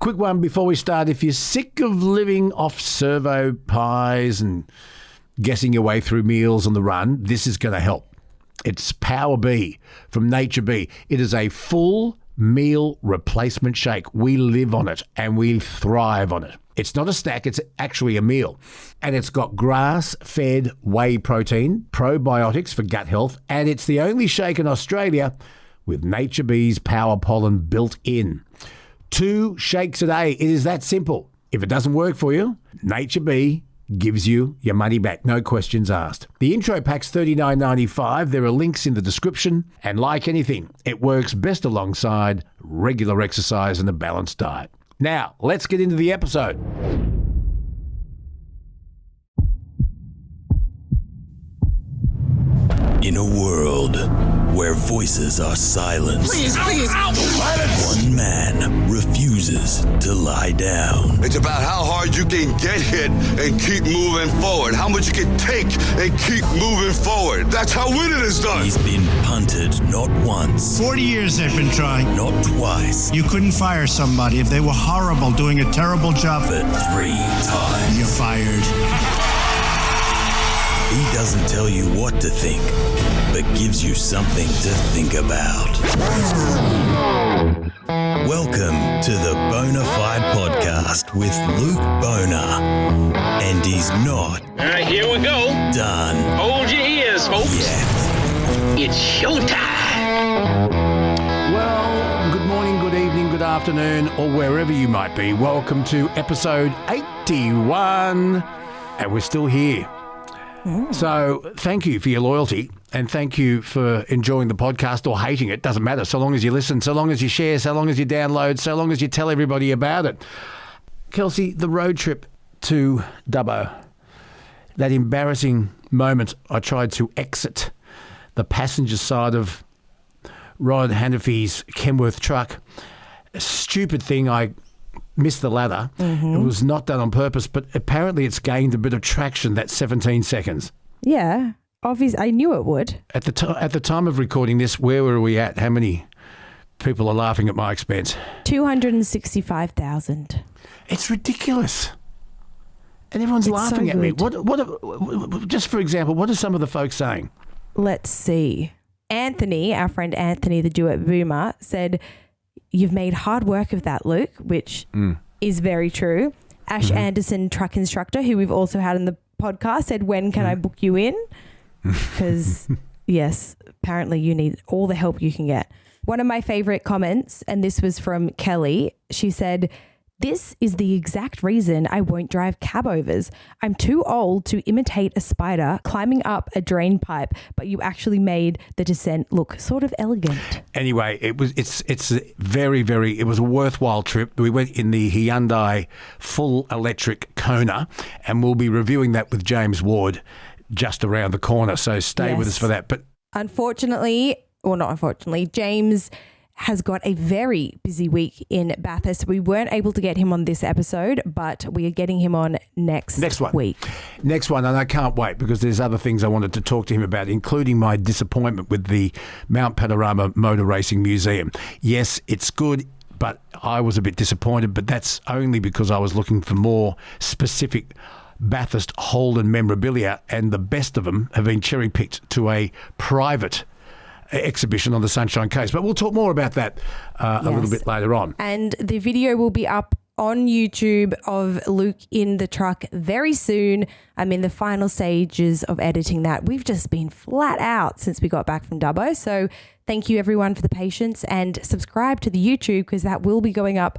quick one before we start. If you're sick of living off servo pies and guessing your way through meals on the run, this is going to help. It's Power B from Nature B. It is a full meal replacement shake. We live on it and we thrive on it. It's not a snack, it's actually a meal. And it's got grass-fed whey protein, probiotics for gut health, and it's the only shake in Australia with Nature B's Power Pollen built in. 2 shakes a day. It is that simple. If it doesn't work for you, Nature B gives you your money back, no questions asked. The intro pack's $39.95. There are links in the description. And like anything, it works best alongside regular exercise and a balanced diet. Now, let's get into the episode. In a world where voices are silenced, one man refuses to lie down. It's about how hard you can get hit and keep moving forward. How much you can take and keep moving forward. That's how winning is done. He's been punted not once. 40 years they've been trying. Not twice. You couldn't fire somebody if they were horrible, doing a terrible job. But 3 times. You're fired. He doesn't tell you what to think, but gives you something to think about. Welcome to the Bonafide Podcast with Luke Boner. And he's not Here we go. done Hold your ears, folks. yet. It's showtime. Well, good morning, good evening, good afternoon, or wherever you might be. Welcome to episode 81, and we're still here. So thank you for your loyalty and thank you for enjoying the podcast or hating it. Doesn't matter. So long as you listen, so long as you share, so long as you download, so long as you tell everybody about it. Kelsey, the road trip to Dubbo, that embarrassing moment I tried to exit the passenger side of Rod Hannafy's Kenworth truck. A stupid thing, I missed the ladder. It was not done on purpose, but apparently it's gained a bit of traction, that 17 seconds. Yeah, obviously, I knew it would. At the time of recording this, where were we at? How many people are laughing at my expense? 265,000. It's ridiculous. And everyone's It's laughing so at me. good. Just for example, what are some of the folks saying? Let's see. Anthony, our friend Anthony, the duet boomer, said, "You've made hard work of that, Luke," which is very true. Ash Anderson, truck instructor, who we've also had in the podcast, said, "When can I book you in?" Because, yes, apparently you need all the help you can get. One of my favorite comments, and this was from Kelly, she said, "This is the exact reason I won't drive cab overs. I'm too old to imitate a spider climbing up a drain pipe, but you actually made the descent look sort of elegant." Anyway, it's a very, it was a worthwhile trip. We went in the Hyundai full electric Kona, and we'll be reviewing that with James Ward just around the corner. So stay with Yes. us for that. But Unfortunately, or not unfortunately, James has got a very busy week in Bathurst. We weren't able to get him on this episode, but we are getting him on next week. Next one, and I can't wait because there's other things I wanted to talk to him about, including my disappointment with the Mount Panorama Motor Racing Museum. Yes, it's good, but I was a bit disappointed, but that's only because I was looking for more specific Bathurst Holden memorabilia, and the best of them have been cherry-picked to a private exhibition on the Sunshine Coast. But we'll talk more about that a little bit later on. And the video will be up on YouTube of Luke in the truck very soon. I'm in the final stages of editing that. We've just been flat out since we got back from Dubbo. So thank you everyone for the patience, and subscribe to the YouTube because that will be going up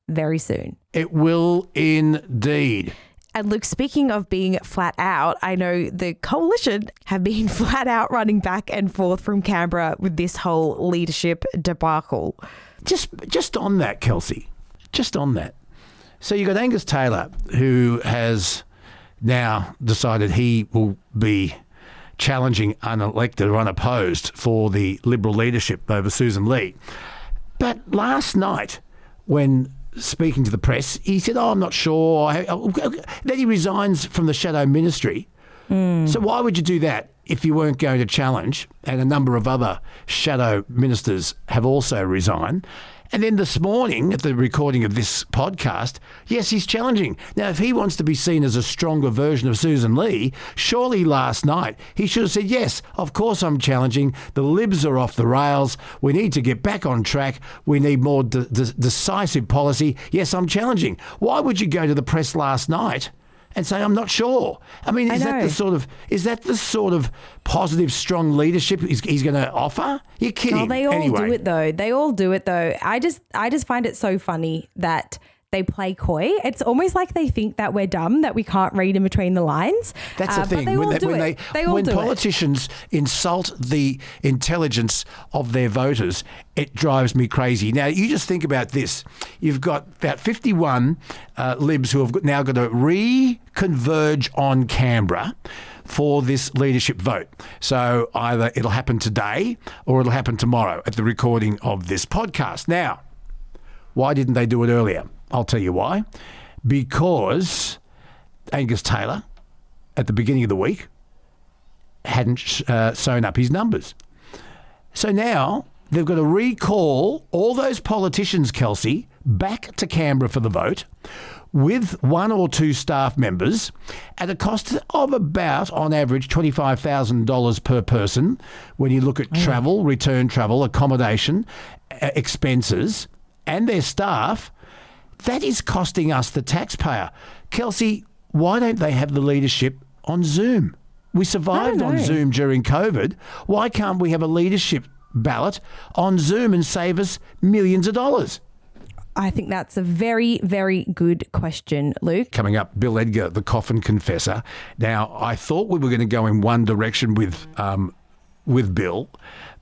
very soon. It will indeed. And Luke, speaking of being flat out, I know the coalition have been flat out running back and forth from Canberra with this whole leadership debacle. Just on that, Kelsey, just on that. So you got Angus Taylor, who has now decided he will be challenging unelected or unopposed for the Liberal leadership over Susan Lee. But last night, when speaking to the press, he said, I'm not sure. Then he resigns from the shadow ministry. So why would you do that if you weren't going to challenge? And a number of other shadow ministers have also resigned. And then this morning, at the recording of this podcast, yes, he's challenging. Now, if he wants to be seen as a stronger version of Susan Lee, surely last night he should have said, yes, of course I'm challenging. The Libs are off the rails. We need to get back on track. We need more decisive policy. Yes, I'm challenging. Why would you go to the press last night and say, I'm not sure? I mean, is that the sort of positive, strong leadership he's going to offer? You're kidding. Oh, they all do it though. They all do it though. I just find it so funny that they play coy. It's almost like they think that we're dumb, that we can't read in between the lines. That's the thing. When politicians insult the intelligence of their voters, it drives me crazy. Now, you just think about this. You've got about 51 Libs who have now got to reconverge on Canberra for this leadership vote. So either it'll happen today or it'll happen tomorrow at the recording of this podcast. Now, why didn't they do it earlier? I'll tell you why. Because Angus Taylor, at the beginning of the week, hadn't sewn up his numbers. So now they've got to recall all those politicians, Kelsey, back to Canberra for the vote with one or two staff members at a cost of about, on average, $25,000 per person when you look at travel, return travel, accommodation, expenses, and their staff. That is costing us, the taxpayer. Kelsey, why don't they have the leadership on Zoom? We survived on Zoom during COVID. Why can't we have a leadership ballot on Zoom and save us millions of dollars? I think that's a very, very good question, Luke. Coming up, Bill Edgar, the Coffin Confessor. Now, I thought we were going to go in one direction with Bill,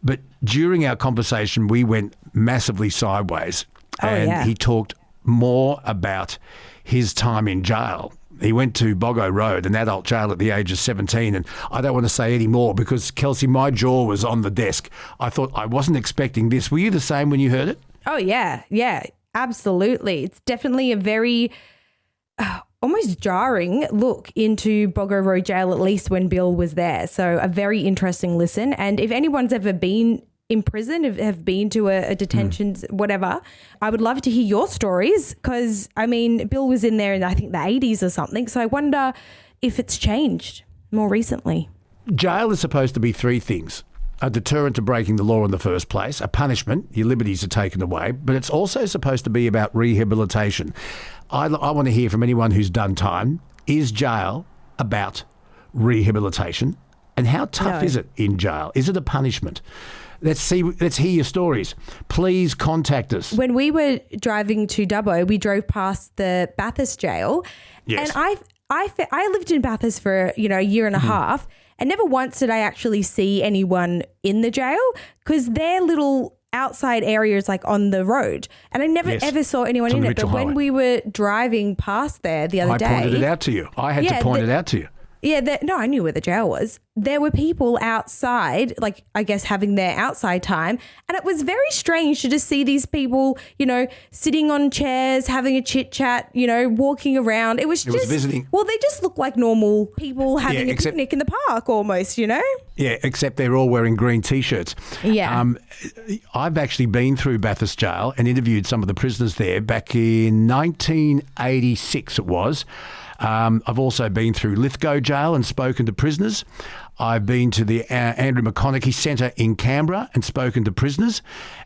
but during our conversation, we went massively sideways. He talked more about his time in jail. He went to Boggo Road, an adult jail at the age of 17, and I don't want to say any more because, Kelsey, my jaw was on the desk. I thought I wasn't expecting this. Were you the same when you heard it? Oh, yeah, absolutely. It's definitely a very almost jarring look into Boggo Road Jail, at least when Bill was there. So a very interesting listen. And if anyone's ever been in prison, have been to a detention, whatever, I would love to hear your stories because, I mean, Bill was in there in, I think, the 80s or something. So I wonder if it's changed more recently. Jail is supposed to be three things. A deterrent to breaking the law in the first place, a punishment, your liberties are taken away, but it's also supposed to be about rehabilitation. I want to hear from anyone who's done time. Is jail about rehabilitation? And how tough is it in jail? Is it a punishment? Let's hear your stories. Please contact us. When we were driving to Dubbo, we drove past the Bathurst jail. Yes. And I lived in Bathurst for, a year and a half, and never once did I actually see anyone in the jail because their little outside areas like on the road. And I never ever saw anyone in it. But when we were driving past there the other day. I pointed it out to you. I had to point it out to you. Yeah, I knew where the jail was. There were people outside, like, I guess, having their outside time. And it was very strange to just see these people, sitting on chairs, having a chit chat, walking around. It was visiting. Well, they just look like normal people having a picnic in the park almost, Yeah, except they're all wearing green T-shirts. Yeah. I've actually been through Bathurst Jail and interviewed some of the prisoners there back in 1986 it was. I've also been through Lithgow Jail and spoken to prisoners. I've been to the Andrew McConaughey Centre in Canberra and spoken to prisoners.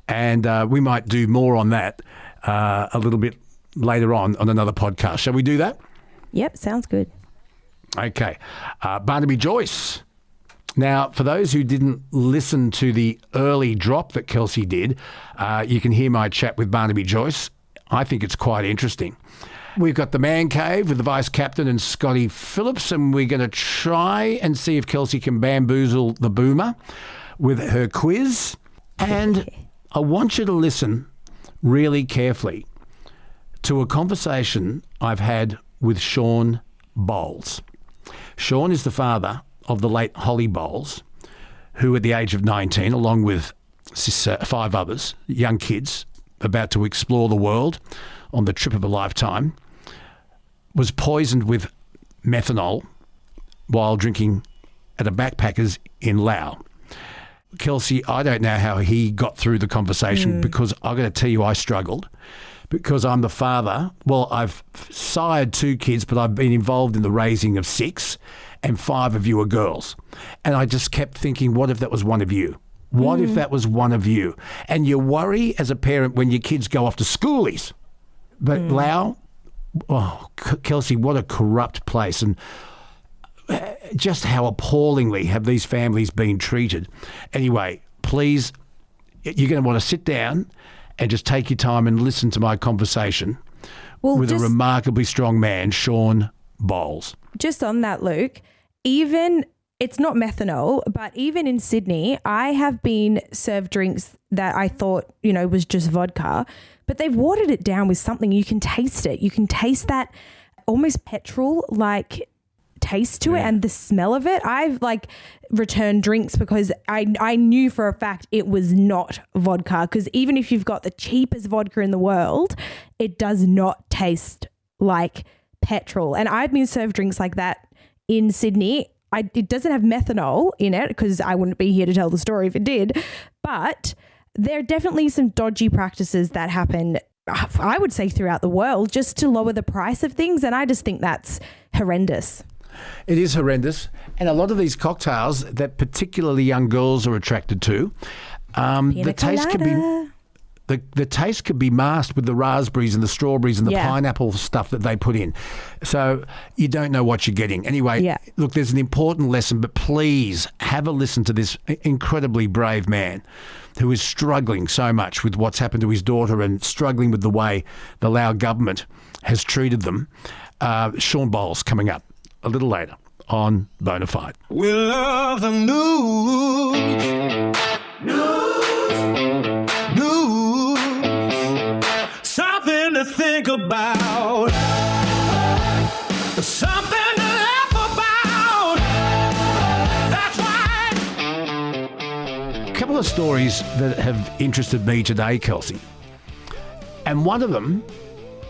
And we might do more on that a little bit later on another podcast. Shall we do that? Yep, sounds good. Okay. Barnaby Joyce. Now, for those who didn't listen to the early drop that Kelsey did, you can hear my chat with Barnaby Joyce. I think it's quite interesting. We've got the Man Cave with the Vice Captain and Scotty Phillips, and we're going to try and see if Kelsey can bamboozle the boomer with her quiz. And I want you to listen really carefully to a conversation I've had with Shaun Bowles. Shaun is the father of the late Holly Bowles, who at the age of 19, along with 5 others, young kids, about to explore the world on the trip of a lifetime, was poisoned with methanol while drinking at a backpackers in Laos. Kelsey, I don't know how he got through the conversation because I've got to tell you I struggled because I'm the father. Well, I've sired 2 kids, but I've been involved in the raising of 6 and 5 of you are girls. And I just kept thinking, what if that was one of you? What if that was one of you? And you worry as a parent when your kids go off to schoolies. But Laos, Kelsey, what a corrupt place. And just how appallingly have these families been treated. Anyway, please, you're going to want to sit down and just take your time and listen to my conversation with a remarkably strong man, Shaun Bowles. Just on that, Luke, even it's not methanol, but even in Sydney, I have been served drinks that I thought, was just vodka, but they've watered it down with something. You can taste it. You can taste that almost petrol-like taste to it and the smell of it. I've returned drinks because I knew for a fact it was not vodka, because even if you've got the cheapest vodka in the world, it does not taste like petrol. And I've been served drinks like that in Sydney. It doesn't have methanol in it because I wouldn't be here to tell the story if it did, but there are definitely some dodgy practices that happen, I would say, throughout the world just to lower the price of things, and I just think that's horrendous. It is horrendous. And a lot of these cocktails that particularly young girls are attracted to, the taste could be masked with the raspberries and the strawberries and the pineapple stuff that they put in. So you don't know what you're getting. Anyway, look, there's an important lesson, but please have a listen to this incredibly brave man who is struggling so much with what's happened to his daughter and struggling with the way the Lao government has treated them. Shaun Bowles coming up a little later on Bonafide. We love the news. Something to think about. Something to laugh about. That's right. A couple of stories that have interested me today, Kelsey. And one of them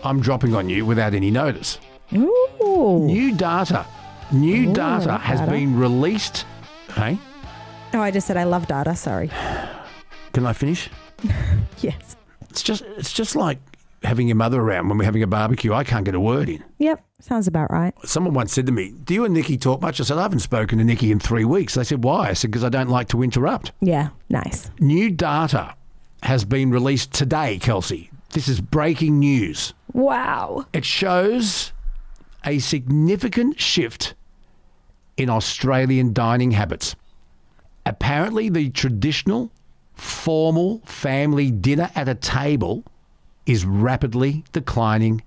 I'm dropping on you without any notice. Ooh. New data has been released. Hey? Oh, I just said I love data. Sorry. Can I finish? Yes. It's just like having your mother around when we're having a barbecue. I can't get a word in. Yep. Sounds about right. Someone once said to me, do you and Nikki talk much? I said, I haven't spoken to Nikki in 3 weeks. They said, why? I said, because I don't like to interrupt. Yeah. Nice. New data has been released today, Kelsey. This is breaking news. Wow. It shows a significant shift in Australian dining habits. Apparently, the traditional, formal family dinner at a table is rapidly declining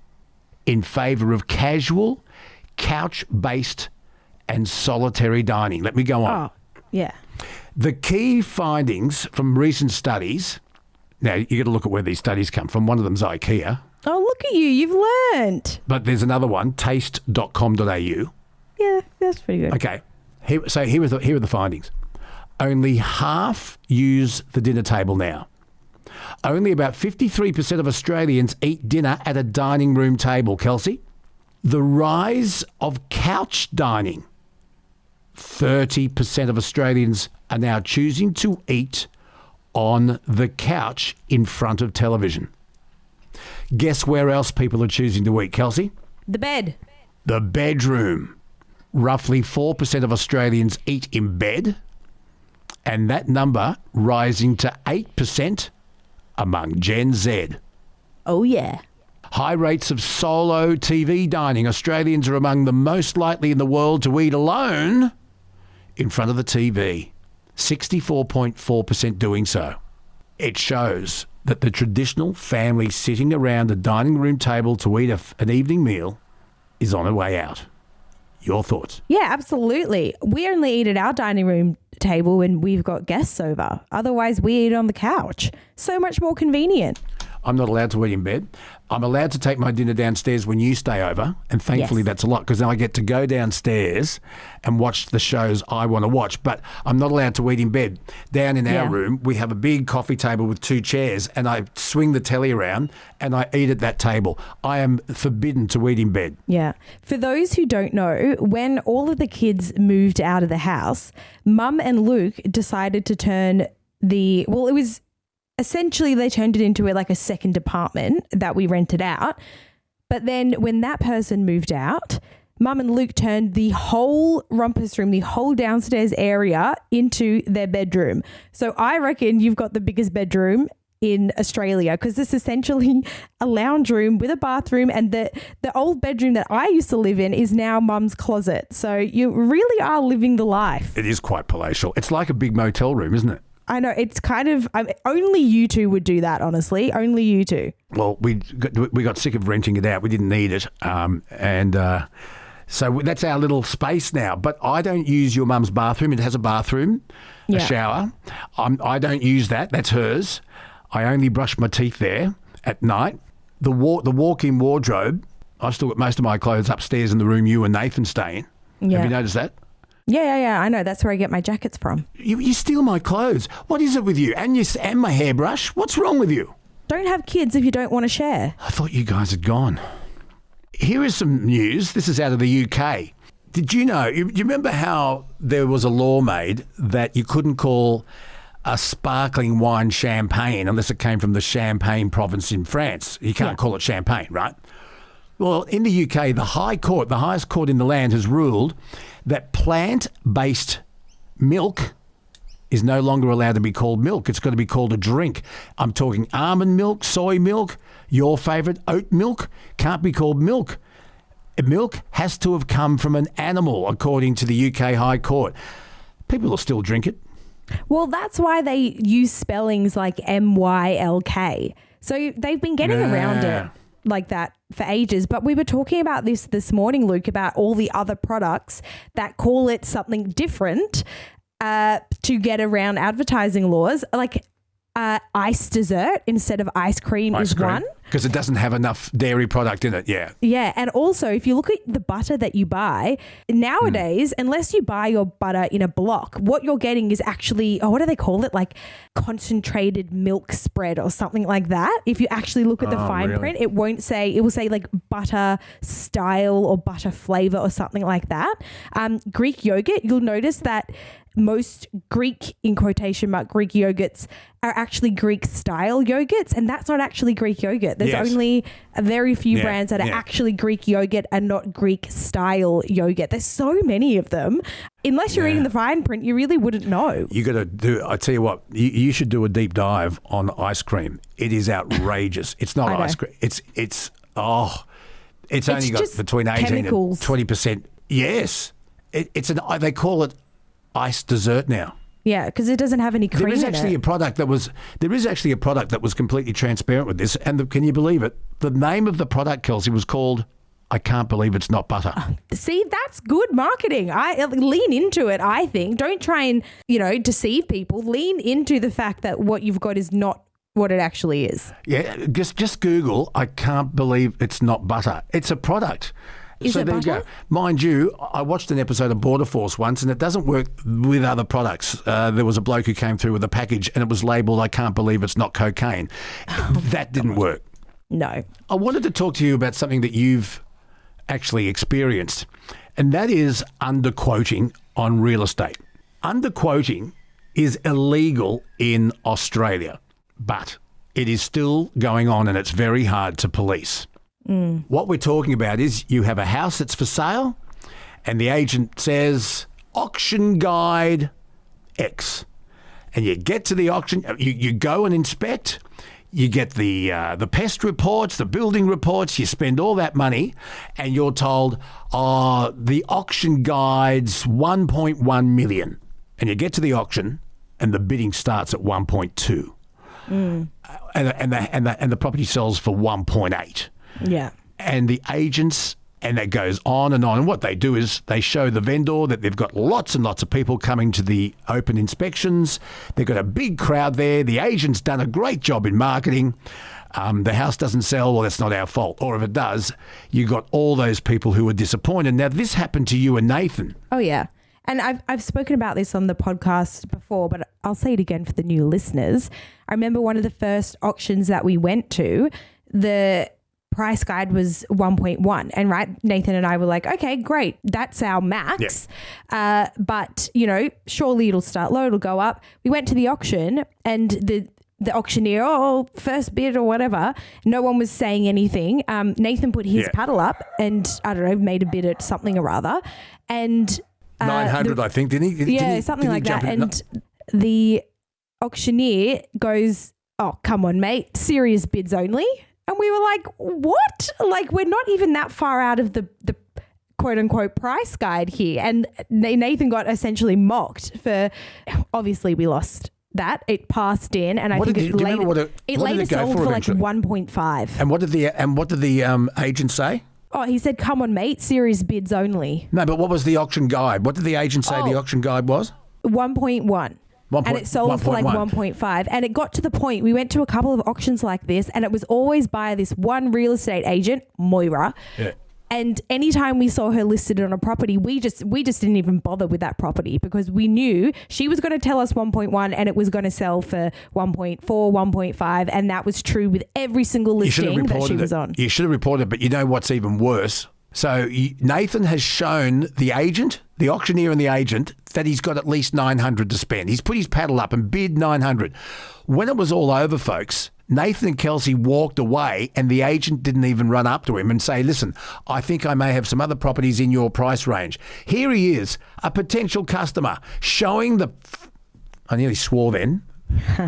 in favour of casual, couch-based and solitary dining. Let me go on. Oh, yeah. The key findings from recent studies, now you got to look at where these studies come from. One of them's IKEA. Oh, look at you. You've learned. But there's another one, taste.com.au. Yeah, that's pretty good. Okay. Here are the findings. Only half use the dinner table now. Only about 53% of Australians eat dinner at a dining room table, Kelsey. The rise of couch dining. 30% of Australians are now choosing to eat on the couch in front of television. Guess where else people are choosing to eat, Kelsey? The bed. The bedroom. Roughly 4% of Australians eat in bed, and that number rising to 8% among Gen Z. Oh, yeah. High rates of solo TV dining. Australians are among the most likely in the world to eat alone in front of the TV. 64.4% doing so. It shows that the traditional family sitting around a dining room table to eat an evening meal is on a way out. Your thoughts? Yeah, absolutely. We only eat at our dining room table when we've got guests over. Otherwise, we eat on the couch. So much more convenient. I'm not allowed to eat in bed. I'm allowed to take my dinner downstairs when you stay over, and thankfully Yes. that's a lot because then I get to go downstairs and watch the shows I want to watch. But I'm not allowed to eat in bed. Down in our room, we have a big coffee table with 2 chairs, and I swing the telly around and I eat at that table. I am forbidden to eat in bed. Yeah. For those who don't know, when all of the kids moved out of the house, Mum and Luke decided to turn it was essentially they turned it into a second apartment that we rented out. But then when that person moved out, Mum and Luke turned the whole rumpus room, the whole downstairs area into their bedroom. So I reckon you've got the biggest bedroom in Australia because it's essentially a lounge room with a bathroom, and the old bedroom that I used to live in is now Mum's closet. So you really are living the life. It is quite palatial. It's like a big motel room, isn't it? I know, it's kind of only you two would do that, honestly. Only you two. Well, we got sick of renting it out. We didn't need it, so that's our little space now. But I don't use your mum's bathroom. It has a bathroom, a shower. I don't use that. That's hers. I only brush my teeth there at night. The walk-in wardrobe, I've still got most of my clothes upstairs in the room you and Nathan stay in. Yeah. Have you noticed that? Yeah. I know. That's where I get my jackets from. You steal my clothes. What is it with you? And my hairbrush? What's wrong with you? Don't have kids if you don't want to share. I thought you guys had gone. Here is some news. This is out of the UK. Did you know, you remember how there was a law made that you couldn't call a sparkling wine champagne unless it came from the Champagne province in France? You can't call it champagne, right? Well, in the UK, the High Court, the highest court in the land, has ruled that plant-based milk is no longer allowed to be called milk. It's got to be called a drink. I'm talking almond milk, soy milk, your favourite oat milk, can't be called milk. Milk has to have come from an animal, according to the UK High Court. People will still drink it. Well, that's why they use spellings like MYLK. So they've been getting around it like that for ages. But we were talking about this morning, Luke, about all the other products that call it something different to get around advertising laws. Like ice dessert instead of ice cream is one. Because it doesn't have enough dairy product in it, yeah. Yeah, and also if you look at the butter that you buy, nowadays, unless you buy your butter in a block, what you're getting is actually, what do they call it? Like concentrated milk spread or something like that. If you actually look at the fine print, it will say like butter style or butter flavor or something like that. Greek yogurt, you'll notice that most Greek, in quotation mark, Greek yogurts are actually Greek style yogurts, and that's not actually Greek yogurt. There's only a very few brands that are actually Greek yogurt and not Greek style yogurt. There's so many of them. Unless you're reading the fine print, you really wouldn't know. You got to do, I tell you what, you should do a deep dive on ice cream. It is outrageous. It's not ice cream. It's only got between 18 chemicals. and 20%. Yes. They call it ice dessert now. Yeah, because it doesn't have any cream There is in actually it. a product that was completely transparent with this, and can you believe it? The name of the product, Kelsey, was called "I Can't Believe It's Not Butter." See, that's good marketing. I lean into it. I think don't try and deceive people. Lean into the fact that what you've got is not what it actually is. Yeah, just Google "I Can't Believe It's Not Butter." It's a product. Is it there butter? you go. Mind you, I watched an episode of Border Force once, and it doesn't work with other products. There was a bloke who came through with a package, and it was labelled "I can't believe it's not cocaine." That didn't work. No. I wanted to talk to you about something that you've actually experienced, and that is underquoting on real estate. Underquoting is illegal in Australia, but it is still going on, and it's very hard to police. What we're talking about is you have a house that's for sale and the agent says auction guide X, and you get to the auction, you go and inspect, you get the pest reports, the building reports, you spend all that money and you're told, the auction guide's 1.1 million, and you get to the auction and the bidding starts at 1.2 and the property sells for 1.8. Yeah. And the agents, and that goes on. And what they do is they show the vendor that they've got lots and lots of people coming to the open inspections. They've got a big crowd there. The agent's done a great job in marketing. the house doesn't sell, well, that's not our fault. Or if it does, you got all those people who are disappointed. Now, this happened to you and Nathan. Oh, yeah. And I've spoken about this on the podcast before, but I'll say it again for the new listeners. I remember one of the first auctions that we went to, the price guide was 1.1. And right, Nathan and I were like, okay, great. That's our max. Yeah. But, surely it'll start low, it'll go up. We went to the auction and the auctioneer, first bid or whatever, no one was saying anything. Nathan put his paddle up and, I don't know, made a bid at something or other. And 900, I think, didn't he? Something like that. And the auctioneer goes, oh, come on, mate, serious bids only. And we were like, what? Like, we're not even that far out of the quote unquote price guide here. And Nathan got essentially mocked for, obviously we lost that. It passed in and I think it later sold for like 1.5. And what did the agent say? Oh, he said, come on, mate, serious bids only. No, but what was the auction guide? What did the agent say the auction guide was? 1.1. And it sold for like 1.5. And it got to the point, we went to a couple of auctions like this and it was always by this one real estate agent, Moira. Yeah. And anytime we saw her listed on a property, we just didn't even bother with that property because we knew she was going to tell us 1.1 and it was going to sell for 1.4, 1.5. And that was true with every single listing that she was on. You should have reported it, but you know what's even worse? So Nathan has shown the agent, the auctioneer and the agent, that he's got at least 900 to spend. He's put his paddle up and bid 900. When it was all over, folks, Nathan and Kelsey walked away and the agent didn't even run up to him and say, listen, I think I may have some other properties in your price range. Here he is, a potential customer, showing I nearly swore then,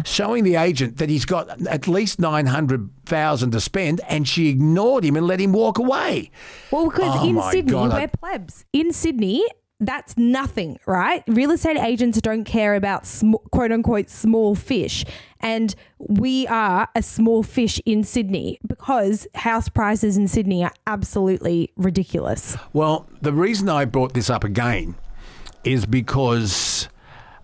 showing the agent that he's got at least 900,000 to spend, and she ignored him and let him walk away. Well, because in Sydney, we're plebs. In Sydney, that's nothing, right? Real estate agents don't care about quote unquote small fish. And we are a small fish in Sydney because house prices in Sydney are absolutely ridiculous. Well, the reason I brought this up again is because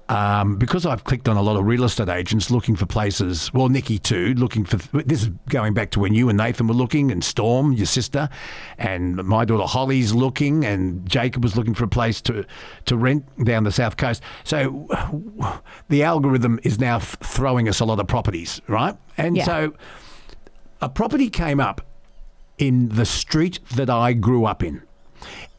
I've clicked on a lot of real estate agents looking for places, well, Nikki too, looking for, this is going back to when you and Nathan were looking, and Storm, your sister, and my daughter Holly's looking, and Jacob was looking for a place to rent down the South Coast. So the algorithm is now throwing us a lot of properties, right? And so a property came up in the street that I grew up in.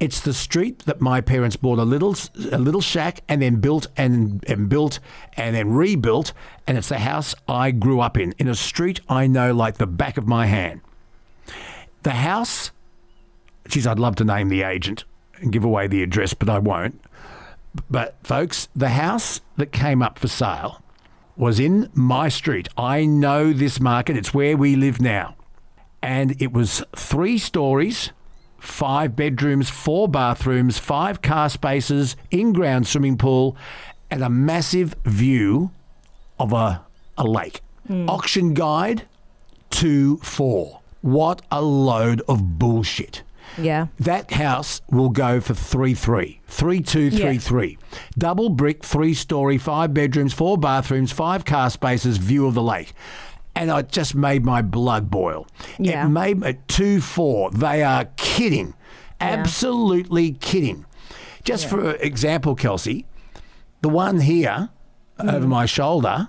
It's the street that my parents bought a little shack and then built and built and then rebuilt, and it's the house I grew up in a street I know like the back of my hand. The house, geez, I'd love to name the agent and give away the address, but I won't. But folks, the house that came up for sale was in my street. I know this market. It's where we live now. And it was 3 stories, 5 bedrooms, 4 bathrooms, 5 car spaces, in-ground swimming pool, and a massive view of a lake. Auction guide 2.4. What a load of bullshit. Yeah. That house will go for 3.3. 3.233. Double brick, 3-story, 5 bedrooms, 4 bathrooms, 5 car spaces, view of the lake. And it just made my blood boil. Yeah. It made 2.4. They are kidding. Absolutely kidding. Just for example, Kelsey, the one here over my shoulder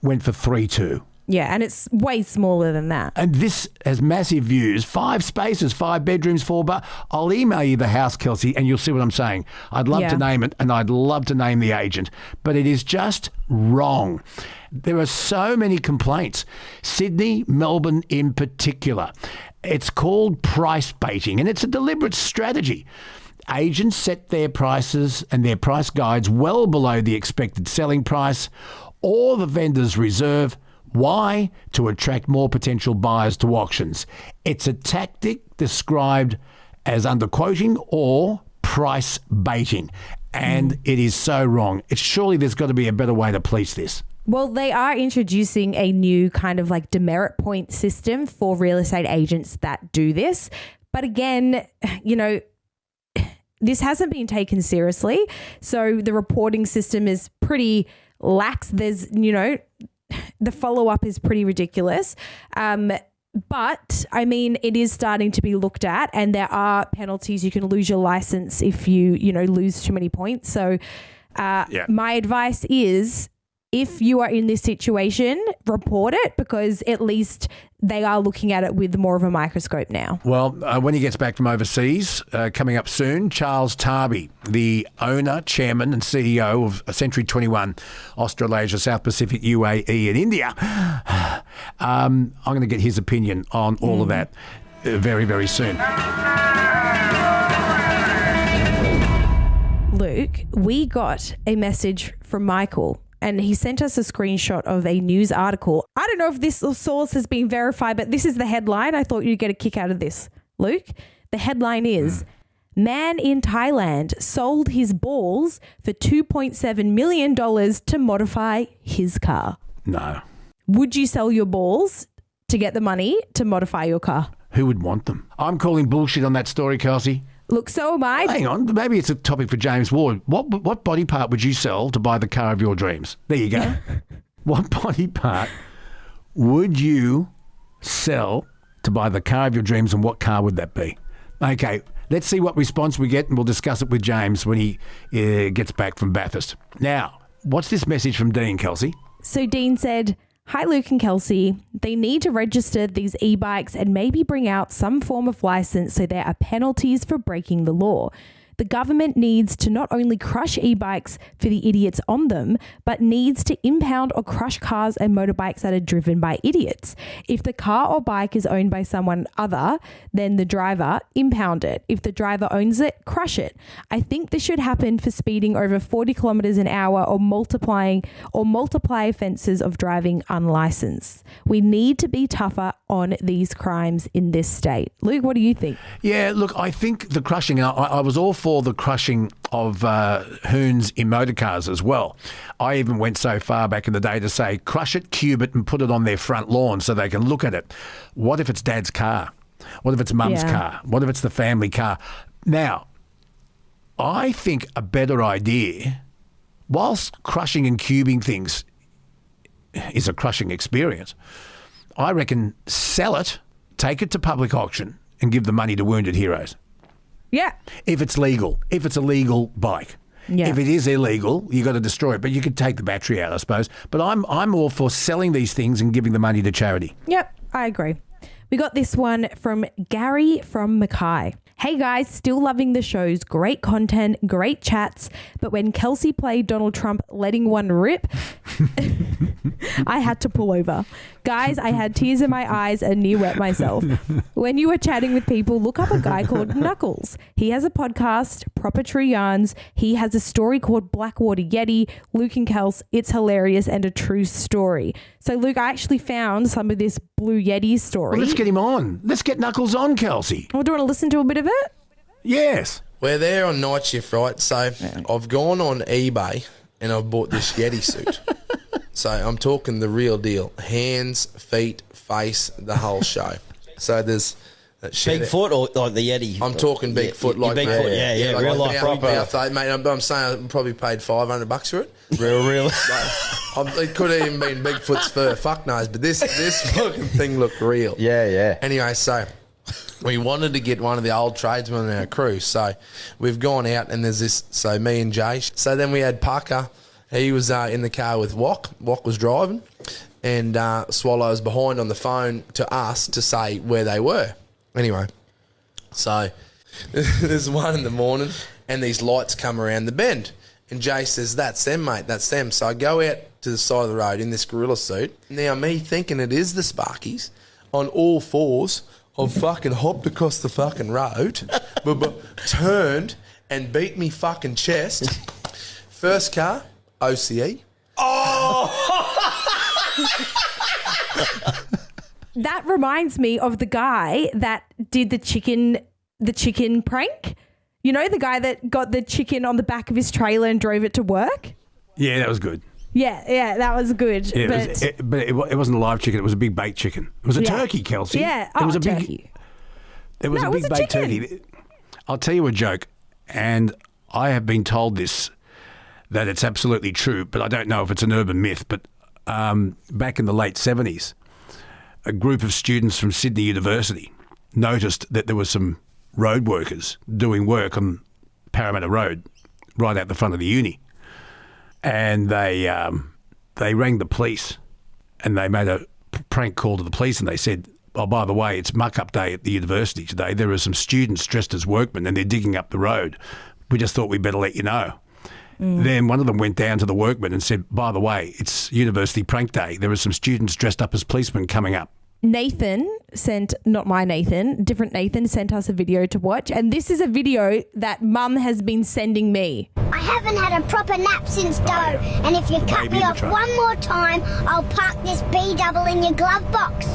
went for 3.2. Yeah, and it's way smaller than that. And this has massive views, 5 spaces, 5 bedrooms, 4 I'll email you the house, Kelsey, and you'll see what I'm saying. I'd love to name it, and I'd love to name the agent, but it is just wrong. There are so many complaints. Sydney, Melbourne in particular. It's called price baiting, and it's a deliberate strategy. Agents set their prices and their price guides well below the expected selling price or the vendor's reserve. Why? To attract more potential buyers to auctions. It's a tactic described as underquoting or price baiting, and it is so wrong. Surely there's got to be a better way to police this. Well, they are introducing a new kind of like demerit point system for real estate agents that do this. But again, this hasn't been taken seriously. So the reporting system is pretty lax. There's, the follow-up is pretty ridiculous. But, I mean, it is starting to be looked at, and there are penalties. You can lose your license if you lose too many points. So my advice is, if you are in this situation, report it, because at least they are looking at it with more of a microscope now. Well, when he gets back from overseas, coming up soon, Charles Tarby, the owner, chairman and CEO of Century 21, Australasia, South Pacific, UAE and India. I'm going to get his opinion on all of that very, very soon. Luke, we got a message from Michael, and he sent us a screenshot of a news article. I don't know if this source has been verified, but this is the headline. I thought you'd get a kick out of this, Luke. The headline is, man in Thailand sold his balls for $2.7 million to modify his car. No. Would you sell your balls to get the money to modify your car? Who would want them? I'm calling bullshit on that story, Kelsey. Look, so am I. Hang on, maybe it's a topic for James Ward. What body part would you sell to buy the car of your dreams? There you go. What body part would you sell to buy the car of your dreams, and what car would that be? Okay, let's see what response we get, and we'll discuss it with James when he gets back from Bathurst. Now, what's this message from Dean, Kelsey? So Dean said, "Hi, Luke and Kelsey. They need to register these e-bikes and maybe bring out some form of license so there are penalties for breaking the law. The government needs to not only crush e-bikes for the idiots on them, but needs to impound or crush cars and motorbikes that are driven by idiots. If the car or bike is owned by someone other than the driver, impound it. If the driver owns it, crush it. I think this should happen for speeding over 40 kilometers an hour or multiply offences of driving unlicensed. We need to be tougher on these crimes in this state." Luke, what do you think? Yeah, look, I think the crushing, I was all for the crushing of hoons in motor cars as well. I even went so far back in the day to say, crush it, cube it and put it on their front lawn so they can look at it. What if it's dad's car? What if it's mum's car? What if it's the family car? Now, I think a better idea, whilst crushing and cubing things is a crushing experience, I reckon sell it, take it to public auction and give the money to wounded heroes. Yeah. If it's legal, if it's a legal bike. Yeah. If it is illegal, you got to destroy it. But you could take the battery out, I suppose. But I'm all for selling these things and giving the money to charity. Yep, I agree. We got this one from Gary from Mackay. "Hey guys, still loving the shows. Great content, great chats. But when Kelsey played Donald Trump letting one rip, I had to pull over. Guys, I had tears in my eyes and near wet myself. When you were chatting with people, look up a guy called Knuckles. He has a podcast, Proper True Yarns. He has a story called Blackwater Yeti. Luke and Kels, it's hilarious and a true story." So, Luke, I actually found some of this Blue Yeti story. Well, let's get him on. Let's get Knuckles on, Kelsey. Well, do you want to listen to a bit of it? Yes. We're there on night shift, right? So I've gone on eBay and I've bought this Yeti suit. So I'm talking the real deal. Hands, feet, face, the whole show. So there's... Bigfoot or like the Yeti? I'm talking Bigfoot, like Bigfoot, yeah, like real life proper. Mate, I'm saying I probably paid $500 for it. Real. It could have even been Bigfoot's fur, fuck knows, but this fucking thing looked real. Yeah. Anyway, so we wanted to get one of the old tradesmen in our crew, so we've gone out and there's this. So me and Jay. So then we had Parker. He was in the car with Wok. Wok was driving, and Swallow was behind on the phone to us to say where they were. Anyway, so there's 1 in the morning and these lights come around the bend. And Jay says, "That's them, mate, that's them." So I go out to the side of the road in this gorilla suit. Now, me thinking it is the Sparkies, on all fours, I've fucking hopped across the fucking road, turned and beat me fucking chest. First car, OCE. That reminds me of the guy that did the chicken prank. You know, the guy that got the chicken on the back of his trailer and drove it to work? Yeah, that was good. Yeah, that was good. Yeah, but it wasn't a live chicken. It was a big baked chicken. It was a turkey, Kelsey. Yeah, it was a turkey. It was a big baked turkey. I'll tell you a joke, and I have been told this, that it's absolutely true, but I don't know if it's an urban myth, but back in the late 70s, a group of students from Sydney University noticed that there were some road workers doing work on Parramatta Road right out the front of the uni. And they rang the police and they made a prank call to the police and they said, oh, by the way, it's muck-up day at the university today. There are some students dressed as workmen and they're digging up the road. We just thought we'd better let you know. Then one of them went down to the workmen and said, by the way, it's university prank day. There are some students dressed up as policemen coming up. Nathan sent, not my Nathan, different Nathan sent us a video to watch. And this is a video that Mum has been sending me. I haven't had a proper nap since dough. And if you cut me off one more time, I'll park this B-double in your glove box.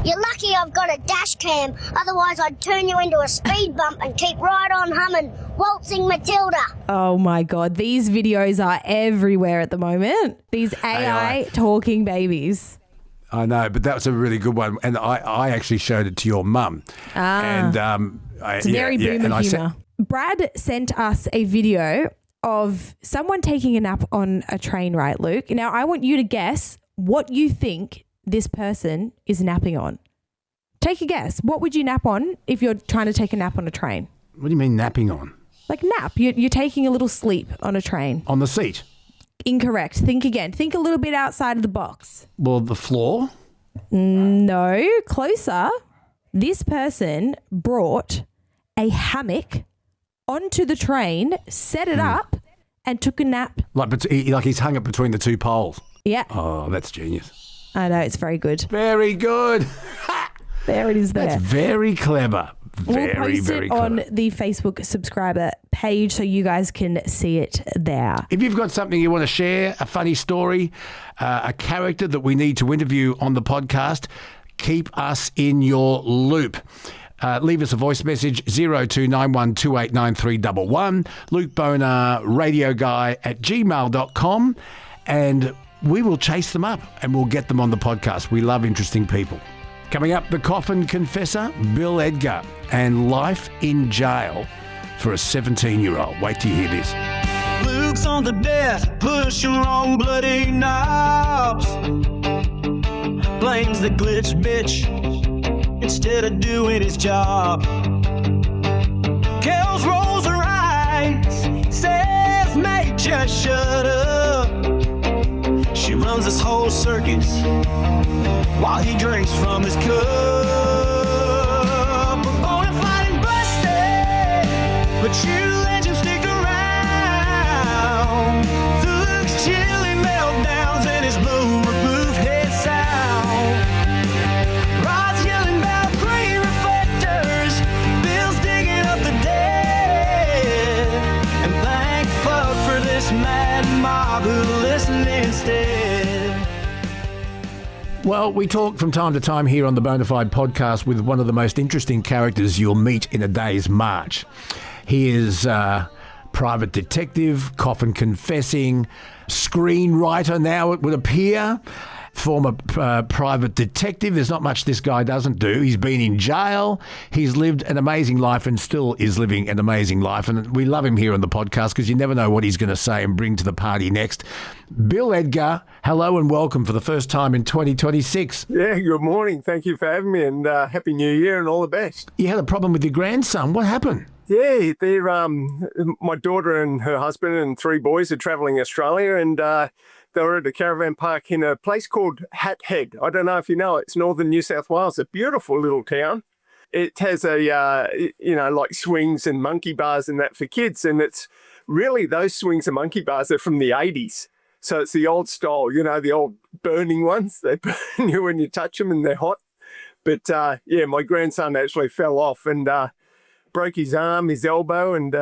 You're lucky I've got a dash cam. Otherwise, I'd turn you into a speed bump and keep right on humming Waltzing Matilda. Oh, my God. These videos are everywhere at the moment. These AI talking babies. I know, but that was a really good one. And I actually showed it to your mum. And it's very boomer humour. Brad sent us a video of someone taking a nap on a train, right, Luke? Now, I want you to guess what you think this person is napping on. Take a guess. What would you nap on if you're trying to take a nap on a train? What do you mean napping on? Like nap. You're taking a little sleep on a train. On the seat? Incorrect. Think again. Think a little bit outside of the box. Well, the floor? No. Closer. This person brought a hammock onto the train, set it up, and took a nap. Like he's hung it between the two poles? Yeah. Oh, that's genius. I know. It's very good. Very good. There it is there. That's very clever. We'll post it on the Facebook subscriber page so you guys can see it there. If you've got something you want to share, a funny story, a character that we need to interview on the podcast, keep us in your loop. Leave us a voice message, 0291289311, Luke Boner, radio guy @gmail.com, and we will chase them up and we'll get them on the podcast. We love interesting people. Coming up, the Coffin Confessor, Bill Edgar, and life in jail for a 17-year-old. Wait till you hear this. Luke's on the desk, pushing long bloody knobs. Blames the glitch bitch instead of doing his job. Kels rolls her eyes, says, mate, just shut up. She runs this whole circus while he drinks from his cup. We're bona fide and busted, but you legends stick around. Luke's chilly meltdowns and his bulletproof head sound. Rod's yelling about green reflectors, Bill's digging up the dead. And thank fuck for this mad mob who listen instead. Well, we talk from time to time here on the Bonafide podcast with one of the most interesting characters you'll meet in a day's march. He is private detective, coffin confessing, screenwriter now it would appear, former private detective. There's not much this guy doesn't do. He's been in jail. He's lived an amazing life and still is living an amazing life. And we love him here on the podcast because you never know what he's going to say and bring to the party next. Bill Edgar, hello and welcome for the first time in 2026. Yeah, good morning. Thank you for having me and Happy New Year and all the best. You had a problem with your grandson. What happened? Yeah, they're, my daughter and her husband and 3 boys are travelling Australia and they were at a caravan park in a place called Hat Head. I don't know if you know it. It's northern New South Wales, a beautiful little town. It has a, like swings and monkey bars and that for kids. And it's really those swings and monkey bars are from the 80s. So it's the old style, the old burning ones. They burn you when you touch them and they're hot. But my grandson actually fell off and broke his arm, his elbow, and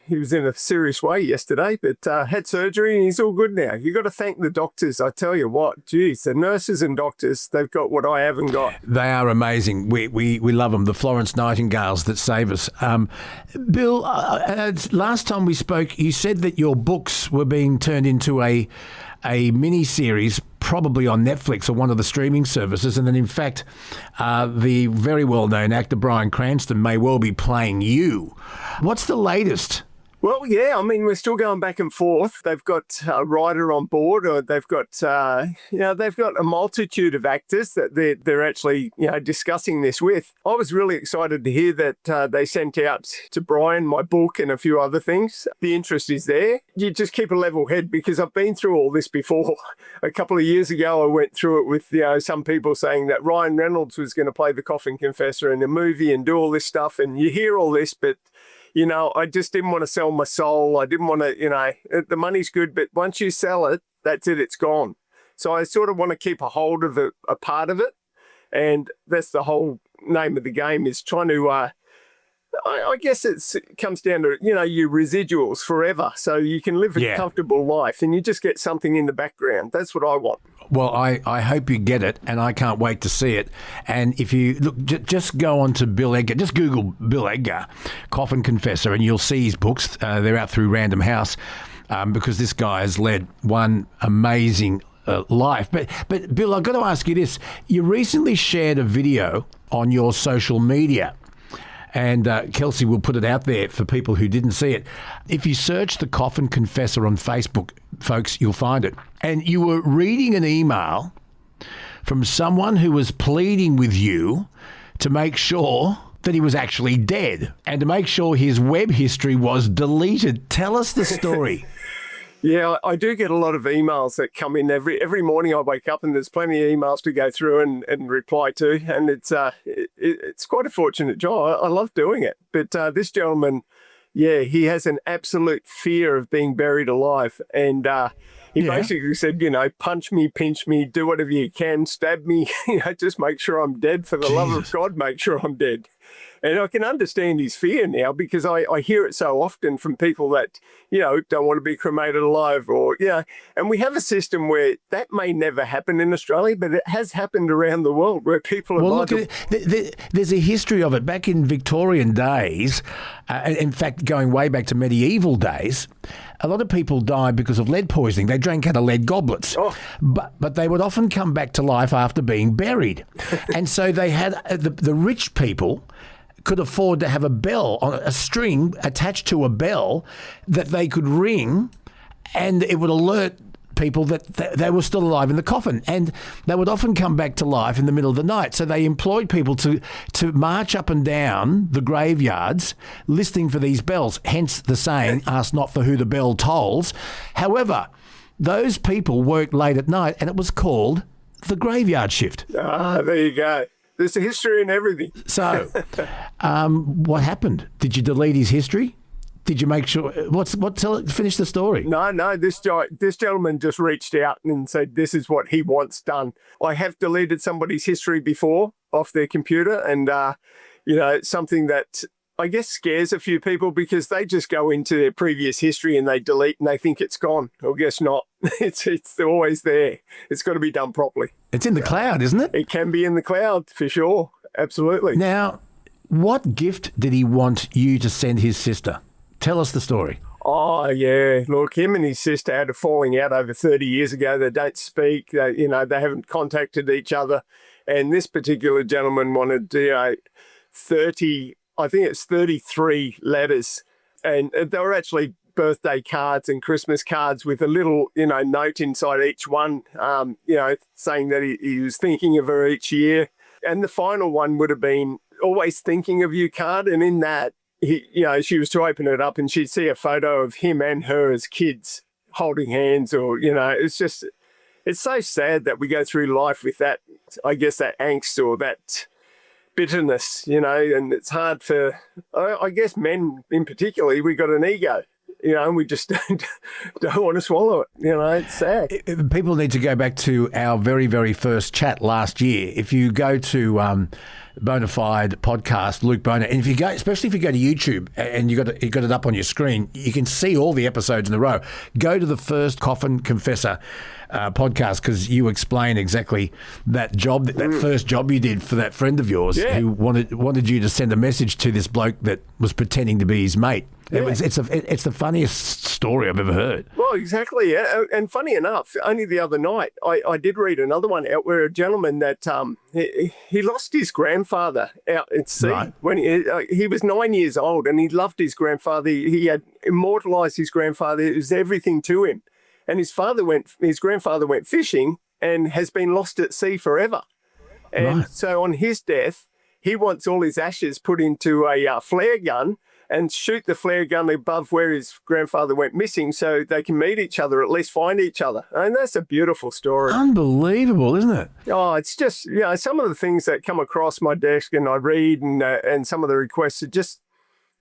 he was in a serious way yesterday, but had surgery and he's all good now. You got to thank the doctors. I tell you what, geez, the nurses and doctors, they've got what I haven't got. They are amazing. We love them, the Florence Nightingales that save us. Bill, last time we spoke, you said that your books were being turned into a mini-series, probably on Netflix or one of the streaming services, and then in fact, the very well-known actor Bryan Cranston may well be playing you. What's the latest Well, yeah, I mean, we're still going back and forth. They've got a writer on board, or they've got, they've got a multitude of actors that they're actually, discussing this with. I was really excited to hear that they sent out to Brian my book and a few other things. The interest is there. You just keep a level head, because I've been through all this before. A couple of years ago, I went through it with, some people saying that Ryan Reynolds was going to play the Coffin Confessor in a movie and do all this stuff. And you hear all this, but I just didn't want to sell my soul. I didn't want to, the money's good, but once you sell it, that's it, it's gone. So I sort of want to keep a hold of a part of it. And that's the whole name of the game, is trying to, I guess it comes down to, your residuals forever. So you can live a comfortable life and you just get something in the background. That's what I want. Well, I hope you get it, and I can't wait to see it. And if you look, just go on to Bill Edgar, just Google Bill Edgar, Coffin Confessor, and you'll see his books. They're out through Random House, because this guy has led one amazing life. But Bill, I've got to ask you this. You recently shared a video on your social media, and Kelsey will put it out there for people who didn't see it. If you search the Coffin Confessor on Facebook, folks, you'll find it. And you were reading an email from someone who was pleading with you to make sure that he was actually dead and to make sure his web history was deleted. Tell us the story. Yeah, I do get a lot of emails that come in every morning. I wake up and there's plenty of emails to go through and reply to, and it's quite a fortunate job. I love doing it. But this gentleman, he has an absolute fear of being buried alive, and he basically said, punch me, pinch me, do whatever you can, stab me, just make sure I'm dead. For the love of God, make sure I'm dead. And I can understand his fear now, because I hear it so often from people that, don't want to be cremated alive, or, and we have a system where that may never happen in Australia, but it has happened around the world where people are... Well, look, there's a history of it. Back in Victorian days, in fact, going way back to medieval days, a lot of people died because of lead poisoning. They drank out of lead goblets, but they would often come back to life after being buried. And so they had the rich people could afford to have a bell, on a string attached to a bell that they could ring, and it would alert people that they were still alive in the coffin, and they would often come back to life in the middle of the night. So they employed people to march up and down the graveyards listening for these bells, hence the saying, ask not for who the bell tolls. However, those people worked late at night, and it was called the graveyard shift. There you go. There's a history and everything. So, what happened? Did you delete his history? Did you make sure? Finish the story. No. This gentleman just reached out and said this is what he wants done. I have deleted somebody's history before off their computer, and it's something that I guess scares a few people, because they just go into their previous history and they delete and they think it's gone. Well, guess not. It's always there. It's got to be done properly. It's in the cloud, isn't it? It can be in the cloud for sure. Absolutely. Now, what gift did he want you to send his sister? Tell us the story. Oh, yeah. Look, him and his sister had a falling out over 30 years ago. They don't speak. They haven't contacted each other. And this particular gentleman wanted 33 letters. And they were actually birthday cards and Christmas cards with a little, note inside each one, saying that he was thinking of her each year. And the final one would have been always thinking of you card. And in that, she was to open it up and she'd see a photo of him and her as kids holding hands, or, it's so sad that we go through life with that, I guess, that angst or that bitterness, and it's hard for, I guess, men in particular. We got an ego, and we just don't want to swallow it. It's sad. People need to go back to our very, very first chat last year. If you go to Bonafide podcast, Luke Boner, and especially if you go to YouTube and you got it up on your screen, you can see all the episodes in a row. Go to the first Coffin Confessor podcast, because you explain exactly that job, that first job you did for that friend of yours who wanted you to send a message to this bloke that was pretending to be his mate. It's the funniest story I've ever heard. Well, exactly. And funny enough, only the other night, I did read another one out where a gentleman that he lost his grandfather out at sea. Right. When he was 9 years old, and he loved his grandfather. He had immortalised his grandfather. It was everything to him. And his grandfather went fishing and has been lost at sea forever. And so on his death, he wants all his ashes put into a flare gun and shoot the flare gun above where his grandfather went missing so they can meet each other, at least find each other. And that's a beautiful story. Unbelievable, isn't it? Oh, it's just, some of the things that come across my desk and I read and some of the requests are just,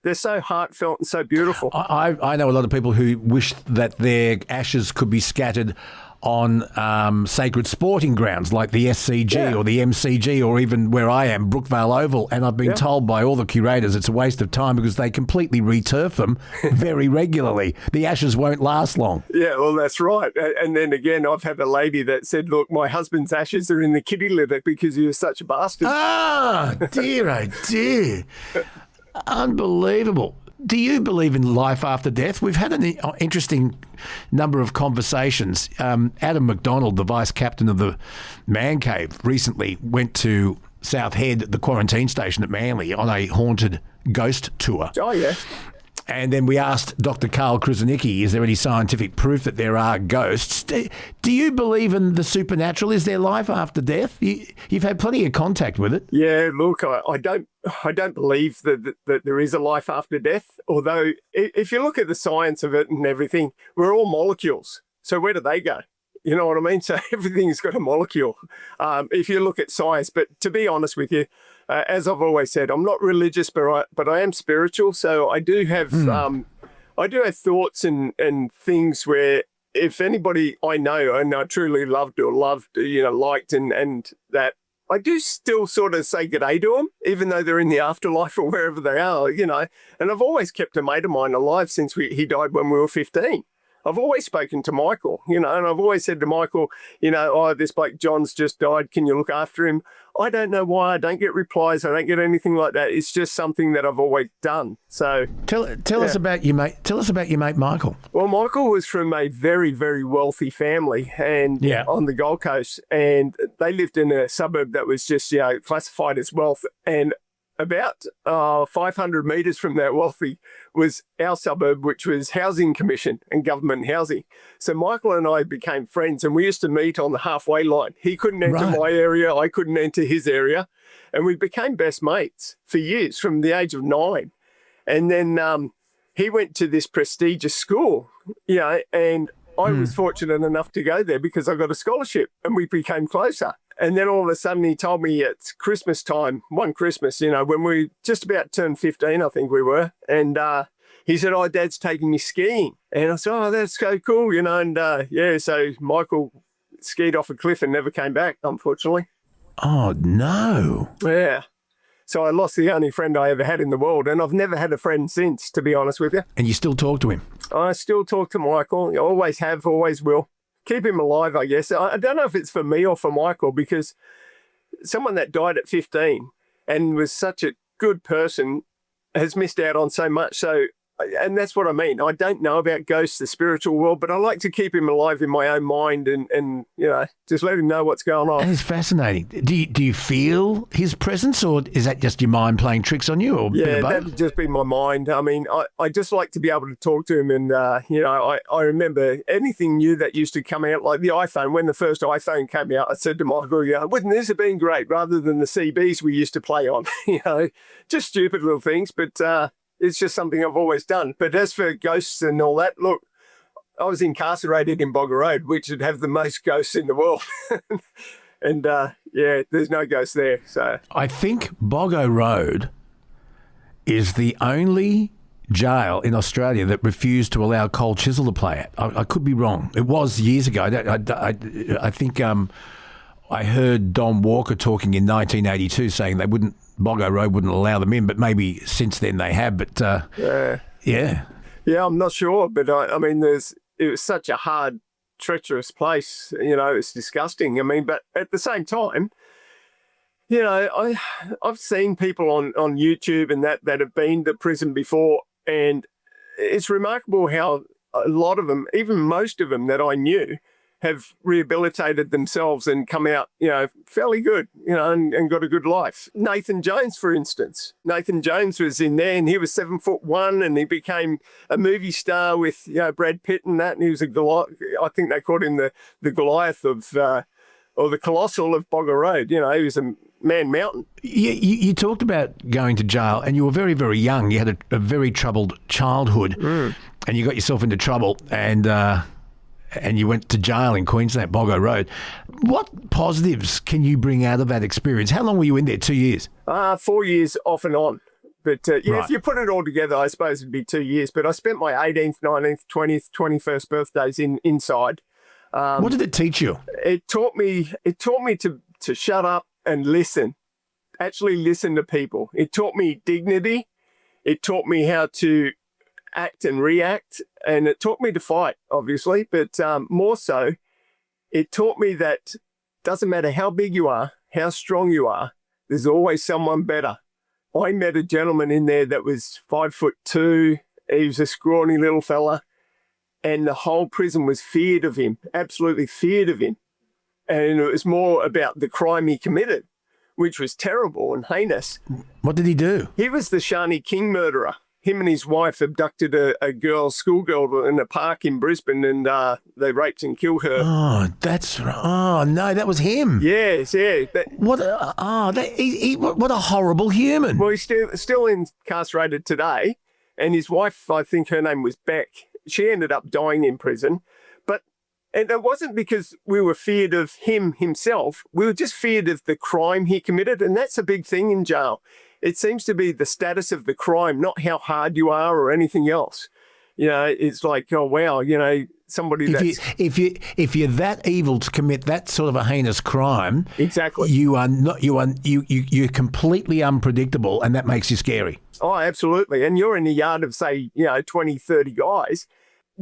they're so heartfelt and so beautiful. I know a lot of people who wish that their ashes could be scattered on sacred sporting grounds like the SCG or the MCG or even where I am, Brookvale Oval. And I've been told by all the curators it's a waste of time because they completely returf them very regularly. The ashes won't last long. Yeah, well, that's right. And then again, I've had a lady that said, look, my husband's ashes are in the kitty litter because he was such a bastard. Ah, dear, oh dear. Unbelievable. Do you believe in life after death? We've had an interesting number of conversations. Adam McDonald, the vice captain of the Man Cave, recently went to South Head, the quarantine station at Manly, on a haunted ghost tour. Oh, yeah. And then we asked Dr. Carl Krusnicki, is there any scientific proof that there are ghosts? Do you believe in the supernatural? Is there life after death? You've had plenty of contact with it. Yeah, look, I don't believe that there is a life after death, although if you look at the science of it and everything, we're all molecules. So where do they go? You know what I mean? So everything's got a molecule. If you look at science, but to be honest with you, as I've always said, I'm not religious, but I am spiritual. So I do have thoughts and things where if anybody I know and I truly loved, liked and that, I do still sort of say good day to them, even though they're in the afterlife or wherever they are, And I've always kept a mate of mine alive since he died when we were 15. I've always spoken to Michael, and I've always said to Michael, this bloke John's just died. Can you look after him? I don't know why. I don't get replies. I don't get anything like that. It's just something that I've always done. So tell us about your mate. Tell us about your mate Michael. Well, Michael was from a very, very wealthy family and on the Gold Coast, and they lived in a suburb that was just classified as wealth. And about 500 metres from that wealthy was our suburb, which was Housing Commission and government housing. So Michael and I became friends and we used to meet on the halfway line. He couldn't enter my area, I couldn't enter his area. And we became best mates for years from the age of 9. And then he went to this prestigious school, and I was fortunate enough to go there because I got a scholarship and we became closer. And then all of a sudden he told me it's Christmas time, one Christmas, when we just about turned 15, I think we were. And he said, oh, Dad's taking me skiing. And I said, oh, that's so cool, And so Michael skied off a cliff and never came back, unfortunately. Oh, no. Yeah. So I lost the only friend I ever had in the world. And I've never had a friend since, to be honest with you. And you still talk to him? I still talk to Michael. I always have, always will. Keep him alive, I guess. I don't know if it's for me or for Michael because someone that died at 15 and was such a good person has missed out on so much. So, and that's what I mean. I don't know about ghosts, the spiritual world, but I like to keep him alive in my own mind and just let him know what's going on. That is fascinating. Do you feel his presence or is that just your mind playing tricks on you? Or yeah, that would just be my mind. I mean, I just like to be able to talk to him and, I remember anything new that used to come out, like the iPhone. When the first iPhone came out, I said to Michael, wouldn't this have been great rather than the CBs we used to play on? Just stupid little things, but it's just something I've always done. But as for ghosts and all that, look, I was incarcerated in Boggo Road, which would have the most ghosts in the world. And, there's no ghosts there. So I think Boggo Road is the only jail in Australia that refused to allow Cold Chisel to play it. I could be wrong. It was years ago. I think I heard Don Walker talking in 1982 saying Boggo Road wouldn't allow them in, but maybe since then they have. But yeah, I'm not sure. But I mean, it was such a hard, treacherous place. It's disgusting. I mean, but at the same time, I've seen people on YouTube and that have been to prison before, and it's remarkable how a lot of them, even most of them that I knew, have rehabilitated themselves and come out, fairly good, and got a good life. Nathan Jones, for instance. Nathan Jones was in there and he was 7'1" and he became a movie star with, Brad Pitt and that. And he was a Goliath. I think they called him the Goliath of, or the Colossal of Boggo Road. He was a man mountain. You talked about going to jail and you were very, very young. You had a very troubled childhood and you got yourself into trouble and you went to jail in Queensland, Boggo Road. What positives can you bring out of that experience? How long were you in there? 2 years? 4 years off and on. But Right. if you put it all together, I suppose it'd be 2 years. But I spent my 18th, 19th, 20th, 21st birthdays inside. What did it teach you? It taught me to shut up and listen, actually listen to people. It taught me dignity. It taught me how to act and react, and it taught me to fight, obviously, but more so, it taught me that doesn't matter how big you are, how strong you are, there's always someone better. I met a gentleman in there that was 5'2". He was a scrawny little fella, and the whole prison was feared of him, absolutely feared of him. And it was more about the crime he committed, which was terrible and heinous. What did he do? He was the Shawnee King murderer. Him and his wife abducted a schoolgirl in a park in Brisbane, and they raped and killed her. Oh, that's right. Oh, no, that was him. Yes, yeah. What a horrible human. Well, he's still incarcerated today, and his wife, I think her name was Beck, she ended up dying in prison. And it wasn't because we were feared of him himself. We were just feared of the crime he committed, and that's a big thing in jail. It seems to be the status of the crime, not how hard you are or anything else. It's like, oh wow, somebody that's if you're that evil to commit that sort of a heinous crime, exactly, you're completely unpredictable, and that makes you scary. Oh, absolutely. And you're in a yard of, say, 20, 30 guys.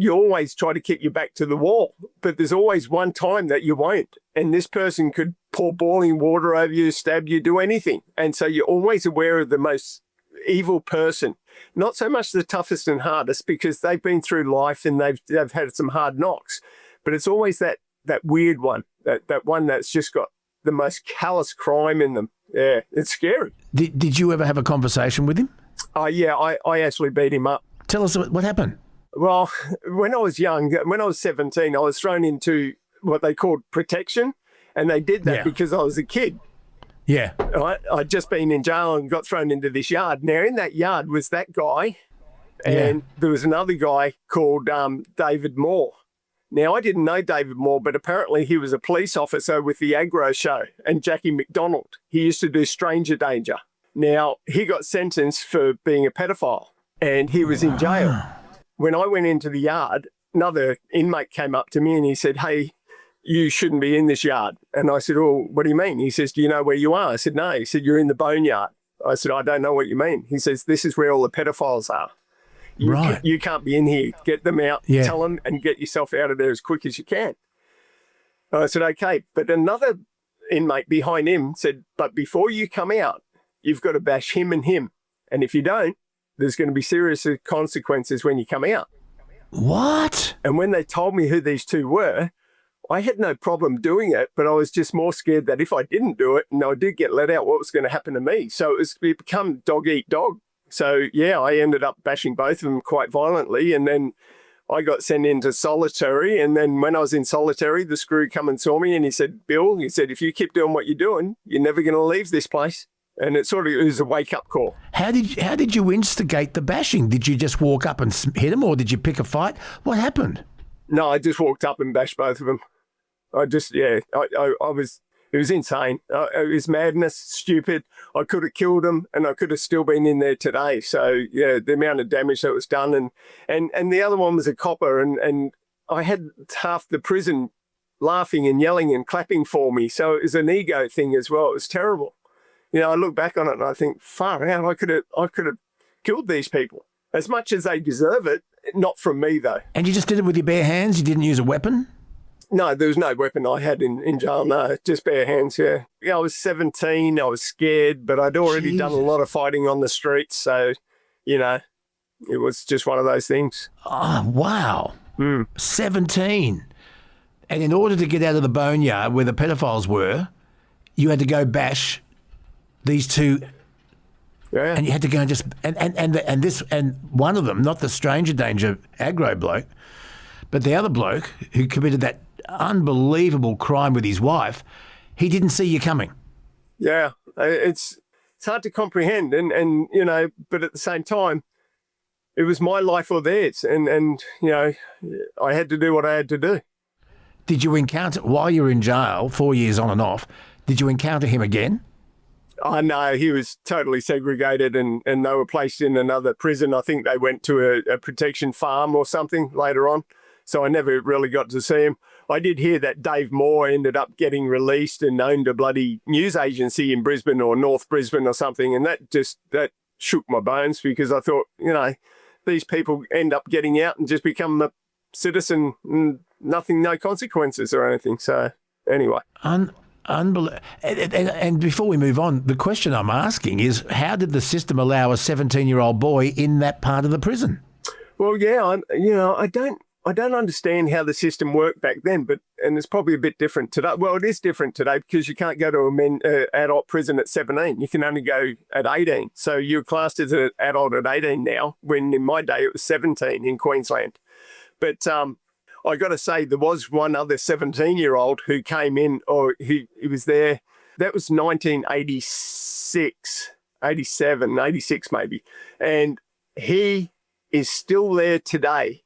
You always try to keep your back to the wall, but there's always one time that you won't. And this person could pour boiling water over you, stab you, do anything. And so you're always aware of the most evil person, not so much the toughest and hardest, because they've been through life and they've had some hard knocks, but it's always that weird one, that one that's just got the most callous crime in them. Yeah, it's scary. Did you ever have a conversation with him? Oh, yeah, I actually beat him up. Tell us what happened. Well, when I was young, when I was 17, I was thrown into what they called protection, and they did that because I was a kid. Yeah. I'd just been in jail and got thrown into this yard. Now, in that yard was that guy, and there was another guy called David Moore. Now, I didn't know David Moore, but apparently he was a police officer with the Aggro show and Jackie McDonald. He used to do Stranger Danger. Now, he got sentenced for being a pedophile, and he was in jail. When I went into the yard, another inmate came up to me and he said, "Hey, you shouldn't be in this yard." And I said, "Oh, what do you mean?" He says, "Do you know where you are?" I said, "No." He said, "You're in the boneyard." I said, "I don't know what you mean." He says, "This is where all the pedophiles are. You can't be in here. Get them out, tell them, and get yourself out of there as quick as you can." I said, "Okay." But another inmate behind him said, "But before you come out, you've got to bash him and him. And if you don't, there's going to be serious consequences when you come out." What? And when they told me who these two were, I had no problem doing it, but I was just more scared that if I didn't do it and I did get let out, what was going to happen to me? So it become dog eat dog. So, yeah, I ended up bashing both of them quite violently, and then I got sent into solitary. And then when I was in solitary, the screw come and saw me and he said, "Bill," he said, "if you keep doing what you're doing, you're never going to leave this place." And it was a wake-up call. How did you instigate the bashing? Did you just walk up and hit him, or did you pick a fight? What happened? No, I just walked up and bashed both of them. It was insane. It was madness, stupid. I could have killed him, and I could have still been in there today. So, yeah, the amount of damage that was done. And the other one was a copper, and I had half the prison laughing and yelling and clapping for me. So it was an ego thing as well. It was terrible. I look back on it and I think, far out, I could have killed these people as much as they deserve it. Not from me, though. And you just did it with your bare hands? You didn't use a weapon? No, there was no weapon I had in jail. No, just bare hands. Yeah. I was 17. I was scared, but I'd already done a lot of fighting on the streets. So, It was just one of those things. Oh, wow. 17. And in order to get out of the boneyard where the pedophiles were, you had to go bash these two. Yeah. And you had to go and just and one of them, not the stranger danger aggro bloke, but the other bloke who committed that unbelievable crime with his wife, he didn't see you coming. Yeah, it's hard to comprehend, and you know, but at the same time, it was my life or theirs, and you know, I had to do what I had to do. Did you encounter, while you were in jail, 4 years on and off, did you encounter him again? Oh, no, he was totally segregated and they were placed in another prison. I think they went to a protection farm or something later on. So I never really got to see him. I did hear that Dave Moore ended up getting released and owned a bloody news agency in Brisbane or North Brisbane or something. And that shook my bones, because I thought, you know, these people end up getting out and just become a citizen and nothing, no consequences or anything. So anyway. Unbelievable. And before we move on, the question I'm asking is, how did the system allow a 17-year-old boy in that part of the prison? Well, yeah, I don't understand how the system worked back then, and it's probably a bit different today. Well, it is different today because you can't go to adult prison at 17. You can only go at 18. So you're classed as an adult at 18 now, when in my day it was 17 in Queensland. But I got to say, there was one other 17-year-old who came in, or he was there. That was 1986, 87, 86 maybe. And he is still there today.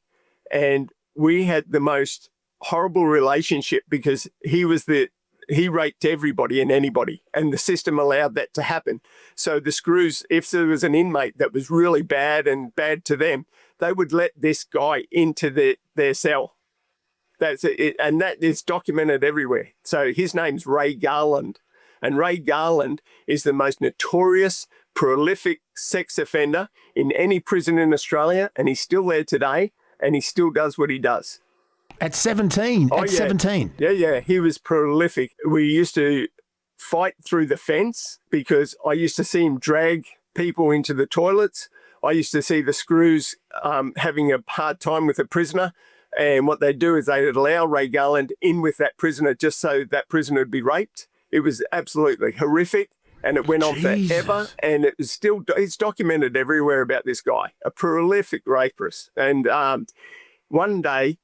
And we had the most horrible relationship because he raped everybody and anybody, and the system allowed that to happen. So the screws, if there was an inmate that was really bad and bad to them, they would let this guy into their cell. That's it, and that is documented everywhere. So his name's Ray Garland, and Ray Garland is the most notorious, prolific sex offender in any prison in Australia, and he's still there today, and he still does what he does. At 17? Oh, at yeah. 17? Yeah, he was prolific. We used to fight through the fence because I used to see him drag people into the toilets. I used to see the screws having a hard time with a prisoner. And what they'd do is they'd allow Ray Garland in with that prisoner just so that prisoner would be raped. It was absolutely horrific, and it went on forever. And it was still, it's documented everywhere about this guy, a prolific rapist. And one day,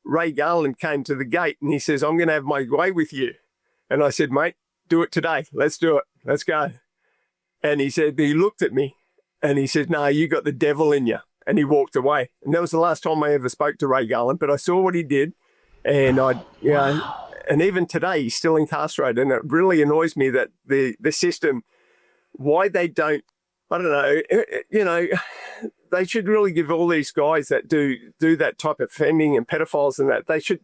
Ray Garland came to the gate and he says, "I'm going to have my way with you." And I said, "Mate, do it today. Let's do it. Let's go." And he said, he looked at me and he said, "No, you got the devil in you." And he walked away. And that was the last time I ever spoke to Ray Garland, but I saw what he did. And and even today he's still incarcerated. And it really annoys me that the system, why they don't, I don't know, you know, they should really give all these guys that do that type of offending and pedophiles and that, they should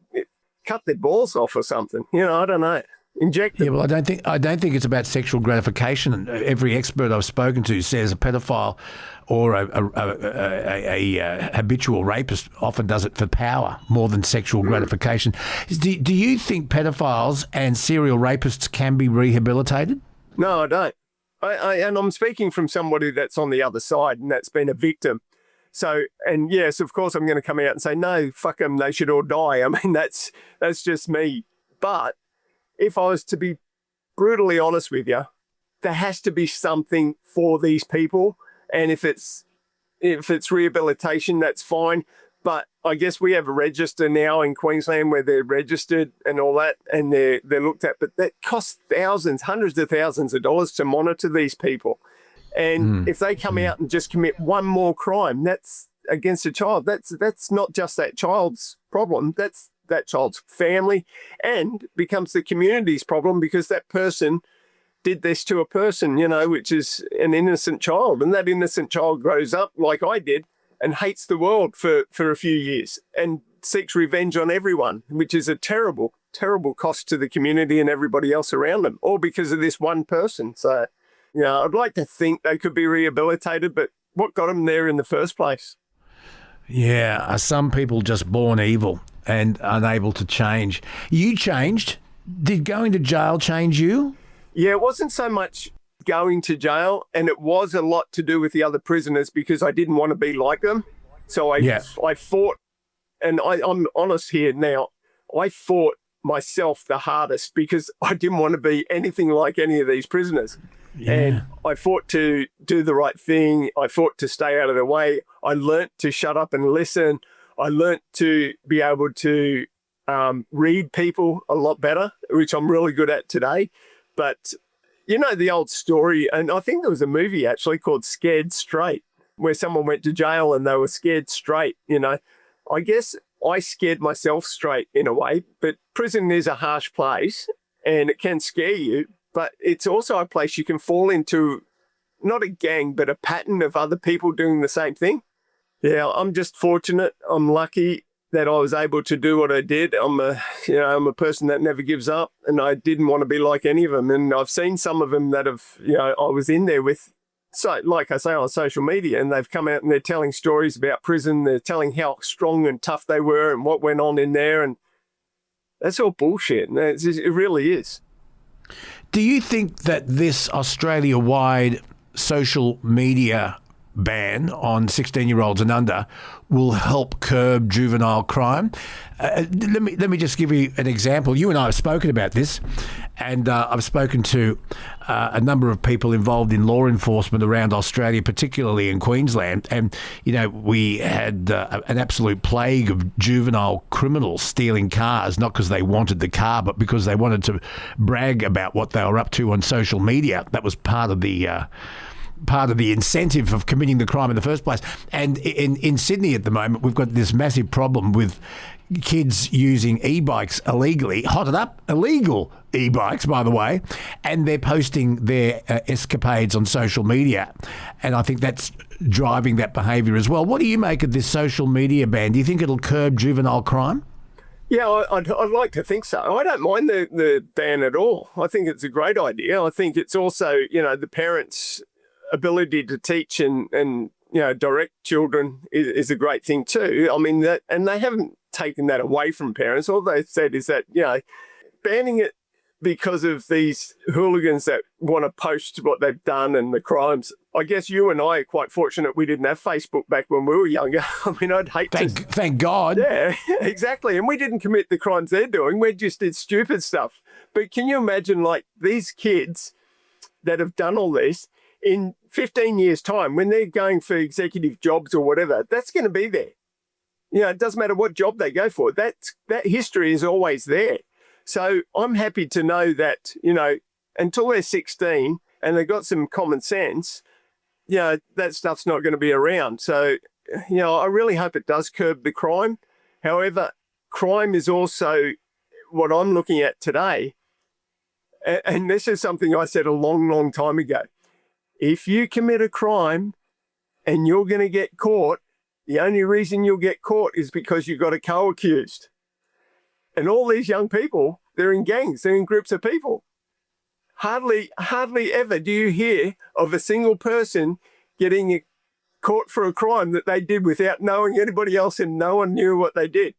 cut their balls off or something. You know, I don't know. Inject them. Yeah, well, I don't think it's about sexual gratification. And every expert I've spoken to says a pedophile or a habitual rapist often does it for power more than sexual gratification. Do you think pedophiles and serial rapists can be rehabilitated? No, I don't. And I'm speaking from somebody that's on the other side and that's been a victim. So, and yes, of course, I'm going to come out and say, no, fuck them, they should all die. I mean, that's just me. But if I was to be brutally honest with you, there has to be something for these people. And if it's rehabilitation, that's fine. But I guess we have a register now in Queensland where they're registered and all that, and they're looked at. But that costs thousands, hundreds of thousands of dollars to monitor these people. And if they come out and just commit one more crime, that's against a child. That's not just that child's problem. That's that child's family, and becomes the community's problem because that person did this to a person, you know, which is an innocent child. And that innocent child grows up like I did and hates the world for a few years and seeks revenge on everyone, which is a terrible, terrible cost to the community and everybody else around them, all because of this one person. So, you know, I'd like to think they could be rehabilitated, but what got them there in the first place? Yeah, are some people just born evil and unable to change? You changed. Did going to jail change you? Yeah, it wasn't so much going to jail, and it was a lot to do with the other prisoners because I didn't want to be like them. So I fought, and I'm honest here now, I fought myself the hardest because I didn't want to be anything like any of these prisoners. Yeah. And I fought to do the right thing. I fought to stay out of the way. I learnt to shut up and listen. I learnt to be able to read people a lot better, which I'm really good at today. But you know the old story, and I think there was a movie actually called Scared Straight, where someone went to jail and they were scared straight. You know, I guess I scared myself straight in a way, but prison is a harsh place and it can scare you, but it's also a place you can fall into, not a gang, but a pattern of other people doing the same thing. Yeah, I'm just fortunate. I'm lucky that I was able to do what I did. I'm a person that never gives up, and I didn't want to be like any of them. And I've seen some of them that have, I was in there with, so like I say, on social media, and they've come out and they're telling stories about prison. They're telling how strong and tough they were and what went on in there. And that's all bullshit. And it really is. Do you think that this Australia-wide social media ban on 16-year-olds and under will help curb juvenile crime? Let me just give you an example. You and I have spoken about this, and I've spoken to a number of people involved in law enforcement around Australia, particularly in Queensland. And, we had an absolute plague of juvenile criminals stealing cars, not because they wanted the car, but because they wanted to brag about what they were up to on social media. That was part of the incentive of committing the crime in the first place. And in Sydney at the moment, we've got this massive problem with kids using e-bikes illegally, hotted up, illegal e-bikes, by the way, and they're posting their escapades on social media. And I think that's driving that behaviour as well. What do you make of this social media ban? Do you think it'll curb juvenile crime? Yeah, I'd like to think so. I don't mind the ban at all. I think it's a great idea. I think it's also, the parents' ability to teach and direct children is a great thing too. I mean, and they haven't taken that away from parents. All they've said is that, banning it because of these hooligans that want to post what they've done and the crimes. I guess you and I are quite fortunate we didn't have Facebook back when we were younger. I mean, I'd hate to... Thank God. Yeah, exactly. And we didn't commit the crimes they're doing. We just did stupid stuff. But can you imagine, like, these kids that have done all this, in 15 years' time, when they're going for executive jobs or whatever, that's going to be there. It doesn't matter what job they go for. That history is always there. So I'm happy to know that, until they're 16 and they've got some common sense, that stuff's not going to be around. So, I really hope it does curb the crime. However, crime is also what I'm looking at today. And this is something I said a long, long time ago. If you commit a crime and you're going to get caught, the only reason you'll get caught is because you got a co-accused. And all these young people, they're in gangs, they're in groups of people. Hardly ever do you hear of a single person getting caught for a crime that they did without knowing anybody else and no one knew what they did.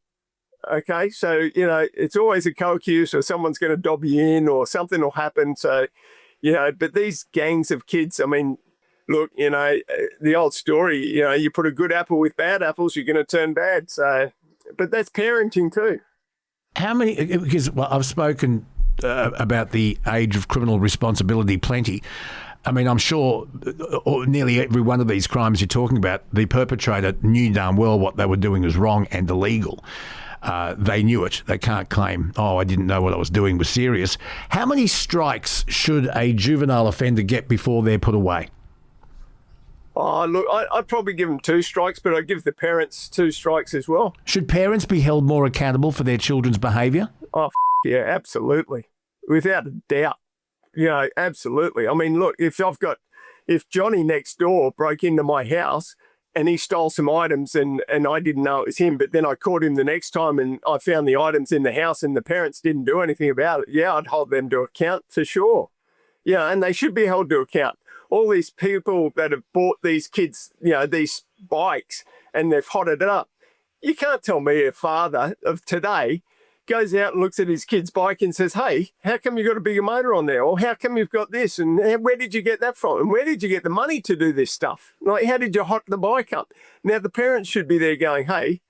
Okay, so, it's always a co-accused or someone's going to dob you in or something will happen. So, but these gangs of kids, I mean, look, the old story, you put a good apple with bad apples, you're going to turn bad. So, but that's parenting too. How many, because I've spoken about the age of criminal responsibility plenty. I mean, I'm sure nearly every one of these crimes you're talking about, the perpetrator knew darn well what they were doing was wrong and illegal. They knew it. They can't claim, I didn't know what I was doing was serious. How many strikes should a juvenile offender get before they're put away? Oh, look, I'd probably give them 2 strikes, but I'd give the parents 2 strikes as well. Should parents be held more accountable for their children's behaviour? Oh, yeah, absolutely. Without a doubt. Absolutely. I mean, look, if Johnny next door broke into my house and he stole some items and I didn't know it was him, but then I caught him the next time and I found the items in the house and the parents didn't do anything about it, I'd hold them to account for sure. And they should be held to account. All these people that have bought these kids, these bikes and they've hotted it up. You can't tell me a father of today goes out and looks at his kid's bike and says, hey, how come you got a bigger motor on there? Or how come you've got this? And where did you get that from? And where did you get the money to do this stuff? Like, how did you hot the bike up? Now, the parents should be there going, hey,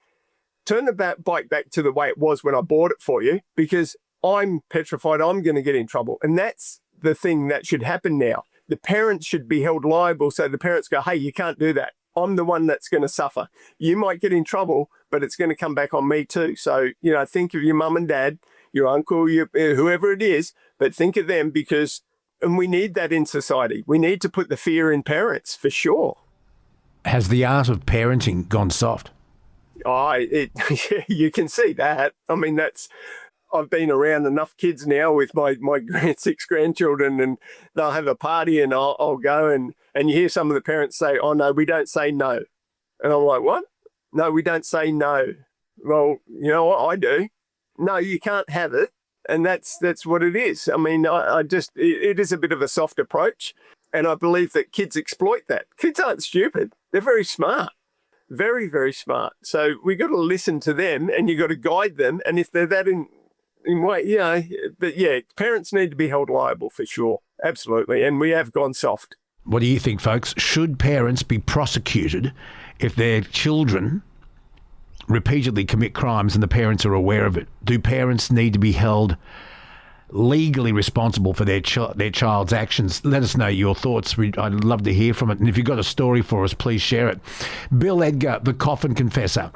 turn the bike back to the way it was when I bought it for you, because I'm petrified I'm going to get in trouble. And that's the thing that should happen now. The parents should be held liable, so the parents go, hey, you can't do that. I'm the one that's going to suffer. You might get in trouble, but it's going to come back on me too. So, think of your mum and dad, your uncle, whoever it is, but think of them, and we need that in society. We need to put the fear in parents for sure. Has the art of parenting gone soft? You can see that. I mean, I've been around enough kids now with my 6 grandchildren, and they'll have a party and I'll go and you hear some of the parents say, oh, no, we don't say no. And I'm like, what? No, we don't say no. Well, you know what? I do. No, you can't have it. And that's what it is. I mean, it is a bit of a soft approach. And I believe that kids exploit that. Kids aren't stupid. They're very smart. Very, very smart. So we got to listen to them, and you got to guide them. And if they're that in way, but parents need to be held liable for sure. Absolutely. And we have gone soft. What do you think, folks? Should parents be prosecuted if their children repeatedly commit crimes and the parents are aware of it? Do parents need to be held legally responsible for their child's actions? Let us know your thoughts. I'd love to hear from it. And if you've got a story for us, please share it. Bill Edgar, The Coffin Confessor,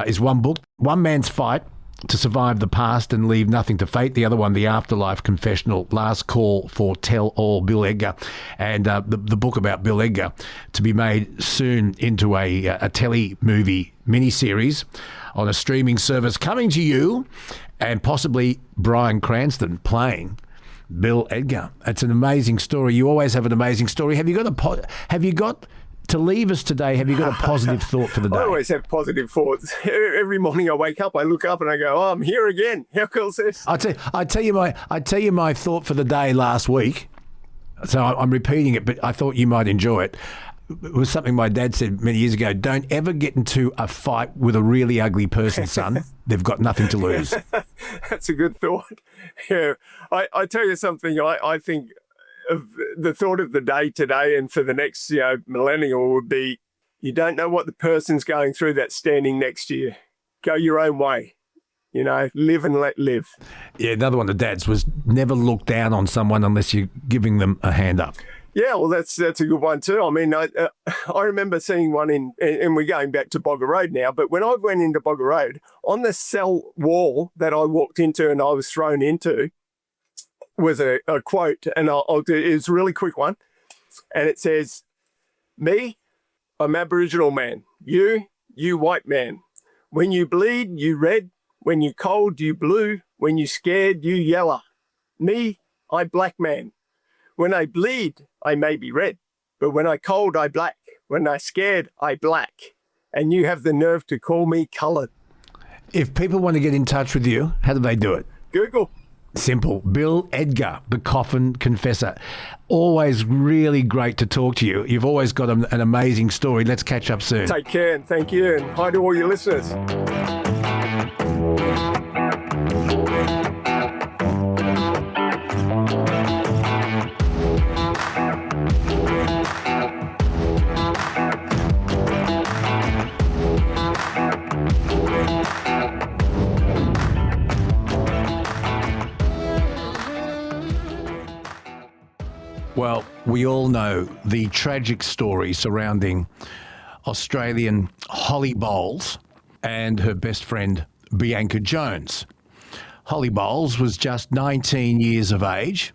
is one book. One man's fight to survive the past and leave nothing to fate. The other one, The Afterlife Confessional, Last Call for Tell All, Bill Edgar. And the book about Bill Edgar to be made soon into a telly-movie miniseries on a streaming service coming to you, and possibly Bryan Cranston playing Bill Edgar. It's an amazing story. You always have an amazing story. Have you got to leave us today, have you got a positive thought for the day? I always have positive thoughts. Every morning I wake up, I look up and I go, oh, I'm here again. How cool is this? I tell you my thought for the day last week. So I'm repeating it, but I thought you might enjoy it. It was something my dad said many years ago. Don't ever get into a fight with a really ugly person, son. They've got nothing to lose. That's a good thought. Yeah. I tell you something, I think of the thought of the day today and for the next millennial would be, you don't know what the person's going through that's standing next to you. Go your own way. Live and let live. Yeah, another one of Dad's was never look down on someone unless you're giving them a hand up. Yeah, well, that's a good one too. I mean, I remember seeing one and we're going back to Boggo Road now, but when I went into Boggo Road, on the cell wall that I walked into and I was thrown into, was a quote, and I'll do it's a really quick one, and it says, me, I'm Aboriginal man. You white man. When you bleed, you red. When you cold, you blue. When you scared, you yellow. Me, I black man. When I bleed, I may be red, but when I cold, I black. When I scared, I black. And you have the nerve to call me coloured. If people want to get in touch with you, how do they do it? Google. Simple. Bill Edgar, The Coffin Confessor. Always really great to talk to you. You've always got an amazing story. Let's catch up soon. Take care and thank you. And hi to all your listeners. Well, we all know the tragic story surrounding Australian Holly Bowles and her best friend, Bianca Jones. Holly Bowles was just 19 years of age,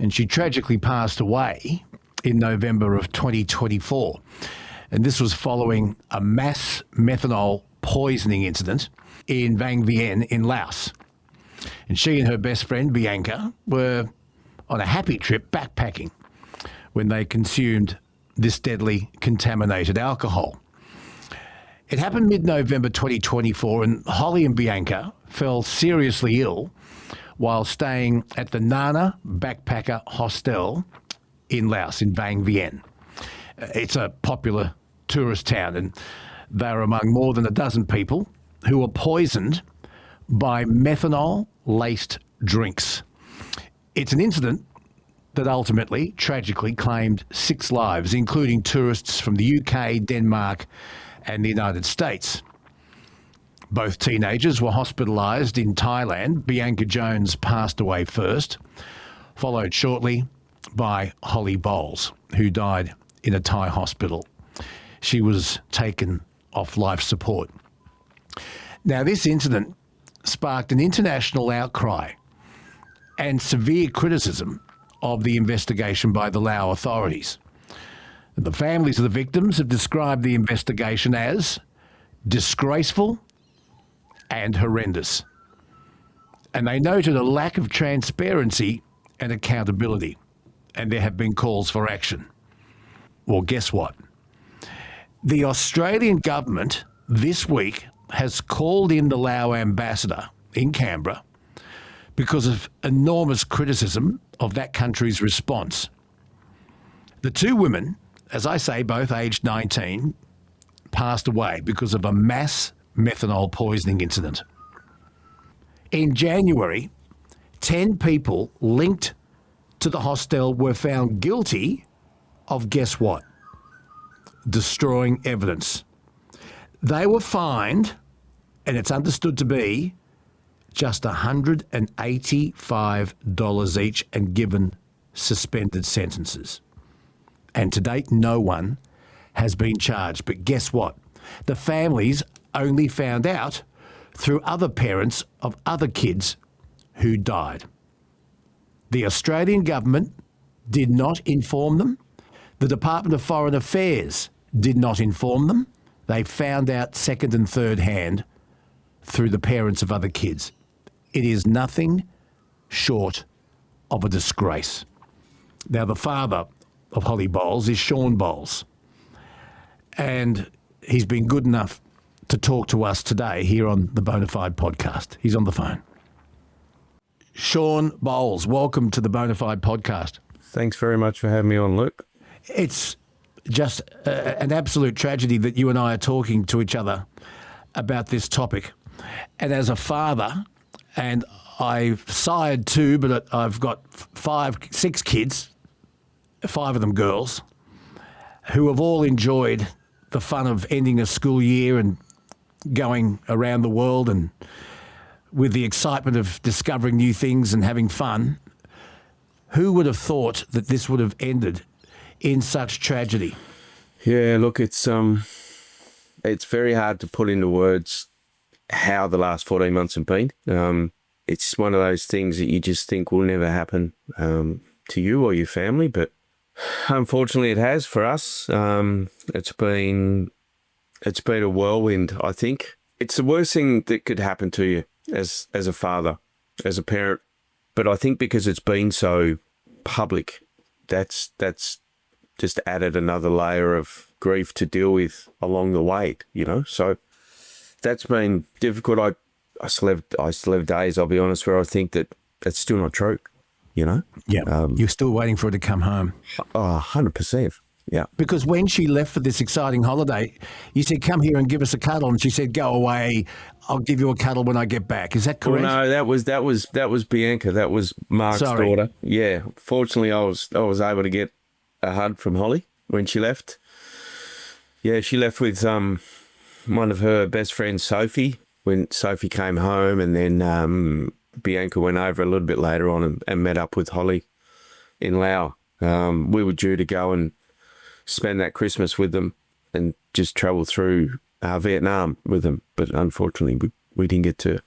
and she tragically passed away in November of 2024. And this was following a mass methanol poisoning incident in Vang Vieng in Laos. And she and her best friend, Bianca, were on a happy trip backpacking when they consumed this deadly contaminated alcohol. It happened mid-November 2024, and Holly and Bianca fell seriously ill while staying at the Nana Backpacker Hostel in Laos, in Vang Vieng. It's a popular tourist town, and they were among more than a dozen people who were poisoned by methanol-laced drinks. It's an incident that ultimately, tragically, claimed 6 lives, including tourists from the UK, Denmark and the United States. Both teenagers were hospitalised in Thailand. Bianca Jones passed away first, followed shortly by Holly Bowles, who died in a Thai hospital. She was taken off life support. Now, this incident sparked an international outcry and severe criticism of the investigation by the Laos authorities. The families of the victims have described the investigation as disgraceful and horrendous. And they noted a lack of transparency and accountability, and there have been calls for action. Well, guess what? The Australian government this week has called in the Laos ambassador in Canberra because of enormous criticism of that country's response. The 2 women, as I say, both aged 19, passed away because of a mass methanol poisoning incident. In January, 10 people linked to the hostel were found guilty of, guess what? Destroying evidence. They were fined, and it's understood to be just $185 each, and given suspended sentences. And to date, no one has been charged. But guess what? The families only found out through other parents of other kids who died. The Australian government did not inform them. The Department of Foreign Affairs did not inform them. They found out second and third hand through the parents of other kids. It is nothing short of a disgrace. Now, the father of Holly Bowles is Shaun Bowles, and he's been good enough to talk to us today here on the Bonafide podcast. He's on the phone. Shaun Bowles, welcome to the Bonafide podcast. Thanks very much for having me on, Luke. It's just an absolute tragedy that you and I are talking to each other about this topic. And as a father, and I've sired 2, but I've got 6 kids, 5 of them girls, who have all enjoyed the fun of ending a school year and going around the world, and with the excitement of discovering new things and having fun. Who would have thought that this would have ended in such tragedy? Yeah, look, it's very hard to put into words how the last 14 months have been. It's one of those things that you just think will never happen to you or your family, but unfortunately it has for us. It's been a whirlwind, I think. It's the worst thing that could happen to you as a father, as a parent. But I think because it's been so public, that's just added another layer of grief to deal with along the way, you know. So that's been difficult. I still have days, I'll be honest, where I think that that's still not true, you know. Yeah, you're still waiting for her to come home. 100%. Yeah. Because when she left for this exciting holiday, you said, "Come here and give us a cuddle," and she said, "Go away. I'll give you a cuddle when I get back." Is that correct? Well, no, that was Bianca. That was Mark's daughter. Yeah. Fortunately, I was able to get a hug from Holly when she left. Yeah, she left with one of her best friends, Sophie, when Sophie came home, and then Bianca went over a little bit later on and met up with Holly in Laos. We were due to go and spend that Christmas with them and just travel through Vietnam with them, but unfortunately we didn't get to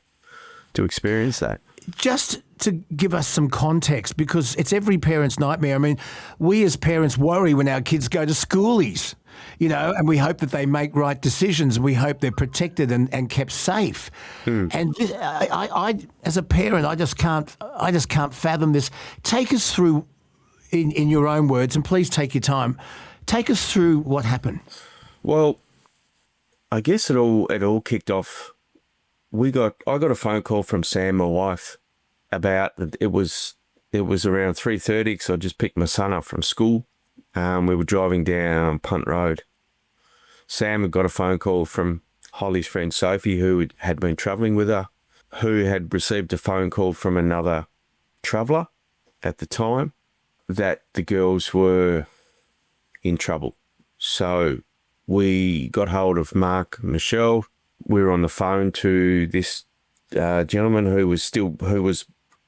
experience that. Just to give us some context, because it's every parent's nightmare. I mean, we as parents worry when our kids go to schoolies, you know, and we hope that they make right decisions. We hope they're protected and kept safe. And I, as a parent, I just can't fathom this. Take us through, in your own words, and please take your time. Take us through what happened. Well, I guess it all kicked off. I got a phone call from Sam, my wife, about it was around 3:30 because I just picked my son up from school. We were driving down Punt Road. Sam had got a phone call from Holly's friend Sophie, who had been travelling with her, who had received a phone call from another traveller at the time that the girls were in trouble. So we got hold of Mark and Michelle. We were on the phone to this gentleman who was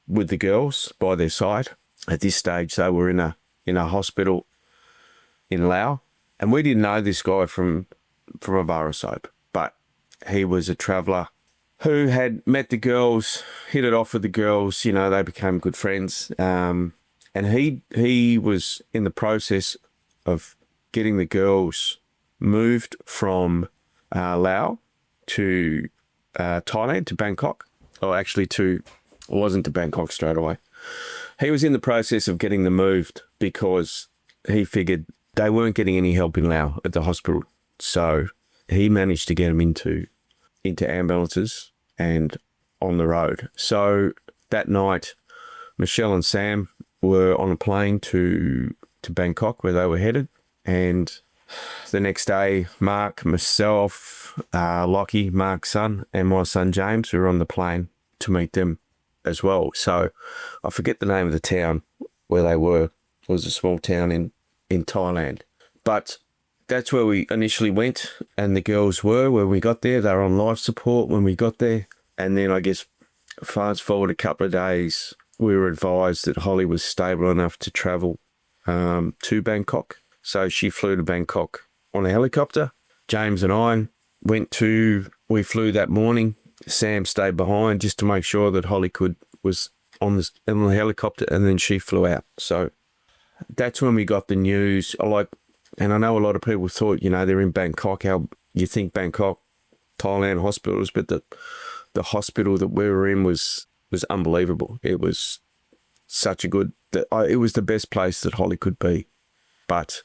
with the girls by their side. At this stage, they were in a hospital in Laos, and we didn't know this guy from a bar of soap, but he was a traveller who had met the girls, hit it off with the girls. You know, they became good friends, and he was in the process of getting the girls moved from Laos to Thailand, to Bangkok, or actually it wasn't to Bangkok straight away. He was in the process of getting them moved because he figured they weren't getting any help in Laos at the hospital. So he managed to get them into ambulances and on the road. So that night, Michelle and Sam were on a plane to Bangkok, where they were headed. And the next day, Mark, myself, Lockie, Mark's son, and my son James were on the plane to meet them as well. So I forget the name of the town where they were. It was a small town in Thailand. But that's where we initially went, and the girls were. When we got there, they were on life support when we got there. And then I guess fast forward a couple of days, we were advised that Holly was stable enough to travel to Bangkok. So she flew to Bangkok on a helicopter. James and I we flew that morning. Sam stayed behind just to make sure that Holly was on the helicopter, and then she flew out. So that's when we got the news. And I know a lot of people thought, they're in Bangkok. How you think Bangkok, Thailand hospitals, but the hospital that we were in was unbelievable. It was such it was the best place that Holly could be. But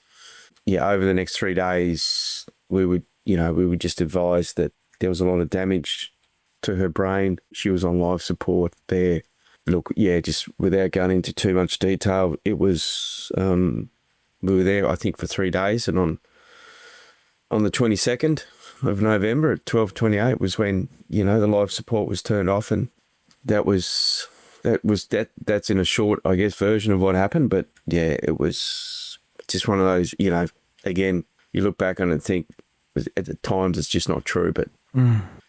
yeah, over the next 3 days, we were just advised that there was a lot of damage to her brain. She was on life support there. Look, yeah, just without going into too much detail, it was, we were there, I think, for 3 days. And on the 22nd of November at 12:28 was when, the life support was turned off. And that's in a short, I guess, version of what happened. But yeah, it was just one of those, again, you look back on it and think at the times it's just not true, but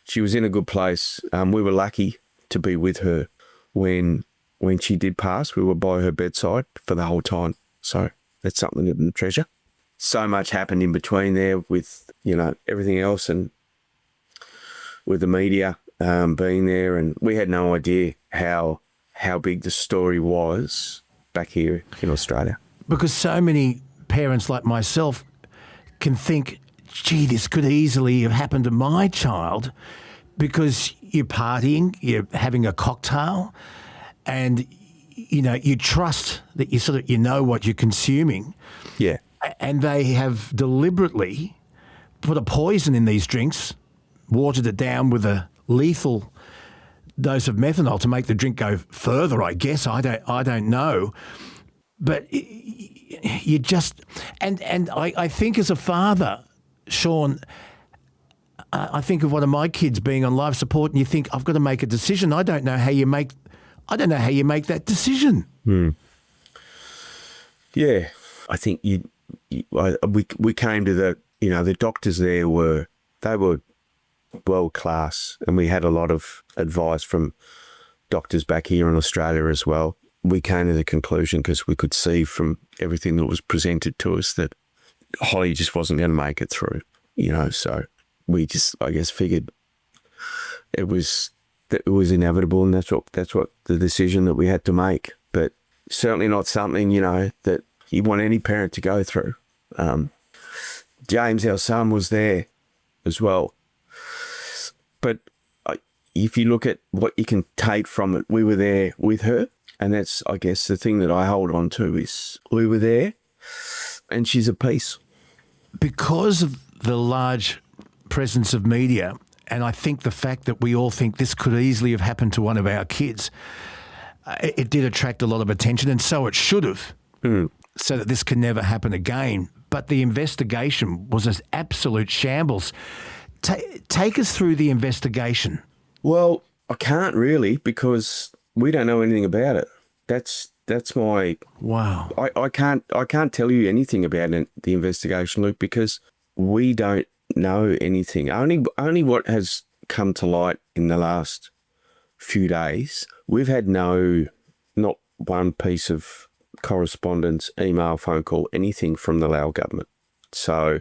she was in a good place. We were lucky to be with her when she did pass. We were by her bedside for the whole time. So that's something to treasure. So much happened in between there with, everything else, and with the media being there, and we had no idea how big the story was back here in Australia. Because so many parents like myself can think, gee, this could easily have happened to my child, because you're partying, you're having a cocktail, and, you trust that you know what you're consuming. Yeah. And they have deliberately put a poison in these drinks, watered it down with a lethal dose of methanol to make the drink go further, I guess. I don't know. But you just, and I think as a father, Shaun, I think of one of my kids being on life support, and you think, I've got to make a decision. I don't know how you make that decision. Yeah, I think we came to the doctors there were world class, and we had a lot of advice from doctors back here in Australia as well. We came to the conclusion, because we could see from everything that was presented to us, that Holly just wasn't going to make it through, so we just, I guess, figured it was inevitable, and that's what the decision that we had to make. But certainly not something, that you want any parent to go through. James, our son, was there as well. But if you look at what you can take from it, we were there with her. And that's, I guess, the thing that I hold on to is we were there, and she's at peace. Because of the large presence of media, and I think the fact that we all think this could easily have happened to one of our kids, it did attract a lot of attention, and so it should have, so that this can never happen again. But the investigation was an absolute shambles. Take us through the investigation. Well, I can't really, because we don't know anything about it. That's my wow. I can't tell you anything about the investigation, Luke, because we don't know anything. Only what has come to light in the last few days. We've had not one piece of correspondence, email, phone call, anything from the Laos government. So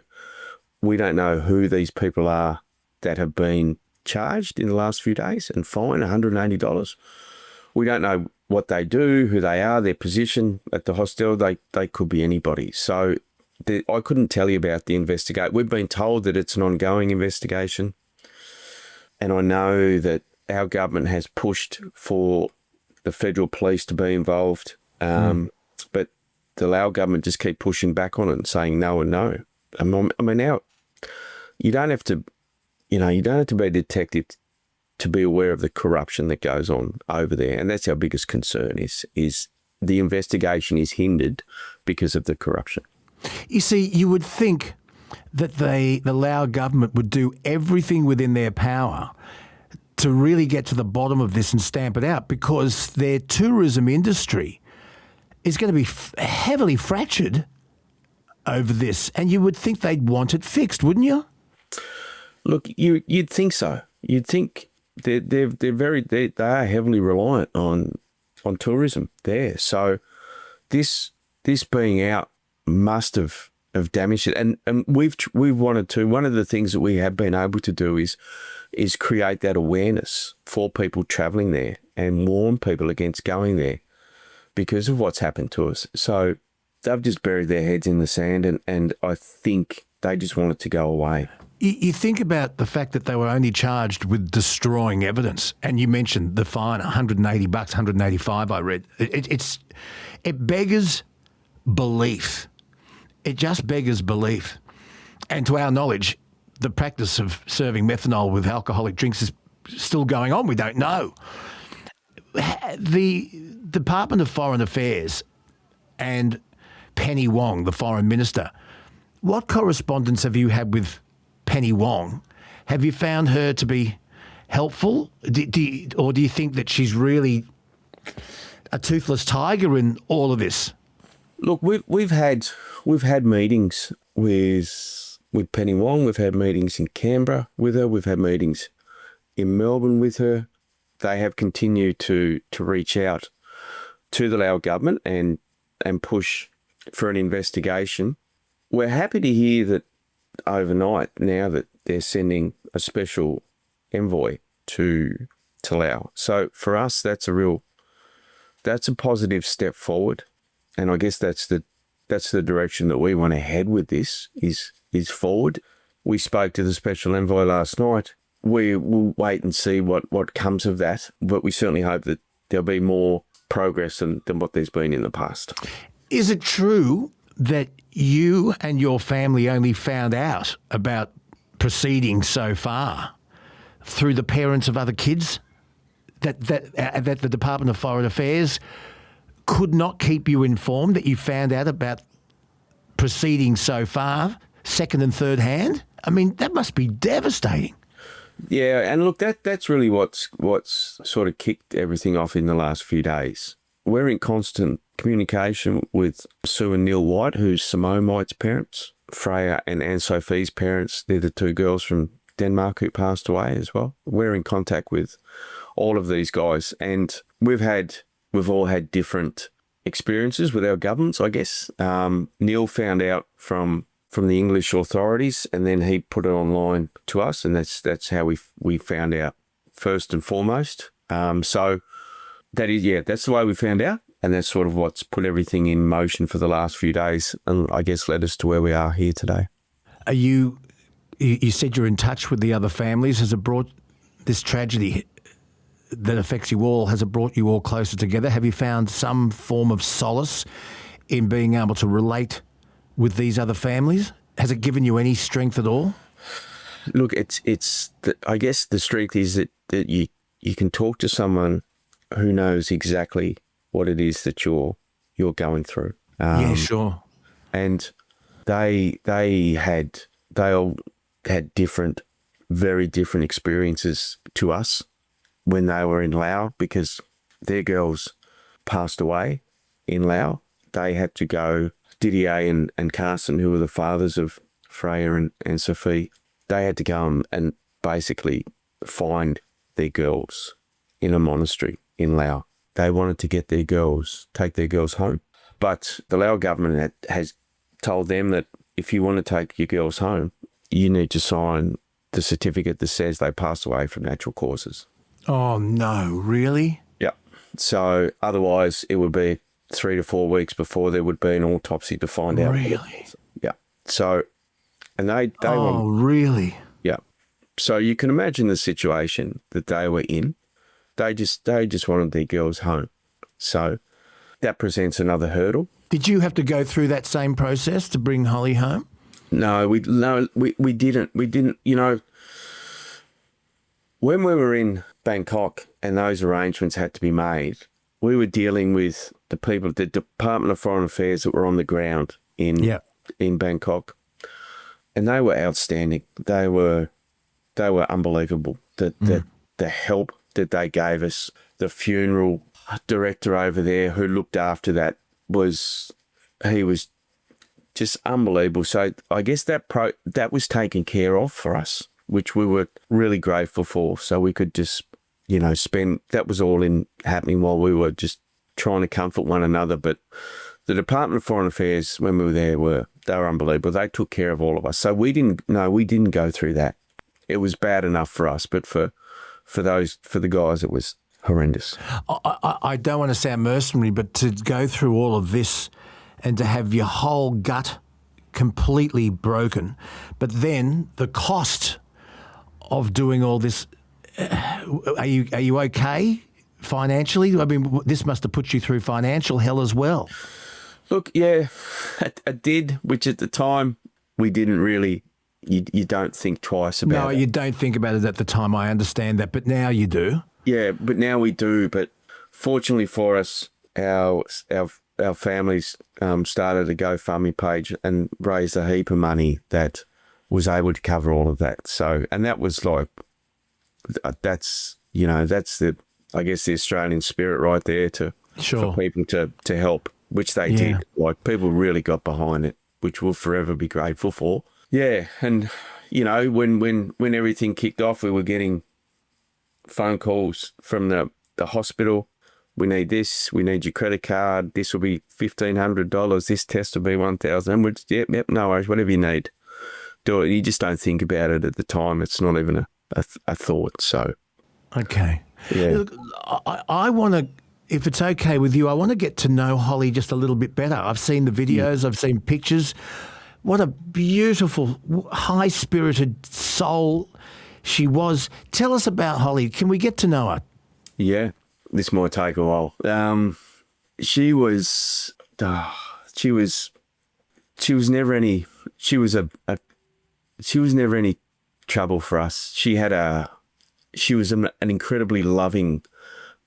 we don't know who these people are that have been charged in the last few days and fined $180. We don't know what they do, who they are, their position at the hostel. They could be anybody. So I couldn't tell you about the investigation. We've been told that it's an ongoing investigation. And I know that our government has pushed for the federal police to be involved. But the Laos government just keep pushing back on it and saying no and no. I mean, now you don't have to be a detective to be aware of the corruption that goes on over there. And that's our biggest concern is the investigation is hindered because of the corruption. You see, you would think that the Laos government would do everything within their power to really get to the bottom of this and stamp it out, because their tourism industry is going to be heavily fractured over this. And you would think they'd want it fixed, wouldn't you? Look, you'd think so. You'd think they are heavily reliant on tourism there. So this being out must have damaged it. And we've wanted to. One of the things that we have been able to do is create that awareness for people travelling there and warn people against going there because of what's happened to us. So they've just buried their heads in the sand, and I think they just want it to go away. You think about the fact that they were only charged with destroying evidence, and you mentioned the fine, $180, $185. I read it beggars belief. It just beggars belief. And to our knowledge, the practice of serving methanol with alcoholic drinks is still going on. We don't know. The Department of Foreign Affairs and Penny Wong, the Foreign Minister, what correspondence have you had with Penny Wong? Have you found her to be helpful? Or do you think that she's really a toothless tiger in all of this? Look, we've had meetings with Penny Wong. We've had meetings in Canberra with her. We've had meetings in Melbourne with her. They have continued to reach out to the Laos government and push for an investigation. We're happy to hear that overnight now that they're sending a special envoy to Laos. So for us, that's a positive step forward. And I guess that's the direction that we want to head with this is forward. We spoke to the special envoy last night. We will wait and see what comes of that, but we certainly hope that there'll be more progress than what there's been in the past. Is it true that you and your family only found out about proceedings so far through the parents of other kids? That the Department of Foreign Affairs could not keep you informed, that you found out about proceedings so far, second and third hand? I mean, that must be devastating. Yeah, and look, that's really what's sort of kicked everything off in the last few days. We're in constant communication with Sue and Neil White, who's Simone White's parents, Freya and Anne-Sophie's parents. They're the two girls from Denmark who passed away as well. We're in contact with all of these guys, and we've all had different experiences with our governments, I guess. Neil found out from the English authorities, and then he put it online to us, and that's how we found out first and foremost. So that's the way we found out, and that's sort of what's put everything in motion for the last few days, and I guess led us to where we are here today. Are you said you're in touch with the other families. Has it brought this tragedy that affects you all, has it brought you all closer together? Have you found some form of solace in being able to relate with these other families? Has it given you any strength at all? Look, I guess the strength is that you can talk to someone who knows exactly what it is that you're going through. Yeah, sure. And they all had very different experiences to us. when they were in Laos, because their girls passed away in Laos. They had to go, Didier and Carson, who were the fathers of Freya and Sophie, they had to go and basically find their girls in a monastery in Laos. They wanted to get take their girls home. But the Lao government has told them that if you want to take your girls home, you need to sign the certificate that says they passed away from natural causes. Oh, no, really? Yeah. So otherwise it would be 3 to 4 weeks before there would be an autopsy to find out. Really? Yeah. So, and they oh, really? Yeah. So you can imagine the situation that they were in. They just wanted their girls home. So that presents another hurdle. Did you have to go through that same process to bring Holly home? No, we didn't. We didn't. You know, when we were in Bangkok and those arrangements had to be made, we were dealing with the people, the Department of Foreign Affairs that were on the ground in Bangkok, and they were outstanding. They were unbelievable. The help that they gave us, the funeral director over there who looked after that was just unbelievable. So I guess that was taken care of for us, which we were really grateful for. So we could just, that was all happening while we were just trying to comfort one another. But the Department of Foreign Affairs, when we were there, they were unbelievable. They took care of all of us. So we didn't go through that. It was bad enough for us, but for the guys, it was horrendous. I don't want to sound mercenary, but to go through all of this and to have your whole gut completely broken, but then the cost of doing all this, are you okay financially? I mean, this must have put you through financial hell as well. Look, yeah, I did, which at the time we didn't really, you don't think twice about it. No, you don't think about it at the time, I understand that, but now you do. Yeah, but now we do. But fortunately for us, our families started a GoFundMe page and raised a heap of money that was able to cover all of that. So, and that was like, that's the, I guess, the Australian spirit right there for people to help, which they did. Like, people really got behind it, which we'll forever be grateful for. Yeah, and when everything kicked off, we were getting phone calls from the hospital. We need this. We need your credit card. This will be $1,500. This test will be $1,000. Yep, no worries. Whatever you need, do it. You just don't think about it at the time. It's not even a thought. So, okay. Yeah. Look, I want to, if it's okay with you, I want to get to know Holly just a little bit better. I've seen the videos. I've seen pictures. What a beautiful, high-spirited soul she was. Tell us about Holly. Can we get to know her? Yeah, this might take a while. She was never any trouble for us. She was an incredibly loving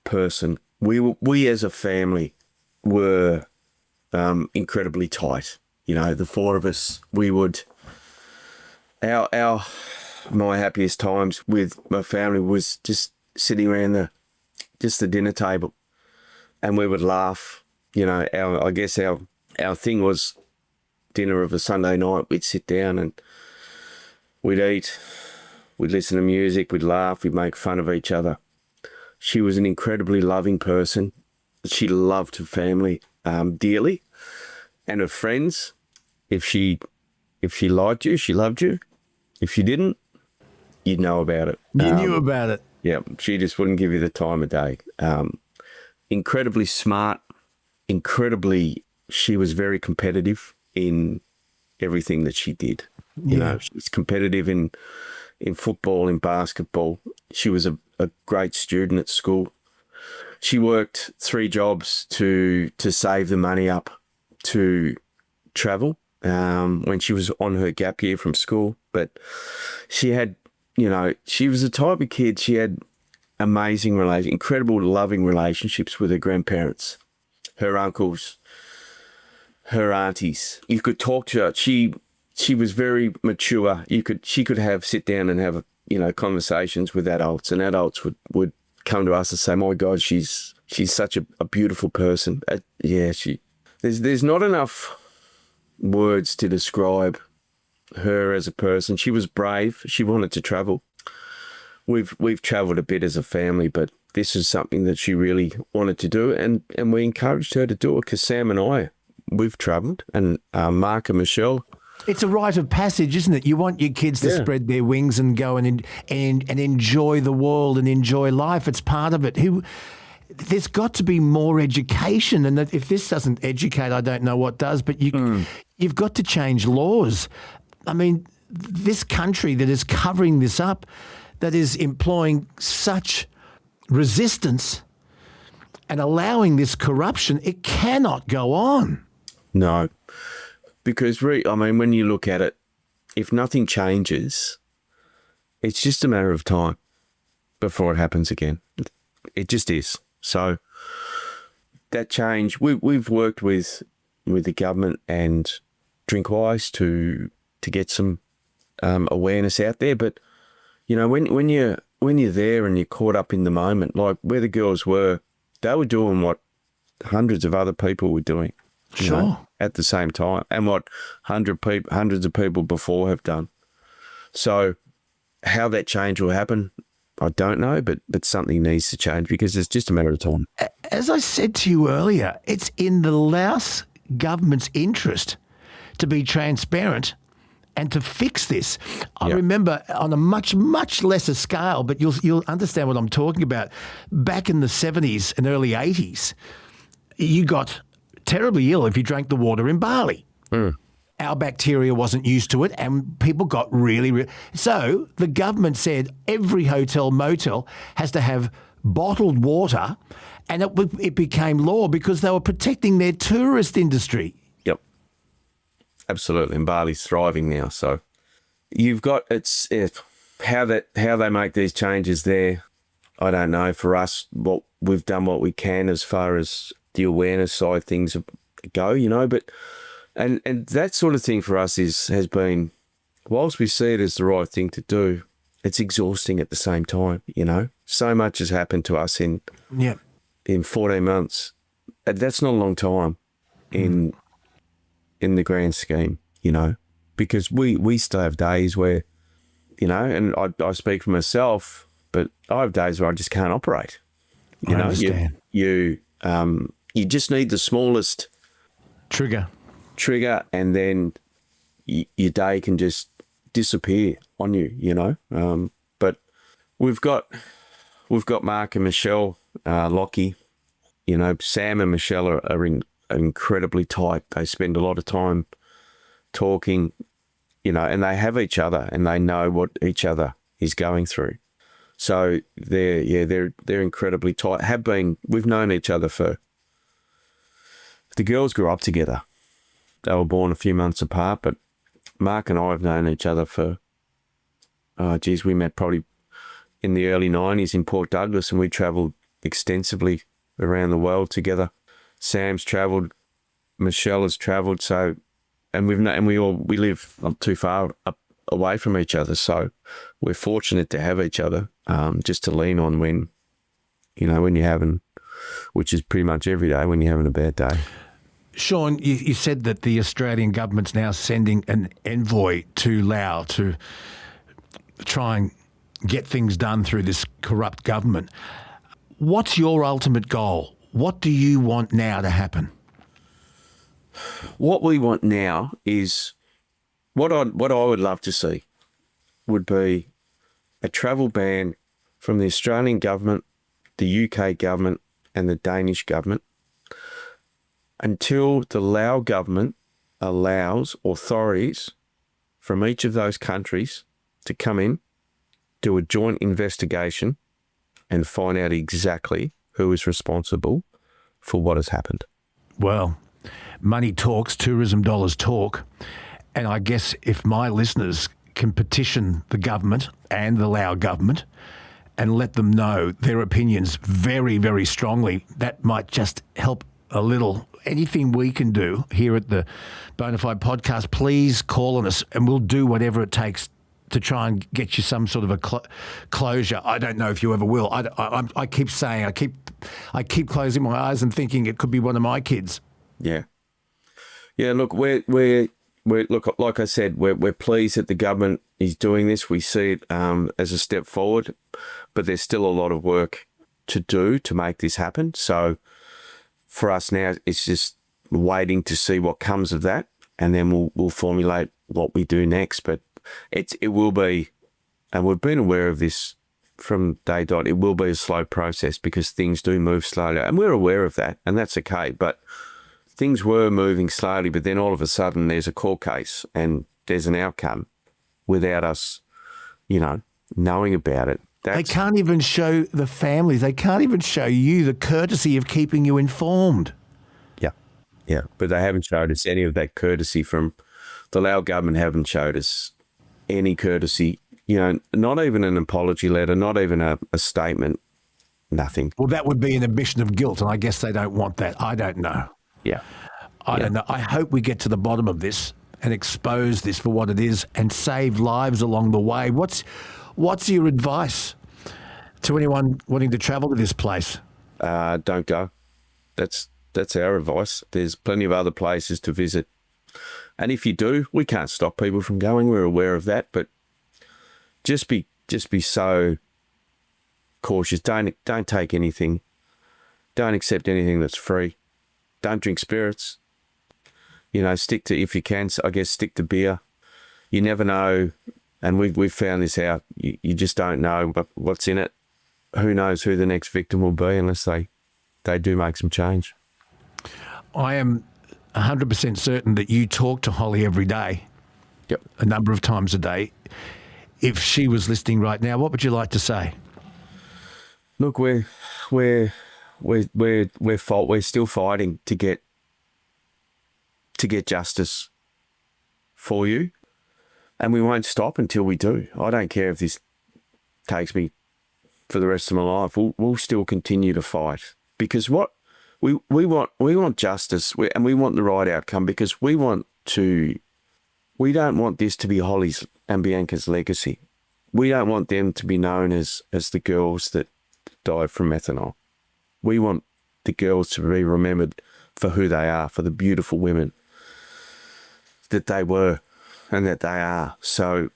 person. We as a family were incredibly tight. The four of us, we would, my happiest times with my family was just sitting around the dinner table, and we would laugh. I guess our thing was dinner of a Sunday night. We'd sit down and we'd eat, we'd listen to music, we'd laugh, we'd make fun of each other. She was an incredibly loving person. She loved her family dearly, and her friends. If she liked you, she loved you. If she didn't, you'd know about it. You knew about it. Yeah, she just wouldn't give you the time of day. Incredibly smart, she was very competitive in everything that she did. She's competitive in football, in basketball. She was a great student at school. She worked 3 jobs to save the money up to travel when she was on her gap year from school. But she had, she was the type of kid, she had amazing incredible loving relationships with her grandparents, her uncles, her aunties. You could talk to her. She was very mature. She could sit down and have, conversations with adults, and adults would come to us and say, "My God, she's such a beautiful person." There's not enough words to describe her as a person. She was brave. She wanted to travel. We've travelled a bit as a family, but this is something that she really wanted to do, and we encouraged her to do it because Sam and I, we've travelled, and Mark and Michelle. It's a rite of passage, isn't it? You want your kids to spread their wings and go and enjoy the world and enjoy life. It's part of it. There's got to be more education, and if this doesn't educate, I don't know what does. But you've got to change laws. I mean, this country that is covering this up, that is employing such resistance and allowing this corruption, it cannot go on. No. Because, when you look at it, if nothing changes, it's just a matter of time before it happens again. It just is. So that change, we've worked with the government and Drinkwise to get some awareness out there. But, when you're there and you're caught up in the moment, like where the girls were, they were doing what hundreds of other people were doing. Sure. At the same time, and what hundreds of people before have done. So how that change will happen, I don't know, but something needs to change because it's just a matter of time. As I said to you earlier, it's in the Laos government's interest to be transparent and to fix this. I remember on a much, much lesser scale, but you'll understand what I'm talking about. Back in the 70s and early 80s, you got terribly ill if you drank the water in Bali. Our bacteria wasn't used to it, and people got really... So the government said every hotel, motel has to have bottled water, and it became law because they were protecting their tourist industry. Yep. Absolutely. And Bali's thriving now. So you've got... how they make these changes there, I don't know. For us, we've done what we can as far as the awareness side of things go, but and that sort of thing for us has been, whilst we see it as the right thing to do, it's exhausting at the same time, So much has happened to us in 14 months. That's not a long time in the grand scheme, because we still have days where, and I speak for myself, but I have days where I just can't operate. I understand. You just need the smallest trigger, and then your day can just disappear on you. But we've got Mark and Michelle, Lockie. Sam and Michelle are incredibly tight. They spend a lot of time talking, and they have each other and they know what each other is going through. So they're incredibly tight. We've known each other for. The girls grew up together. They were born a few months apart, but Mark and I have known each other for, we met probably in the early 90s in Port Douglas, and we travelled extensively around the world together. Sam's travelled, Michelle has travelled, so, and we live not too far away from each other, so we're fortunate to have each other, just to lean on when you're having, which is pretty much every day when you're having a bad day. Shaun, you said that the Australian government's now sending an envoy to Laos to try and get things done through this corrupt government. What's your ultimate goal? What do you want now to happen? What we want now is what I would love to see would be a travel ban from the Australian government, the UK government, and the Danish government until the Lao government allows authorities from each of those countries to come in, do a joint investigation, and find out exactly who is responsible for what has happened. Well, money talks, tourism dollars talk. And I guess if my listeners can petition the government and the Lao government and let them know their opinions very, very strongly, that might just help a little. Anything we can do here at the Bonafide Podcast, please call on us and we'll do whatever it takes to try and get you some sort of a closure. I don't know if you ever will. I keep saying, I keep closing my eyes and thinking it could be one of my kids. Yeah. Yeah, look, we're look, like I said, we're pleased that the government is doing this. We see it as a step forward, but there's still a lot of work to do to make this happen. So for us now, it's just waiting to see what comes of that, and then we'll formulate what we do next. But it will be, and we've been aware of this from day dot, it will be a slow process because things do move slowly, and we're aware of that, and that's okay. But things were moving slowly, but then all of a sudden there's a court case and there's an outcome without us, knowing about it. They can't even show the families. They can't even show you the courtesy of keeping you informed. Yeah, but they haven't showed us any of that courtesy from the Lao government. Haven't showed us any courtesy. Not even an apology letter, not even a statement, nothing. Well, that would be an admission of guilt, and I guess they don't want that. I don't know. Yeah. I don't know. I hope we get to the bottom of this and expose this for what it is and save lives along the way. What's your advice to anyone wanting to travel to this place? Don't go. That's our advice. There's plenty of other places to visit. And if you do, we can't stop people from going. We're aware of that, but just be so cautious. Don't take anything. Don't accept anything that's free. Don't drink spirits. Stick to, if you can, I guess, stick to beer. You never know, and we've found this out. You just don't know what's in it. Who knows who the next victim will be unless they do make some change. I am 100% certain that you talk to Holly every day. Yep. A number of times a day. If she was listening right now, what would you like to say? Look, we're still fighting to get justice for you, and we won't stop until we do. I don't care if this takes me for the rest of my life. We'll still continue to fight because what we want justice, and we want the right outcome because we don't want this to be Holly's and Bianca's legacy. We don't want them to be known as the girls that died from methanol. We want the girls to be remembered for who they are, for the beautiful women that they were and that they are. So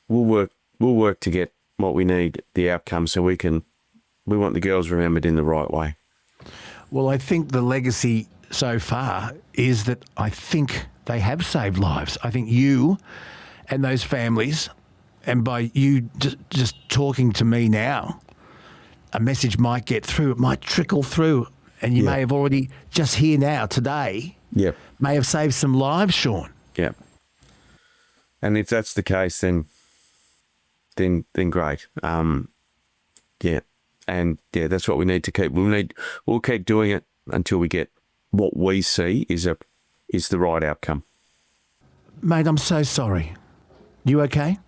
we'll work to get what we need, the outcome, so we want the girls remembered in the right way. Well, I think the legacy so far is that I think they have saved lives. I think you and those families, and by you just talking to me now, a message might get through. It might trickle through, and you may have already, just here now, today, may have saved some lives, Shaun. Yeah. And if that's the case, then great. And that's what we need to keep. We'll keep doing it until we get what we see is the right outcome. Mate, I'm so sorry. You okay?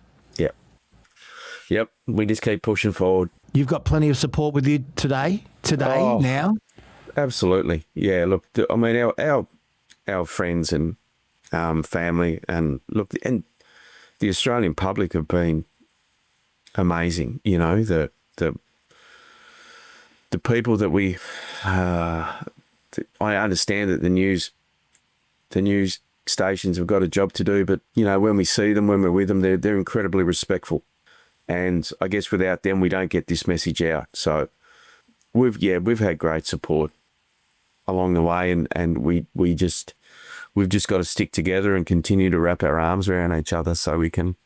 Yep. We just keep pushing forward. You've got plenty of support with you today, now? Absolutely. Yeah, look, I mean, our friends and family and look, and the Australian public have been amazing. The people that we, I understand that the news stations have got a job to do, but when we see them, when we're with them, they're incredibly respectful. And I guess without them, we don't get this message out. So we've had great support along the way, and we've just got to stick together and continue to wrap our arms around each other so we can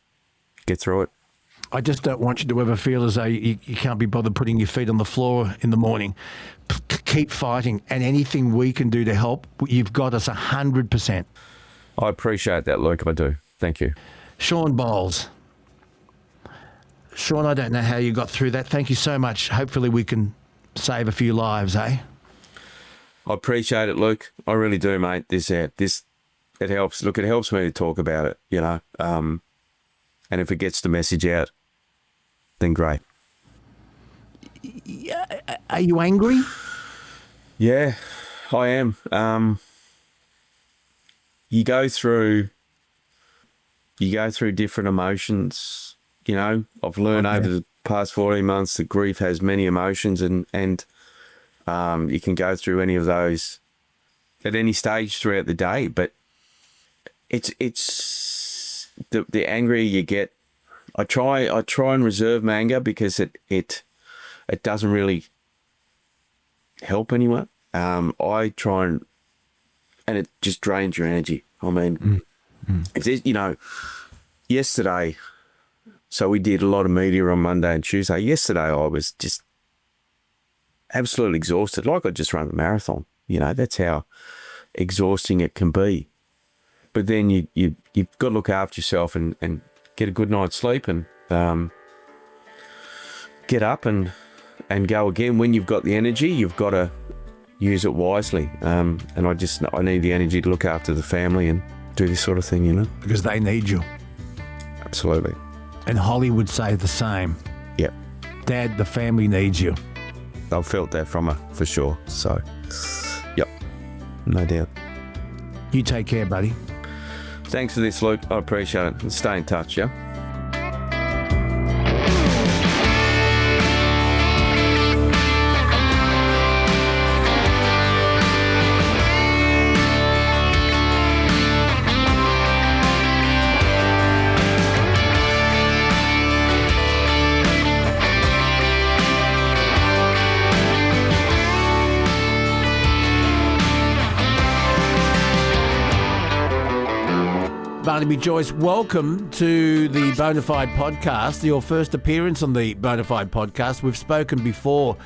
get through it. I just don't want you to ever feel as though you can't be bothered putting your feet on the floor in the morning. Keep fighting, and anything we can do to help, you've got us 100%. I appreciate that, Luke. I do. Thank you. Shaun Bowles. Shaun, I don't know how you got through that. Thank you so much. Hopefully we can save a few lives, eh? I appreciate it, Luke. I really do, mate. It helps. Look, it helps me to talk about it, and if it gets the message out, then great. Yeah, are you angry? Yeah, I am. You go through you go through different emotions. You know, I've learned over the past 14 months that grief has many emotions, and you can go through any of those at any stage throughout the day. But it's the angrier you get. I try and reserve my anger because it doesn't really help anyone. I try and it just drains your energy. I mean, if there's, you know, yesterday, so we did a lot of media on Monday and Tuesday. Yesterday I was just absolutely exhausted, like I just run a marathon. You know, that's how exhausting it can be. But then you've got to look after yourself and get a good night's sleep and get up and go again. When you've got the energy, you've got to use it wisely. And I need the energy to look after the family and do this sort of thing, you know. Because they need you. Absolutely. And Holly would say the same. Yep. Dad, the family needs you. I've felt that from her, for sure. So, yep, no doubt. You take care, buddy. Thanks for this, Luke. I appreciate it. And stay in touch, yeah? Barnaby Joyce, welcome to the Bonafide Podcast, your first appearance on the Bonafide Podcast. We've spoken before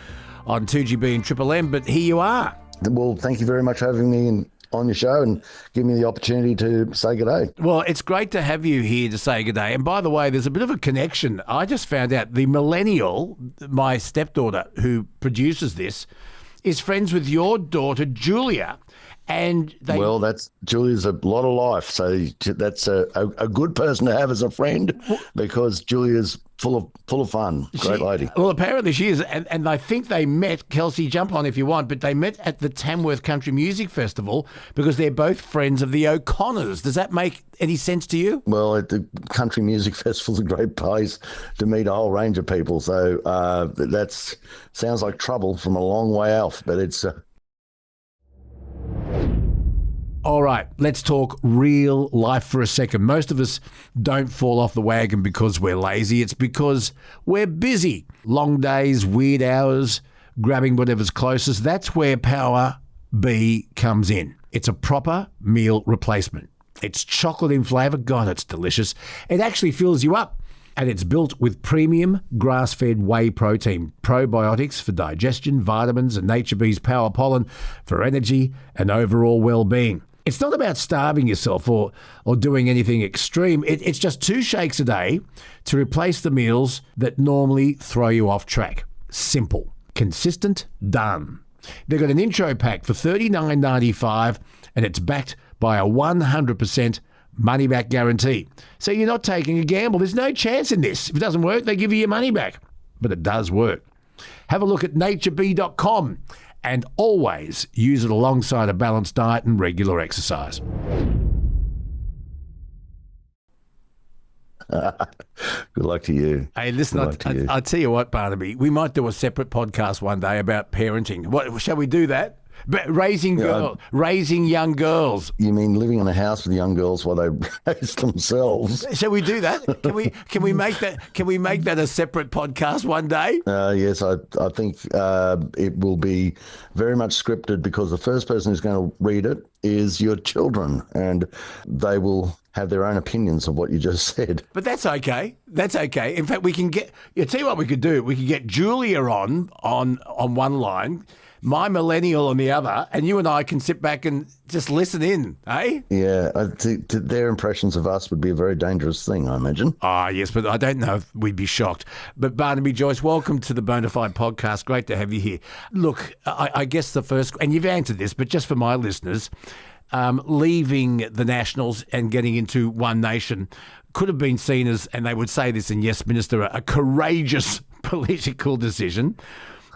on 2GB and Triple M, but here you are. Well, thank you very much for having me on your show and giving me the opportunity to say good day. Well, it's great to have you here to say good day. And by the way, there's a bit of a connection. I just found out the Millennial, my stepdaughter who produces this, is friends with your daughter, Julia. And well, Julia's a lot of life, so that's a good person to have as a friend because Julia's full of fun. Great lady. Well, apparently she is, and I think they met. Kelsey, jump on if you want, but they met at the Tamworth Country Music Festival because they're both friends of the O'Connors. Does that make any sense to you? Well, at the Country Music Festival is a great place to meet a whole range of people. So that sounds like trouble from a long way off, but it's. All right, let's talk real life for a second. Most of us don't fall off the wagon because we're lazy. It's because we're busy. Long days, weird hours, grabbing whatever's closest. That's where Power B comes in. It's a proper meal replacement. It's chocolate in flavour. God, it's delicious. It actually fills you up. And it's built with premium grass-fed whey protein, probiotics for digestion, vitamins, and Nature Bee's Power Pollen for energy and overall well-being. It's not about starving yourself or doing anything extreme. It's just 2 shakes a day to replace the meals that normally throw you off track. Simple, consistent, done. They've got an intro pack for $39.95 and it's backed by a 100% money-back guarantee. So you're not taking a gamble. There's no chance in this. If it doesn't work, they give you your money back. But it does work. Have a look at naturebee.com and always use it alongside a balanced diet and regular exercise. Good luck to you. Hey, listen, I'll tell you what, Barnaby, we might do a separate podcast one day about parenting. What shall we do that? Raising young girls. You mean living in a house with young girls while they raise themselves? Shall we do that? Can we make that? Can we make that a separate podcast one day? Yes, I think it will be very much scripted because the first person who's going to read it is your children, and they will have their own opinions of what you just said. But that's okay. That's okay. In fact, we can get. You tell you what we could do. We could get Julia on one line, my Millennial on the other, and you and I can sit back and just listen in, eh? Yeah, I think their impressions of us would be a very dangerous thing, I imagine. Ah, yes, but I don't know if we'd be shocked. But Barnaby Joyce, welcome to the Bonafide Podcast. Great to have you here. Look, I guess the first, and you've answered this, but just for my listeners, leaving the Nationals and getting into One Nation could have been seen as, and they would say this in Yes Minister, a courageous political decision.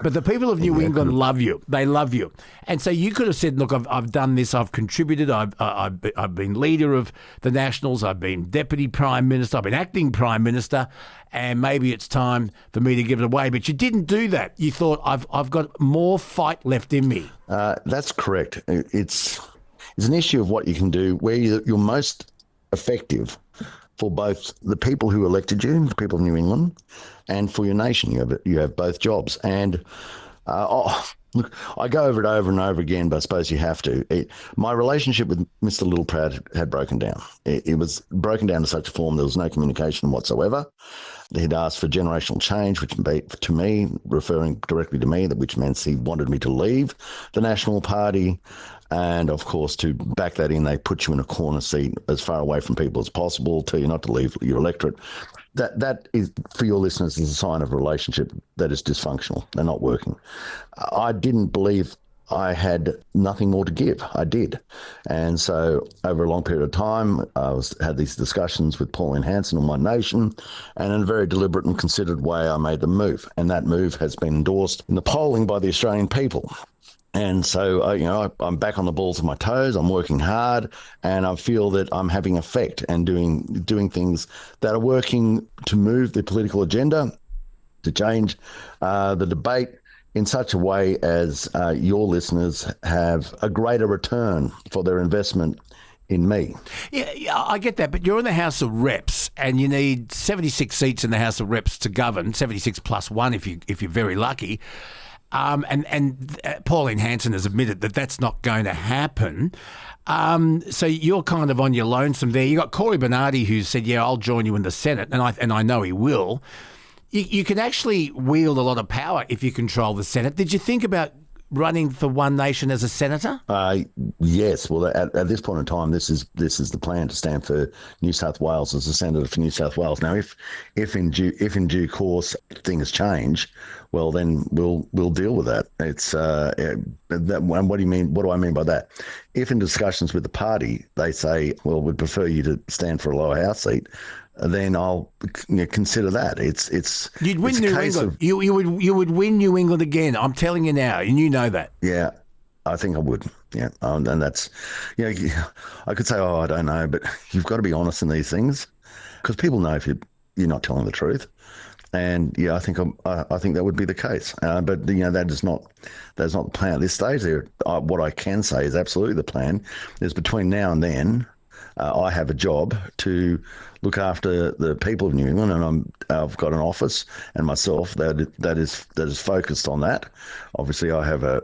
But the people of New England love you. They love you. And so you could have said, look, I've done this. I've contributed. I've been leader of the Nationals. I've been Deputy Prime Minister. I've been Acting Prime Minister. And maybe it's time for me to give it away. But you didn't do that. You thought, I've got more fight left in me. That's correct. It's an issue of what you can do, where you're most effective for both the people who elected you, the people of New England, and for your nation. You have both jobs. And look, I go over it over and over again, but I suppose you have to. My relationship with Mr. Littleproud had broken down. It was broken down to such a form there was no communication whatsoever. He'd asked for generational change, which to me, referring directly to me, which meant he wanted me to leave the National Party. And, of course, to back that in, they put you in a corner seat as far away from people as possible, tell you not to leave your electorate. That is, for your listeners, is a sign of a relationship that is dysfunctional. They're not working. I didn't believe I had nothing more to give. I did. And so over a long period of time, I had these discussions with Pauline Hanson on One Nation, and in a very deliberate and considered way, I made the move. And that move has been endorsed in the polling by the Australian people. And so, I'm back on the balls of my toes. I'm working hard, and I feel that I'm having effect and doing things that are working to move the political agenda, to change the debate in such a way as your listeners have a greater return for their investment in me. Yeah, I get that, but you're in the House of Reps, and you need 76 seats in the House of Reps to govern, 76 plus one if you're very lucky. And Pauline Hanson has admitted that that's not going to happen. So you're kind of on your lonesome there. You got Corey Bernardi, who said, "Yeah, I'll join you in the Senate," and I know he will. You can actually wield a lot of power if you control the Senate. Did you think about running for One Nation as a senator? Yes. Well, at this point in time, this is the plan, to stand for New South Wales as a senator for New South Wales. Now, if in due course things change, well, then we'll deal with that. It's and what do you mean? What do I mean by that? If in discussions with the party they say, well, we'd prefer you to stand for a lower house seat, then I'll consider that. You'd win New England. You would win New England again. I'm telling you now, and you know that. Yeah, I think I would. Yeah, and that's, I could say, I don't know, but you've got to be honest in these things, because people know if you're not telling the truth. And I think that would be the case. But that is not the plan at this stage. What I can say is absolutely the plan is between now and then. I have a job to look after the people of New England, and I've got an office and myself that is focused on that. Obviously, I have a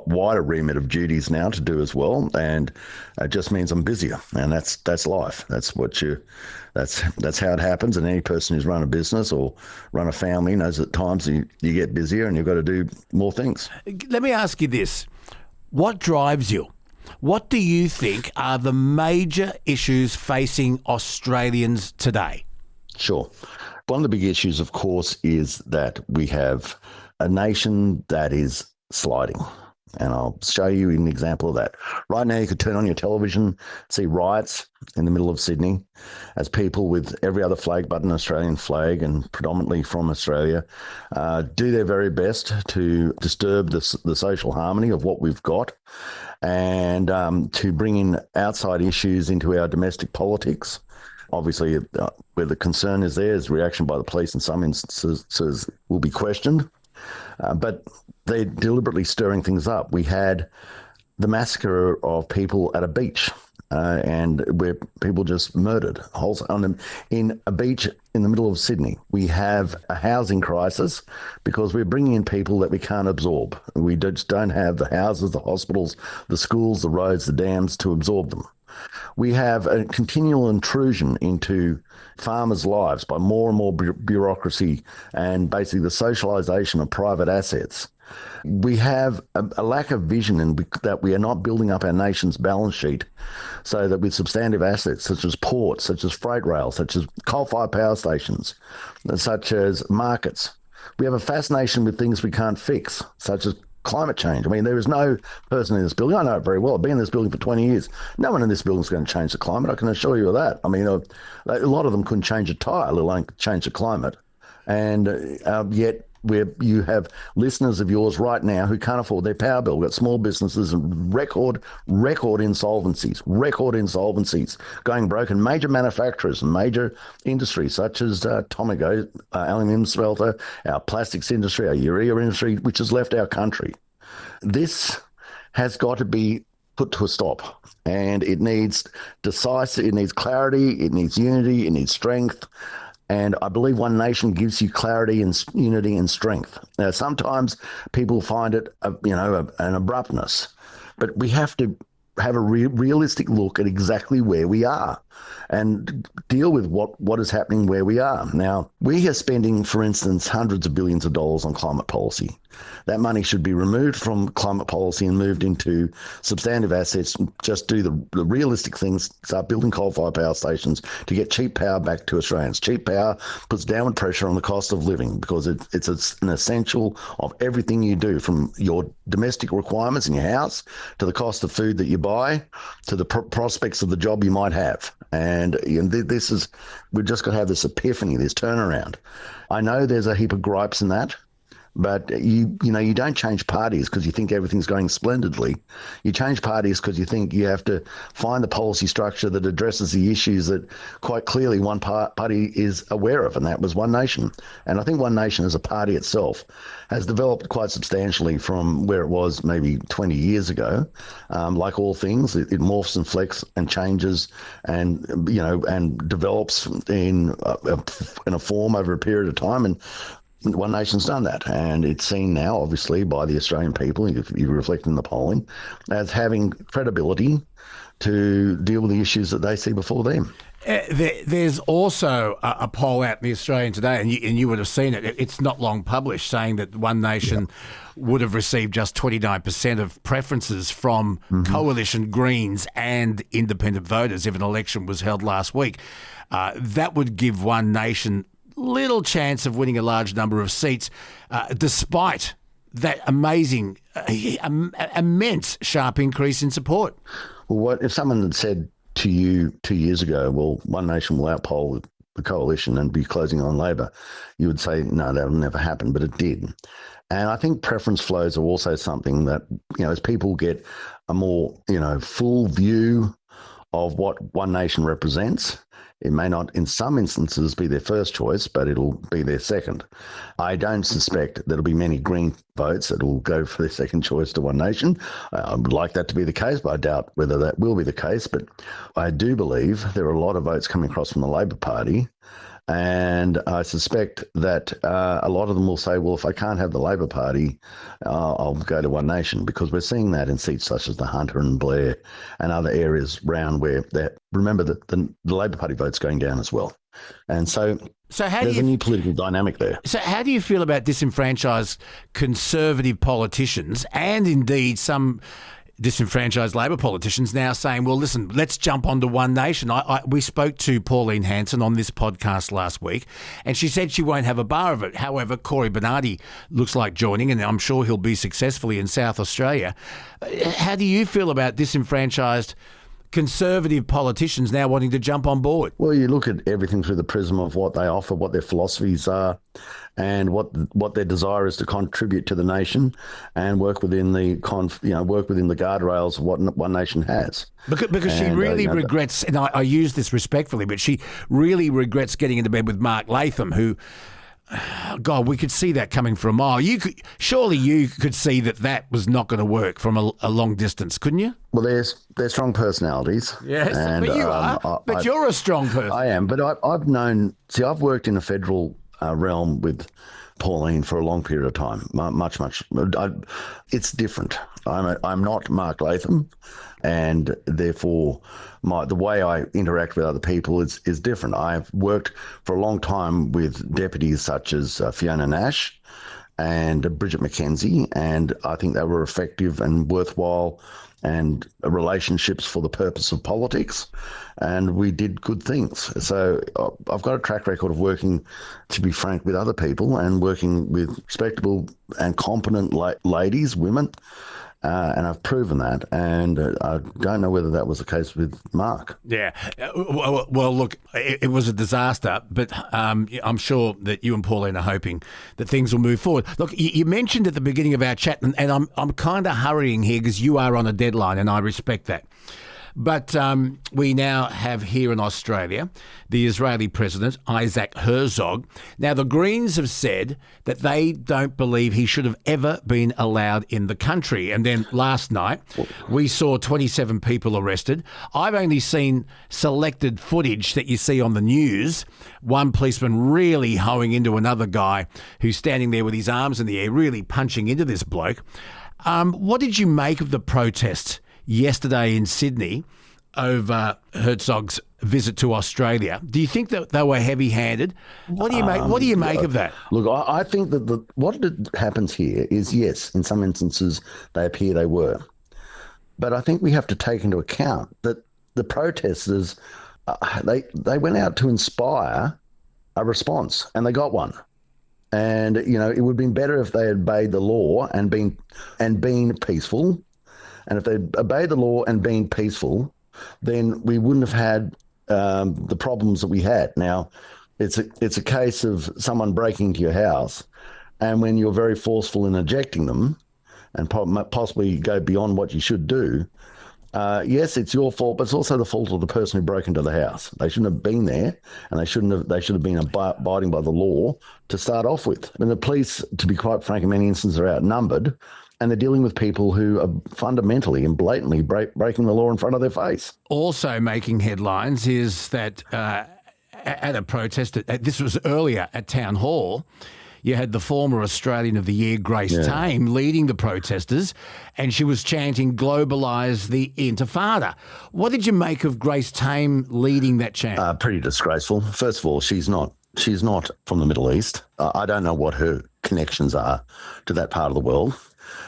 wider remit of duties now to do as well, and it just means I'm busier, and that's life. That's how it happens. And any person who's run a business or run a family knows at times you get busier and you've got to do more things. Let me ask you this: what drives you? What do you think are the major issues facing Australians today? Sure. One of the big issues, of course, is that we have a nation that is sliding. And I'll show you an example of that. Right now, you could turn on your television, see riots in the middle of Sydney as people with every other flag but an Australian flag, and predominantly from Australia, do their very best to disturb the social harmony of what we've got, and to bring in outside issues into our domestic politics. Obviously, where the concern is there is reaction by the police in some instances will be questioned. But they're deliberately stirring things up. We had the massacre of people at a beach, and where people just murdered in a beach in the middle of Sydney. We have a housing crisis because we're bringing in people that we can't absorb. We just don't have the houses, the hospitals, the schools, the roads, the dams to absorb them. We have a continual intrusion into farmers' lives by more and more bureaucracy and basically the socialisation of private assets. We have a lack of vision in that we are not building up our nation's balance sheet so that with substantive assets such as ports, such as freight rail, such as coal-fired power stations, such as markets. We have a fascination with things we can't fix, such as climate change. I mean, there is no person in this building, I know it very well, I've been in this building for 20 years, no one in this building is going to change the climate, I can assure you of that. I mean, a lot of them couldn't change a tyre, let alone change the climate. And yet where you have listeners of yours right now who can't afford their power bill. We've got small businesses and record insolvencies, going broken. Major manufacturers and major industries such as Tomago, aluminium smelter, our plastics industry, our urea industry, which has left our country. This has got to be put to a stop, and it needs it needs clarity, it needs unity, it needs strength. And I believe One Nation gives you clarity and unity and strength. Now, sometimes people find it, an abruptness, but we have to have a realistic look at exactly where we are and deal with what is happening where we are. Now, we are spending, for instance, hundreds of billions of dollars on climate policy. That money should be removed from climate policy and moved into substantive assets. Just do the realistic things, start building coal-fired power stations to get cheap power back to Australians. Cheap power puts downward pressure on the cost of living because it's an essential of everything you do, from your domestic requirements in your house to the cost of food that you buy to the prospects of the job you might have. And we've just got to have this epiphany, this turnaround. I know there's a heap of gripes in that. But you don't change parties because you think everything's going splendidly. You change parties because you think you have to find the policy structure that addresses the issues that quite clearly one party is aware of, and that was One Nation. And I think One Nation as a party itself has developed quite substantially from where it was maybe 20 years ago. Like all things, it morphs and flexes and changes and develops in a form over a period of time. And One Nation's done that, and it's seen now, obviously, by the Australian people, if you reflect in the polling, as having credibility to deal with the issues that they see before them. There's also a poll out in the Australian today, and you would have seen it. It's not long published, saying that One Nation would have received just 29% of preferences from coalition Greens and independent voters if an election was held last week. That would give One Nation little chance of winning a large number of seats, despite that amazing, immense, sharp increase in support. Well, what if someone had said to you 2 years ago, well, One Nation will outpoll the coalition and be closing on Labor, you would say, no, that'll never happen, but it did. And I think preference flows are also something that, as people get a more, full view of what One Nation represents, it may not, in some instances, be their first choice, but it'll be their second. I don't suspect there'll be many Green votes that will go for their second choice to One Nation. I would like that to be the case, but I doubt whether that will be the case. But I do believe there are a lot of votes coming across from the Labor Party. And I suspect that a lot of them will say, well, if I can't have the Labor Party, I'll go to One Nation, because we're seeing that in seats such as the Hunter and Blair and other areas round where remember that the Labor Party vote's going down as well. And so there's a new political dynamic there. So how do you feel about disenfranchised Conservative politicians and indeed some disenfranchised Labor politicians now saying, well, listen, let's jump onto One Nation? We spoke to Pauline Hanson on this podcast last week, and she said she won't have a bar of it. However, Corey Bernardi looks like joining, and I'm sure he'll be successfully in South Australia. How do you feel about disenfranchised Conservative politicians now wanting to jump on board? Well, you look at everything through the prism of what they offer, what their philosophies are, and what their desire is to contribute to the nation, and work within the guardrails of what One Nation has. Because she really regrets, and I use this respectfully, but she really regrets getting into bed with Mark Latham, who, God, we could see that coming for a mile. Surely you could see that was not going to work from a long distance, couldn't you? Well, they're strong personalities. Yes, and, but you are. But you're a strong person. I am, but I've worked in a federal realm with Pauline for a long period of time. Much. It's different. I'm not Mark Latham, and therefore the way I interact with other people is different. I've worked for a long time with deputies such as Fiona Nash and Bridget McKenzie, and I think they were effective and worthwhile and relationships for the purpose of politics, and we did good things. So I've got a track record of working, to be frank, with other people and working with respectable and competent ladies, women, And I've proven that, and I don't know whether that was the case with Mark. Yeah. Well, look, it was a disaster, but I'm sure that you and Pauline are hoping that things will move forward. Look, you mentioned at the beginning of our chat, and I'm kind of hurrying here because you are on a deadline, and I respect that. But we now have here in Australia the Israeli president, Isaac Herzog. Now, the Greens have said that they don't believe he should have ever been allowed in the country. And then last night, we saw 27 people arrested. I've only seen selected footage that you see on the news. One policeman really hoeing into another guy who's standing there with his arms in the air, really punching into this bloke. What did you make of the protests yesterday in Sydney over Herzog's visit to Australia? Do you think that they were heavy-handed? What do you make of that? Look, I think that what happens here is, yes, in some instances they appear they were, but I think we have to take into account that the protesters they went out to inspire a response, and they got one. And it would have been better if they had obeyed the law and been peaceful. And if they'd obeyed the law and been peaceful, then we wouldn't have had the problems that we had. Now, it's a case of someone breaking into your house, and when you're very forceful in ejecting them and possibly go beyond what you should do, yes, it's your fault, but it's also the fault of the person who broke into the house. They shouldn't have been there, and they should have been abiding by the law to start off with. And the police, to be quite frank, in many instances are outnumbered, and they're dealing with people who are fundamentally and blatantly breaking the law in front of their face. Also making headlines is that at a protest, this was earlier at Town Hall, you had the former Australian of the Year, Grace Tame, leading the protesters, and she was chanting, "Globalise the Intifada." What did you make of Grace Tame leading that chant? Pretty disgraceful. First of all, she's not from the Middle East. I don't know what her connections are to that part of the world.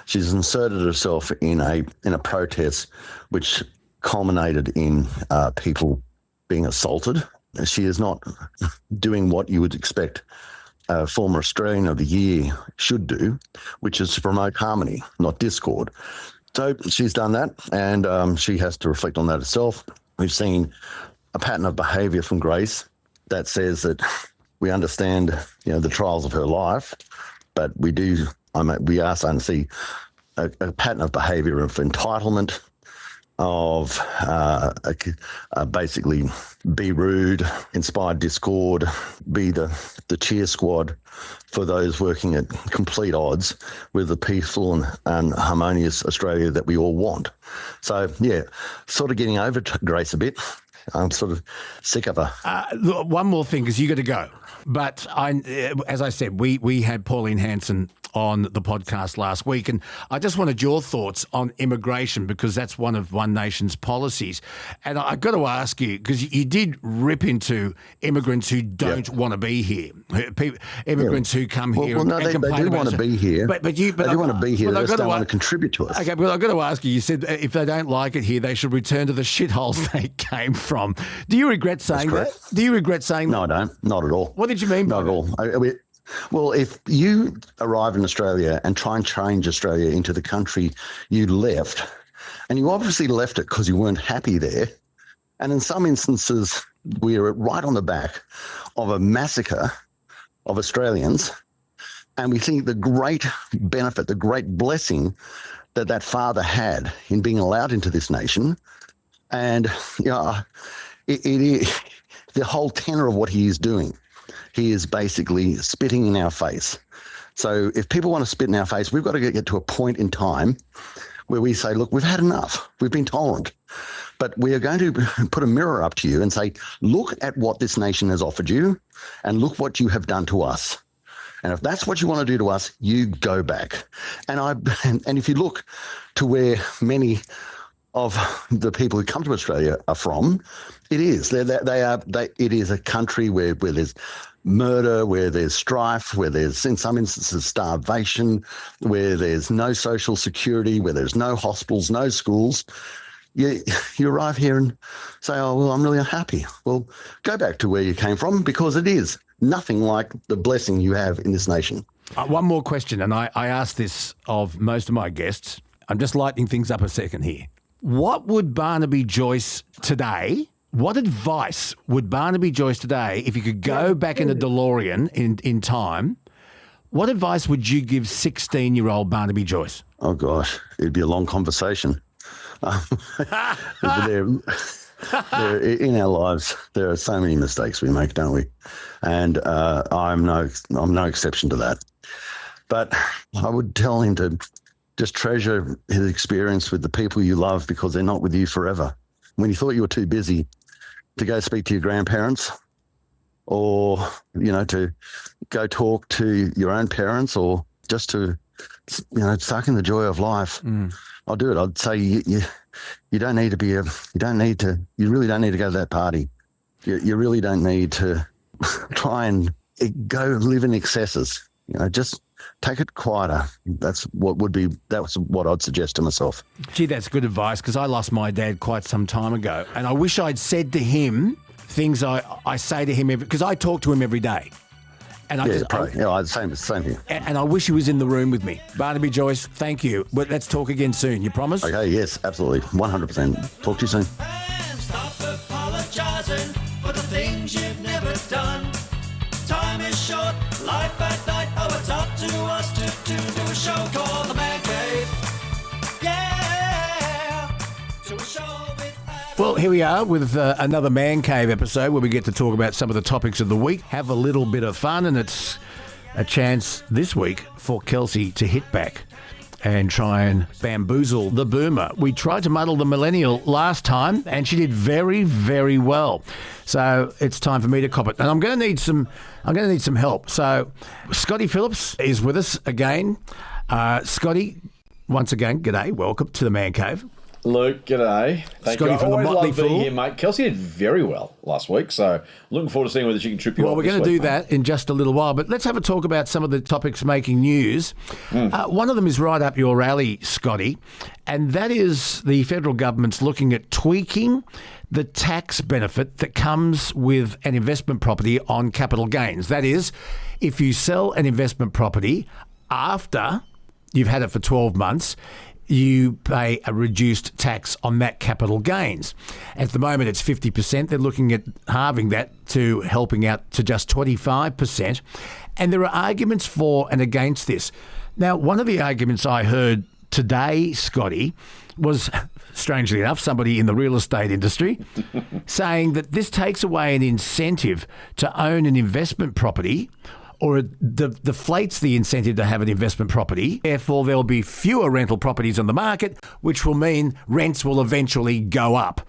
She's inserted herself in a protest which culminated in people being assaulted. She is not doing what you would expect a former Australian of the Year should do, which is to promote harmony, not discord. So she's done that, and she has to reflect on that herself. We've seen a pattern of behaviour from Grace that says that we understand, the trials of her life, but we are starting to see a pattern of behaviour of entitlement, of basically be rude, inspire discord, be the cheer squad for those working at complete odds with the peaceful and harmonious Australia that we all want. So, yeah, sort of getting over Grace a bit. I'm sort of sick of her. One more thing, because you got to go. But as I said, we had Pauline Hanson on the podcast last week, and I just wanted your thoughts on immigration, because that's one of One Nation's policies. And I've got to ask you, because you did rip into immigrants who don't want to be here, immigrants who come here and complain they do want to be here. But they do want to be here. They just don't want to contribute to us. Okay, but I've got to ask you, you said if they don't like it here, they should return to the shitholes they came from. Do you regret saying that? Do you regret saying that? No, I don't. Not at all. What did you mean by that? Not at all. Well, if you arrive in Australia and try and change Australia into the country you left, and you obviously left it because you weren't happy there, and in some instances we're right on the back of a massacre of Australians, and we think the great benefit, the great blessing that father had in being allowed into this nation, and it is the whole tenor of what he is doing. He is basically spitting in our face. So if people want to spit in our face, we've got to get to a point in time where we say, look, we've had enough. We've been tolerant. But we are going to put a mirror up to you and say, look at what this nation has offered you and look what you have done to us. And if that's what you want to do to us, you go back. And if you look to where many of the people who come to Australia are from, it is. It is a country where there's murder, where there's strife, where there's, in some instances, starvation, where there's no social security, where there's no hospitals, no schools. You arrive here and say, oh, well, I'm really unhappy. Well, go back to where you came from, because it is nothing like the blessing you have in this nation. One more question, and I ask this of most of my guests. I'm just lightening things up a second here. What would Barnaby Joyce today, what advice would Barnaby Joyce today, if you could go back in a DeLorean in time, what advice would you give 16-year-old Barnaby Joyce? Oh, gosh, it'd be a long conversation. There, in our lives, there are so many mistakes we make, don't we? And I'm no exception to that. But I would tell him to just treasure his experience with the people you love, because they're not with you forever. When you thought you were too busy to go speak to your grandparents, or, to go talk to your own parents, or just to, suck in the joy of life, I'll do it. I'd say you don't need to you really don't need to go to that party. You really don't need to try and go live in excesses. Just take it quieter. That's what I'd suggest to myself. Gee, that's good advice, because I lost my dad quite some time ago, and I wish I'd said to him things I say to him because I talk to him every day. And same here. And I wish he was in the room with me. Barnaby Joyce, thank you. But let's talk again soon. You promise? Okay, yes, absolutely. 100%. Talk to you soon. And stop apologising for the things you've never done. Time is short, life at night. Oh, it's up to us to do a show called The Man Cave. Yeah, to a show with... Well, here we are with another Man Cave episode where we get to talk about some of the topics of the week, have a little bit of fun, and it's a chance this week for Kelsey to hit back and try and bamboozle the boomer. We tried to muddle the millennial last time, and she did very, very well. So it's time for me to cop it, and I'm going to need some help. So Scotty Phillips is with us again. Scotty, once again, g'day. Welcome to the Man Cave. Luke, g'day. Thank Scotty you. I from the always Motley love being Fool. here, mate. Kelsey did very well last week, so looking forward to seeing whether she can trip you up. Well, we're going to do that in just a little while, but let's have a talk about some of the topics making news. One of them is right up your alley, Scotty, and that is the federal government's looking at tweaking the tax benefit that comes with an investment property on capital gains. That is, if you sell an investment property after you've had it for 12 months, you pay a reduced tax on that capital gains. At the moment, it's 50%. They're looking at halving that to helping out to just 25%. And there are arguments for and against this. Now, one of the arguments I heard today, Scotty, was, strangely enough, somebody in the real estate industry saying that this takes away an incentive to own an investment property, or it deflates the incentive to have an investment property. Therefore, there'll be fewer rental properties on the market, which will mean rents will eventually go up.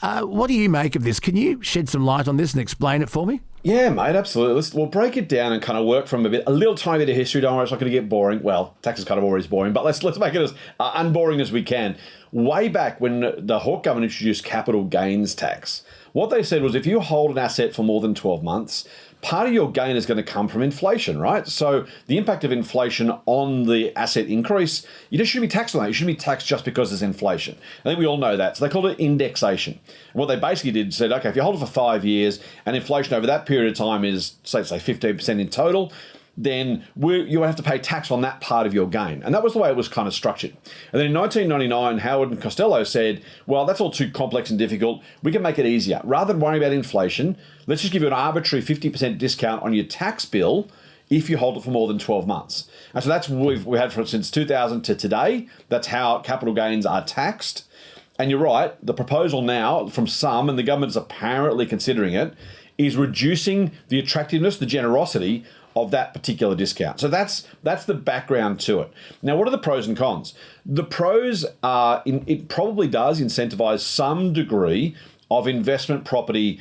What do you make of this? Can you shed some light on this and explain it for me? Yeah, mate, absolutely. We'll break it down and kind of work from a little tiny bit of history. Don't worry, it's not going to get boring. Well, tax is kind of always boring, but let's make it as unboring as we can. Way back when the Hawke government introduced capital gains tax, what they said was if you hold an asset for more than 12 months, part of your gain is going to come from inflation, right? So the impact of inflation on the asset increase, you just shouldn't be taxed on that. You shouldn't be taxed just because there's inflation. I think we all know that. So they called it indexation. And what they basically did said, okay, if you hold it for 5 years and inflation over that period of time is, say 15% in total, then you have to pay tax on that part of your gain. And that was the way it was kind of structured. And then in 1999, Howard and Costello said, well, that's all too complex and difficult. We can make it easier. Rather than worry about inflation, let's just give you an arbitrary 50% discount on your tax bill if you hold it for more than 12 months. And so that's what we've had since 2000 to today. That's how capital gains are taxed. And you're right, the proposal now from some, and the government is apparently considering it, is reducing the attractiveness, the generosity of that particular discount. So that's the background to it. Now, what are the pros and cons? The pros are it probably does incentivize some degree of investment property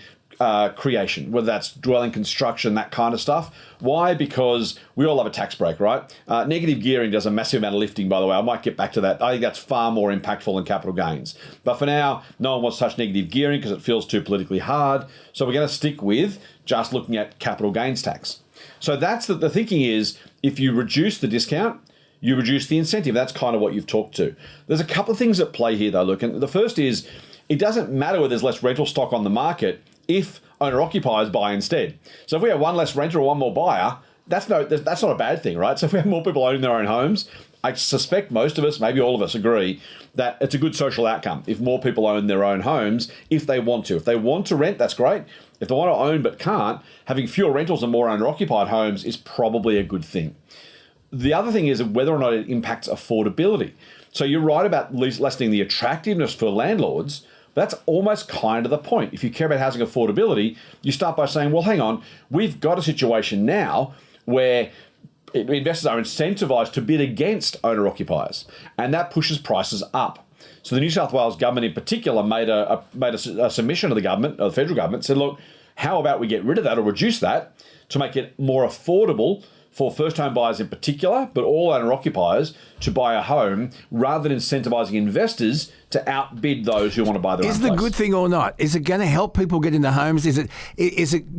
creation, whether that's dwelling construction, that kind of stuff. Why? Because we all love a tax break, right? Negative gearing does a massive amount of lifting, by the way. I might get back to that. I think that's far more impactful than capital gains. But for now, no one wants to touch negative gearing because it feels too politically hard. So we're going to stick with just looking at capital gains tax. So that's the thinking is if you reduce the discount, you reduce the incentive. That's kind of what you've talked to. There's a couple of things at play here, though, Luke. And the first is it doesn't matter whether there's less rental stock on the market if owner-occupiers buy instead. So if we have one less renter or one more buyer, that's not a bad thing, right? So if we have more people owning their own homes, I suspect most of us, maybe all of us, agree that it's a good social outcome if more people own their own homes if they want to. If they want to rent, that's great. If they want to own but can't, having fewer rentals and more owner-occupied homes is probably a good thing. The other thing is whether or not it impacts affordability. So you're right about lessening the attractiveness for landlords. But that's almost kind of the point. If you care about housing affordability, you start by saying, well, hang on, we've got a situation now where investors are incentivized to bid against owner-occupiers, and that pushes prices up. So the New South Wales government in particular made a submission to the government, the federal government, said, look, how about we get rid of that or reduce that to make it more affordable for first-home buyers in particular, but all owner-occupiers to buy a home rather than incentivizing investors to outbid those who want to buy their own place. Is it a good thing or not? Is it going to help people get into homes? Is it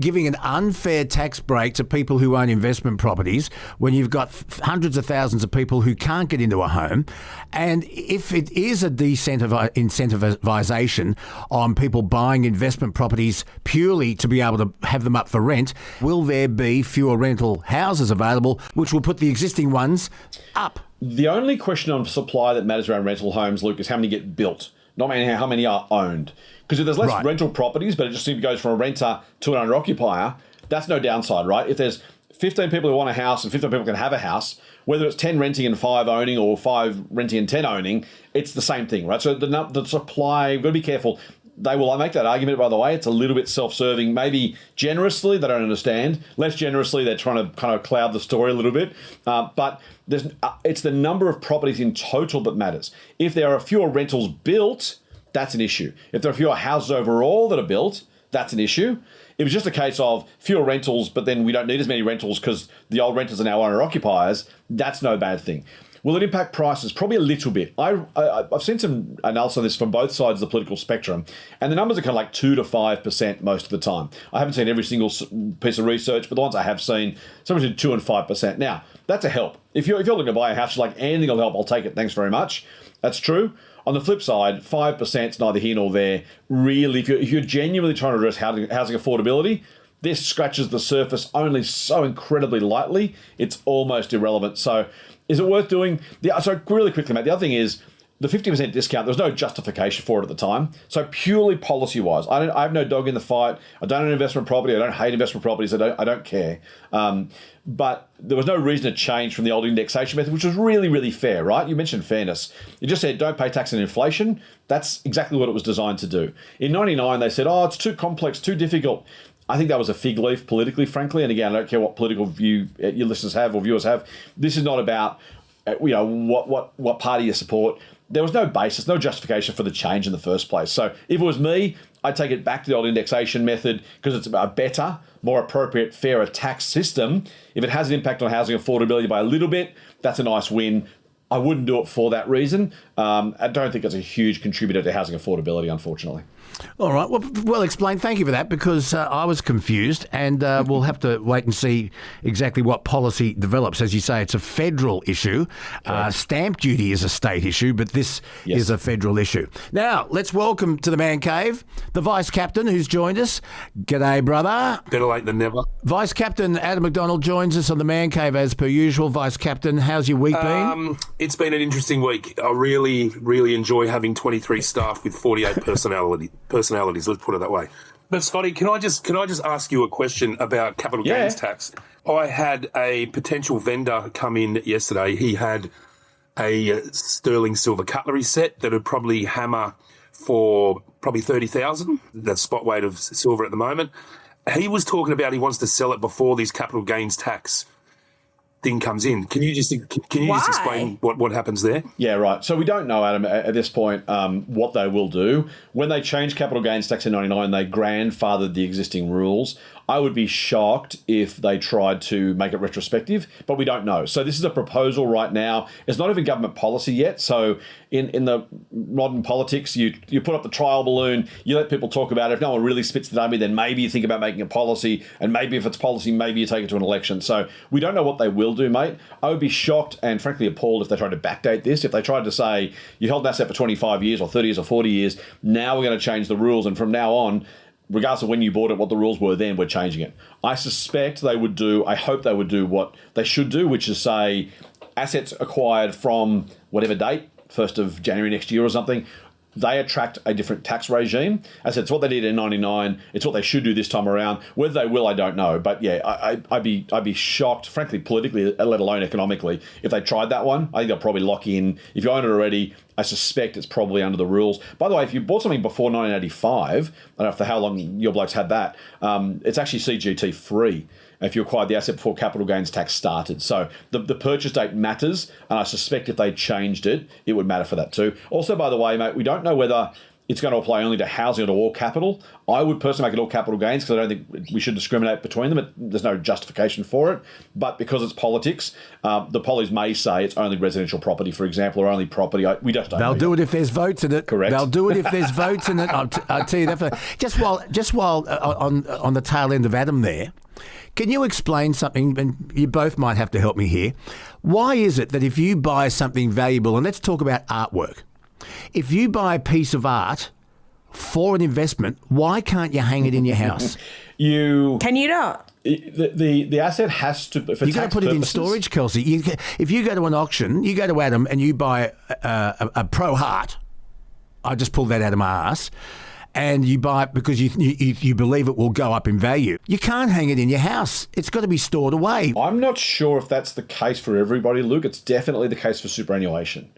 giving an unfair tax break to people who own investment properties when you've got hundreds of thousands of people who can't get into a home? And if it is a incentivization on people buying investment properties purely to be able to have them up for rent, will there be fewer rental houses available, which will put the existing ones up? The only question on supply that matters around rental homes, Luke, is how many get built, not how many are owned. Because if there's less rental properties, but it just simply goes from a renter to an owner-occupier, that's no downside, right? If there's 15 people who want a house and 15 people can have a house, whether it's 10 renting and 5 owning or 5 renting and 10 owning, it's the same thing, right? So the supply, we've got to be careful. They will make that argument, by the way. It's a little bit self-serving. Maybe generously, they don't understand. Less generously, they're trying to kind of cloud the story a little bit. But it's the number of properties in total that matters. If there are fewer rentals built, that's an issue. If there are fewer houses overall that are built, that's an issue. If it's just a case of fewer rentals, but then we don't need as many rentals because the old renters are now owner-occupiers, that's no bad thing. Will it impact prices? Probably a little bit. I've seen some analysis on this from both sides of the political spectrum, and the numbers are kind of like 2 to 5% most of the time. I haven't seen every single piece of research, but the ones I have seen, somewhere between 2 and 5%. Now, that's a help. If you're looking to buy a house, you're like, anything will help, I'll take it, thanks very much. That's true. On the flip side, 5% is neither here nor there. Really, if you're genuinely trying to address housing affordability, this scratches the surface only so incredibly lightly, it's almost irrelevant. So is it worth doing? So really quickly, mate, the other thing is the 50% discount, there was no justification for it at the time. So purely policy-wise, I have no dog in the fight. I don't own investment property. I don't hate investment properties. I don't care. But there was no reason to change from the old indexation method, which was really, really fair, right? You mentioned fairness. You just said don't pay tax on inflation. That's exactly what it was designed to do. In 99, they said, it's too complex, too difficult. I think that was a fig leaf politically, frankly. And again, I don't care what political view your listeners have or viewers have. This is not about what party you support. There was no basis, no justification for the change in the first place. So if it was me, I'd take it back to the old indexation method because it's a better, more appropriate, fairer tax system. If it has an impact on housing affordability by a little bit, that's a nice win. I wouldn't do it for that reason. I don't think it's a huge contributor to housing affordability, unfortunately. All right. Well explained. Thank you for that, because I was confused, and we'll have to wait and see exactly what policy develops. As you say, it's a federal issue. Stamp duty is a state issue, but this is a federal issue. Now, let's welcome to the Man Cave the Vice Captain who's joined us. G'day, brother. Better late than never. Vice Captain Adam McDonald joins us on the Man Cave as per usual. Vice Captain, how's your week been? It's been an interesting week. I really, really enjoy having 23 staff with 48 personalities, let's put it that way. But Scotty, can I just ask you a question about capital gains tax? I had a potential vendor come in yesterday. He had a sterling silver cutlery set that would probably hammer for probably 30,000. That's spot weight of silver at the moment. He was talking about he wants to sell it before this capital gains tax thing comes in. Can you just explain what happens there? Yeah, right. So we don't know, Adam, at this point what they will do. When they changed capital gains tax in 99, they grandfathered the existing rules. I would be shocked if they tried to make it retrospective, but we don't know. So this is a proposal right now. It's not even government policy yet. So in the modern politics, you put up the trial balloon, you let people talk about it. If no one really spits the dummy, then maybe you think about making a policy, and maybe if it's policy, maybe you take it to an election. So we don't know what they will do, mate. I would be shocked and frankly appalled if they tried to backdate this. If they tried to say, you held an asset for 25 years or 30 years or 40 years, now we're going to change the rules, and from now on, regardless of when you bought it, what the rules were then, we're changing it. I suspect I hope they would do what they should do, which is say assets acquired from whatever date, 1st of January next year or something, they attract a different tax regime. As I said, it's what they did in 99. It's what they should do this time around. Whether they will, I don't know. But yeah, I'd be shocked, frankly, politically, let alone economically, if they tried that one. I think they'll probably lock in. If you own it already, I suspect it's probably under the rules. By the way, if you bought something before 1985, I don't know how long your blokes had that, it's actually CGT free if you acquired the asset before capital gains tax started. So the purchase date matters, and I suspect if they changed it, it would matter for that too. Also, by the way, mate, we don't know whether it's going to apply only to housing or to all capital. I would personally make it all capital gains because I don't think we should discriminate between them. There's no justification for it. But because it's politics, the pollies may say it's only residential property, for example, or only property. We just don't They'll know do yet. it if there's votes in it. Correct. They'll do it if there's votes in it. I'll tell you that. Just while on the tail end of Adam there, can you explain something, and you both might have to help me here. Why is it that if you buy something valuable, and let's talk about artwork, if you buy a piece of art for an investment, why can't you hang it in your house? Can you not? The asset has to... You got to put it in storage, Kelsey. If you go to an auction, you go to Adam and you buy a Pro Heart. I just pulled that out of my ass. And you buy it because you believe it will go up in value. You can't hang it in your house. It's got to be stored away. I'm not sure if that's the case for everybody, Luke. It's definitely the case for superannuation.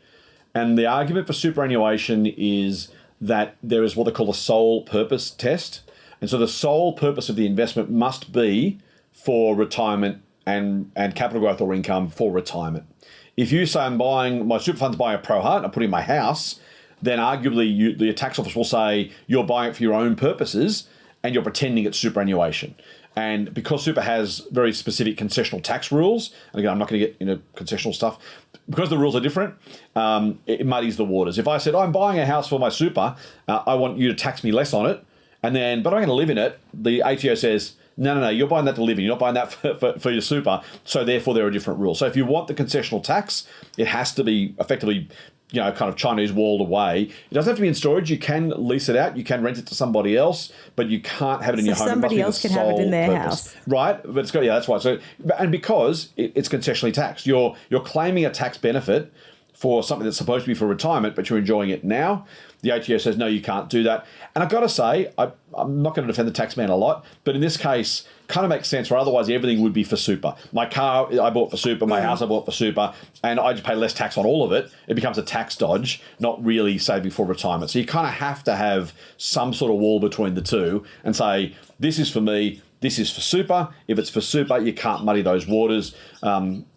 And the argument for superannuation is that there is what they call a sole purpose test. And so the sole purpose of the investment must be for retirement and capital growth or income for retirement. If you say I'm buying, my super fund's buying a Pro Heart and I put it in my house, then arguably the tax office will say you're buying it for your own purposes and you're pretending it's superannuation. And because super has very specific concessional tax rules, and again, I'm not going to get into concessional stuff, because the rules are different, it muddies the waters. If I said, I'm buying a house for my super, I want you to tax me less on it, but I'm going to live in it, the ATO says, no, you're buying that to live in. You're not buying that for your super, so therefore there are different rules. So if you want the concessional tax, it has to be effectively kind of Chinese walled away. It doesn't have to be in storage. You can lease it out. You can rent it to somebody else, but you can't have it in your home. Somebody else can have it in their house. Right? But it's got, that's why. So, and because it's concessionally taxed, you're claiming a tax benefit for something that's supposed to be for retirement, but you're enjoying it now. The ATO says, no, you can't do that. And I've got to say, I'm not going to defend the tax man a lot, but in this case, kind of makes sense, where otherwise everything would be for super. My car, I bought for super. My house, I bought for super. And I just pay less tax on all of it. It becomes a tax dodge, not really saving for retirement. So you kind of have to have some sort of wall between the two and say, this is for me, this is for super. If it's for super, you can't muddy those waters.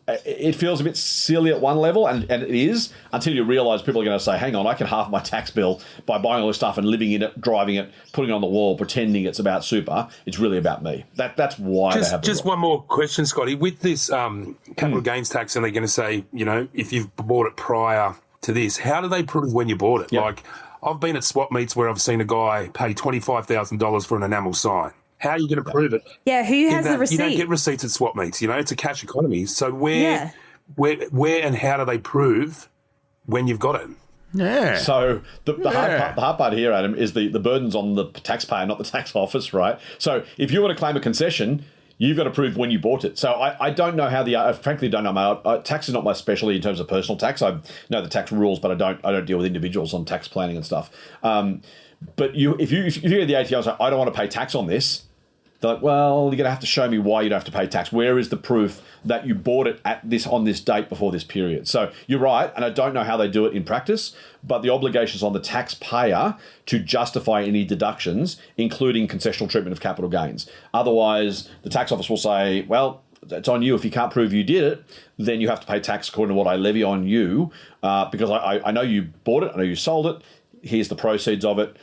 It feels a bit silly at one level, and it is, until you realise people are going to say, hang on, I can halve my tax bill by buying all this stuff and living in it, driving it, putting it on the wall, pretending it's about super. It's really about me. That's why they have the Just one more question, Scotty. With this capital gains tax, and they're going to say, if you've bought it prior to this, how do they prove when you bought it? Yep. Like, I've been at swap meets where I've seen a guy pay $25,000 for an enamel sign. How are you going to prove it? Yeah, who has the receipt? You don't get receipts at swap meets. It's a cash economy. So where and how do they prove when you've got it? Yeah. So the hard part here, Adam, is the burden's on the taxpayer, not the tax office, right? So if you want to claim a concession, you've got to prove when you bought it. So I don't know how I frankly don't know. Tax is not my specialty in terms of personal tax. I know the tax rules, but I don't deal with individuals on tax planning and stuff. But if you hear the ATO say, I don't want to pay tax on this, they're like, well, you're going to have to show me why you don't have to pay tax. Where is the proof that you bought it on this date before this period? So you're right, and I don't know how they do it in practice, but the obligation is on the taxpayer to justify any deductions, including concessional treatment of capital gains. Otherwise, the tax office will say, well, it's on you. If you can't prove you did it, then you have to pay tax according to what I levy on you, because I know you bought it, I know you sold it, here's the proceeds of it.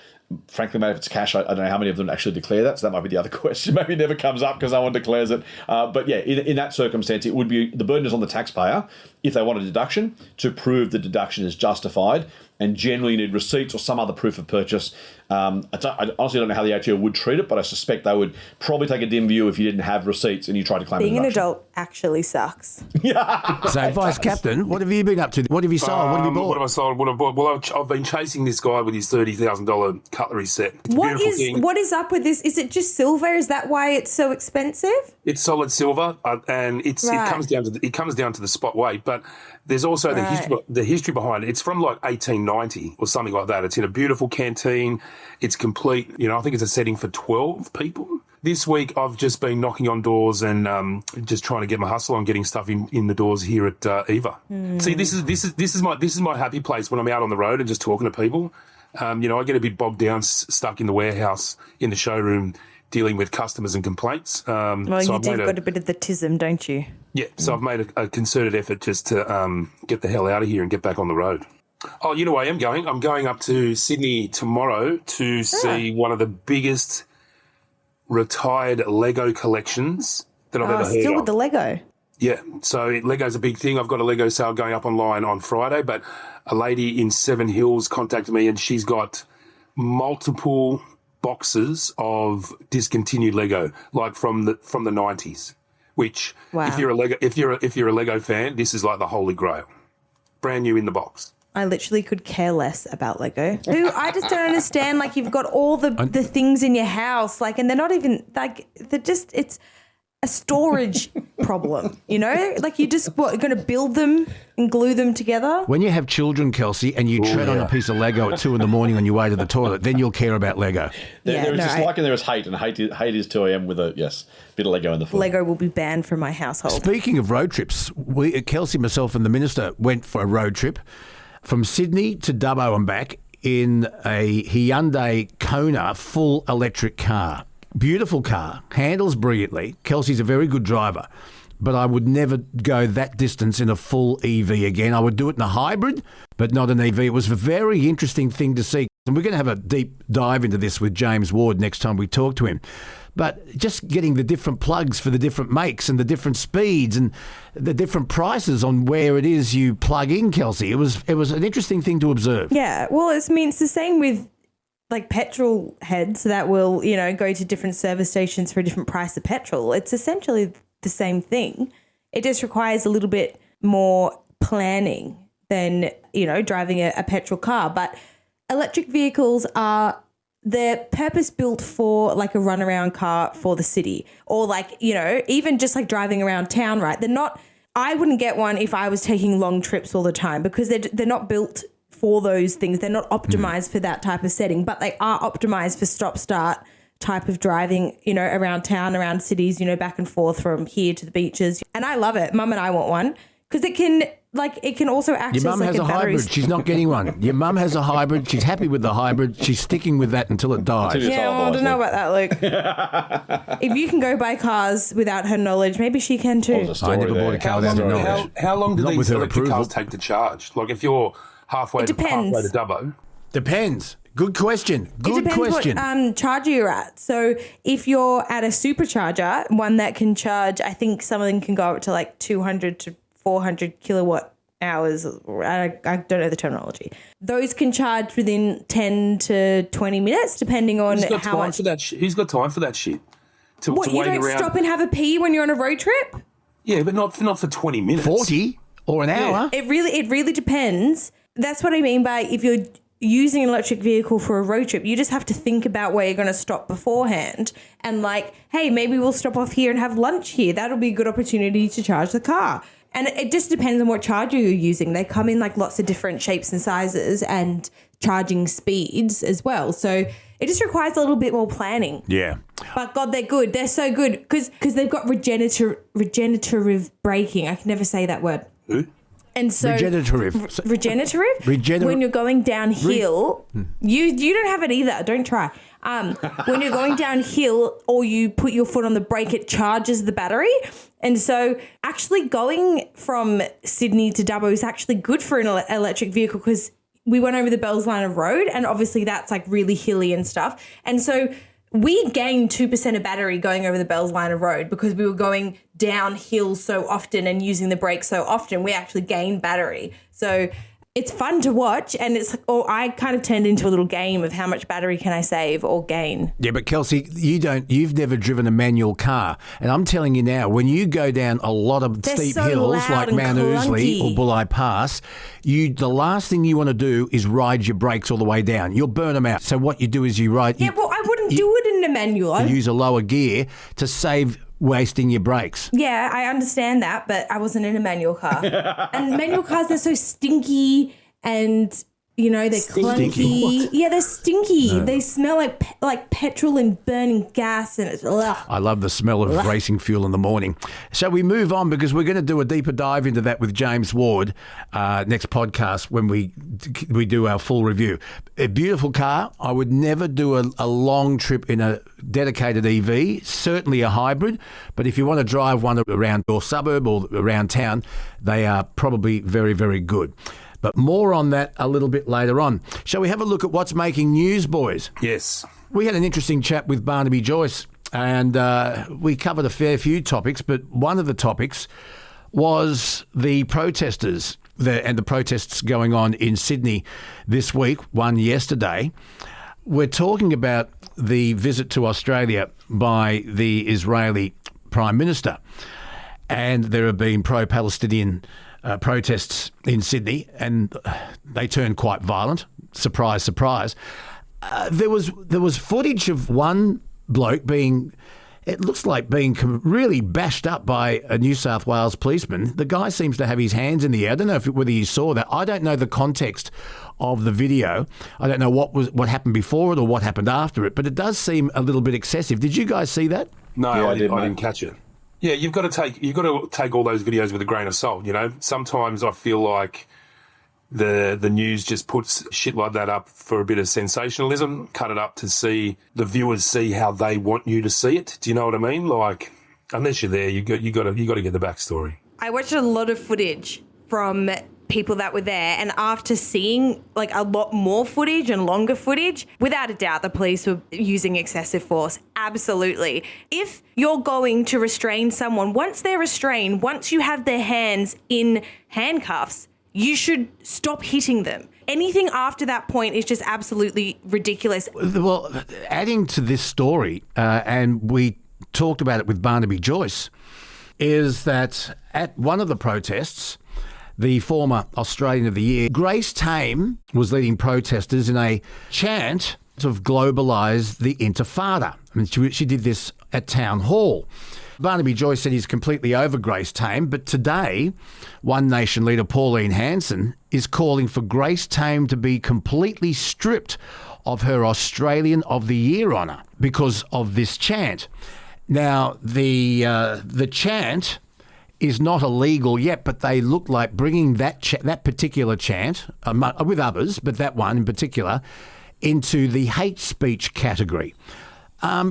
Frankly, mate, if it's cash, I don't know how many of them actually declare that, so that might be the other question. Maybe it never comes up because no one declares it. But yeah, in that circumstance, it would be the burden is on the taxpayer if they want a deduction, to prove the deduction is justified, and generally you need receipts or some other proof of purchase. I honestly don't know how the ATO would treat it, but I suspect they would probably take a dim view if you didn't have receipts and you tried to claim Being a an deduction. adult actually sucks. So, Vice Captain, what have you been up to? What have you sold? What have you bought? What have I sold? What have I bought? Well, I've been chasing this guy with his $30,000 cutlery set. It's a beautiful thing. What is up with this? Is it just silver? Is that why it's so expensive? It's solid silver, and it comes down to the spot weight. But there's also the history behind it. It's from like 1890 or something like that. It's in a beautiful canteen. It's complete. I think it's a setting for 12 people. This week I've just been knocking on doors and just trying to get my hustle on getting stuff in the doors here at Eva. See, this is my happy place when I'm out on the road and just talking to people. I get a bit bogged down, stuck in the warehouse, in the showroom, dealing with customers and complaints. Well, so you've got a bit of the tism, don't you? Yeah, so I've made a concerted effort just to get the hell out of here and get back on the road. Oh, you know where I am going? I'm going up to Sydney tomorrow to see one of the biggest retired Lego collections that I've ever heard of. Still with the Lego? Yeah, so Lego's a big thing. I've got a Lego sale going up online on Friday, but a lady in Seven Hills contacted me and she's got multiple boxes of discontinued Lego, like from the 90s. Which, if you're a Lego fan, this is like the holy grail. Brand new in the box. I literally could care less about Lego. I just don't understand. Like, you've got all the things in your house, like, and they're not even like it's a storage problem, Like, you're just going to build them and glue them together. When you have children, Kelsey, and you tread on a piece of Lego at 2 a.m. on your way to the toilet, then you'll care about Lego. There is dislike and there is hate, and hate is 2 a.m. with a bit of Lego in the foot. Lego will be banned from my household. Speaking of road trips, Kelsey, myself, and the minister went for a road trip from Sydney to Dubbo and back in a Hyundai Kona full electric car. Beautiful car, handles brilliantly. Kelsey's a very good driver, but I would never go that distance in a full EV again. I would do it in a hybrid, but not an EV. It was a very interesting thing to see. And we're going to have a deep dive into this with James Ward next time we talk to him. But just getting the different plugs for the different makes and the different speeds and the different prices on where it is you plug in, Kelsey, it was an interesting thing to observe. Yeah, well, it's the same with like petrol heads that will, go to different service stations for a different price of petrol. It's essentially the same thing. It just requires a little bit more planning than, driving a petrol car. But electric vehicles they're purpose-built for like a runaround car for the city, or like, even just like driving around town, right? I wouldn't get one if I was taking long trips all the time because they're not built for those things. They're not optimized for that type of setting, but they are optimized for stop-start type of driving, around town, around cities, back and forth from here to the beaches. And I love it. Mum and I want one because it can also act as like a battery. Your mum has a hybrid. She's not getting one. Your mum has a hybrid. She's happy with the hybrid. She's sticking with that until it dies. Yeah, well, I don't know about that, Luke. If you can go buy cars without her knowledge, maybe she can too. I never bought a car without her knowledge. How long do these electric cars take to charge? Like if you're halfway to Dubbo? Depends. Good question. It depends what charger you're at. So if you're at a supercharger, one that can charge, I think some of them can go up to like 200 to 400 kilowatt hours. I don't know the terminology. Those can charge within 10 to 20 minutes, depending on how much. Who's got time for that shit? What, you don't stop and have a pee when you're on a road trip? Yeah, but not for 20 minutes. 40 or an hour. It really depends. That's what I mean by if you're using an electric vehicle for a road trip, you just have to think about where you're going to stop beforehand and like, hey, maybe we'll stop off here and have lunch here. That'll be a good opportunity to charge the car. And it just depends on what charger you're using. They come in like lots of different shapes and sizes and charging speeds as well. So it just requires a little bit more planning. Yeah. But God, they're good. They're so good because they've got regenerative braking. I can never say that word. Who? And so regenerative? When you're going downhill, you don't have it either. Don't try. When you're going downhill or you put your foot on the brake, it charges the battery. And so actually going from Sydney to Dubbo is actually good for an electric vehicle because we went over the Bells Line of Road and obviously that's like really hilly and stuff. And so we gained 2% of battery going over the Bells line of road because we were going downhill so often and using the brakes so often. We actually gained battery. So it's fun to watch, and I kind of turned into a little game of how much battery can I save or gain. Yeah, but Kelsey, you've never driven a manual car. And I'm telling you now, when you go down a lot of steep hills like Mount Ousley or Bulli Pass, the last thing you want to do is ride your brakes all the way down. You'll burn them out. So what you do is you ride... Yeah, well, I wouldn't do it in a manual. You use a lower gear to save wasting your brakes. Yeah, I understand that, but I wasn't in a manual car. And manual cars, they're so stinky and, you know, they're clunky. Yeah, they're stinky. No. They smell like petrol and burning gas, and it's... Ugh. I love the smell of racing fuel in the morning. So we move on because we're going to do a deeper dive into that with James Ward next podcast when we do our full review. A beautiful car. I would never do a long trip in a dedicated EV, certainly a hybrid, but if you want to drive one around your suburb or around town, they are probably very, very good. But more on that a little bit later on. Shall we have a look at what's making news, boys? Yes. We had an interesting chat with Barnaby Joyce, and we covered a fair few topics, but one of the topics was the protesters and the protests going on in Sydney this week, one yesterday. We're talking about the visit to Australia by the Israeli Prime Minister, and there have been pro-Palestinian protests in Sydney, and they turned quite violent. Surprise, surprise. There was footage of one bloke it looks like being really bashed up by a New South Wales policeman. The guy seems to have his hands in the air. I don't know whether you saw that. I don't know the context of the video. I don't know what happened before it or what happened after it, but it does seem a little bit excessive. Did you guys see that? No, yeah, I didn't catch it. Yeah, you've got to take all those videos with a grain of salt. You know, sometimes I feel like the news just puts shit like that up for a bit of sensationalism, cut it up to see the viewers see how they want you to see it. Do you know what I mean? Like, unless you're there, you got to get the backstory. I watched a lot of footage from people that were there, and after seeing like a lot more footage and longer footage, without a doubt the police were using excessive force. Absolutely. If you're going to restrain someone, once they're restrained, once you have their hands in handcuffs, you should stop hitting them. Anything after that point is just absolutely ridiculous. Well, adding to this story, and we talked about it with Barnaby Joyce, is that at one of the protests, the former Australian of the Year, Grace Tame, was leading protesters in a chant to globalise the Intifada. I mean, she did this at Town Hall. Barnaby Joyce said he's completely over Grace Tame, but today, One Nation leader Pauline Hanson is calling for Grace Tame to be completely stripped of her Australian of the Year honour because of this chant. Now, the chant is not illegal yet, but they look like bringing that particular chant, with others, but that one in particular, into the hate speech category.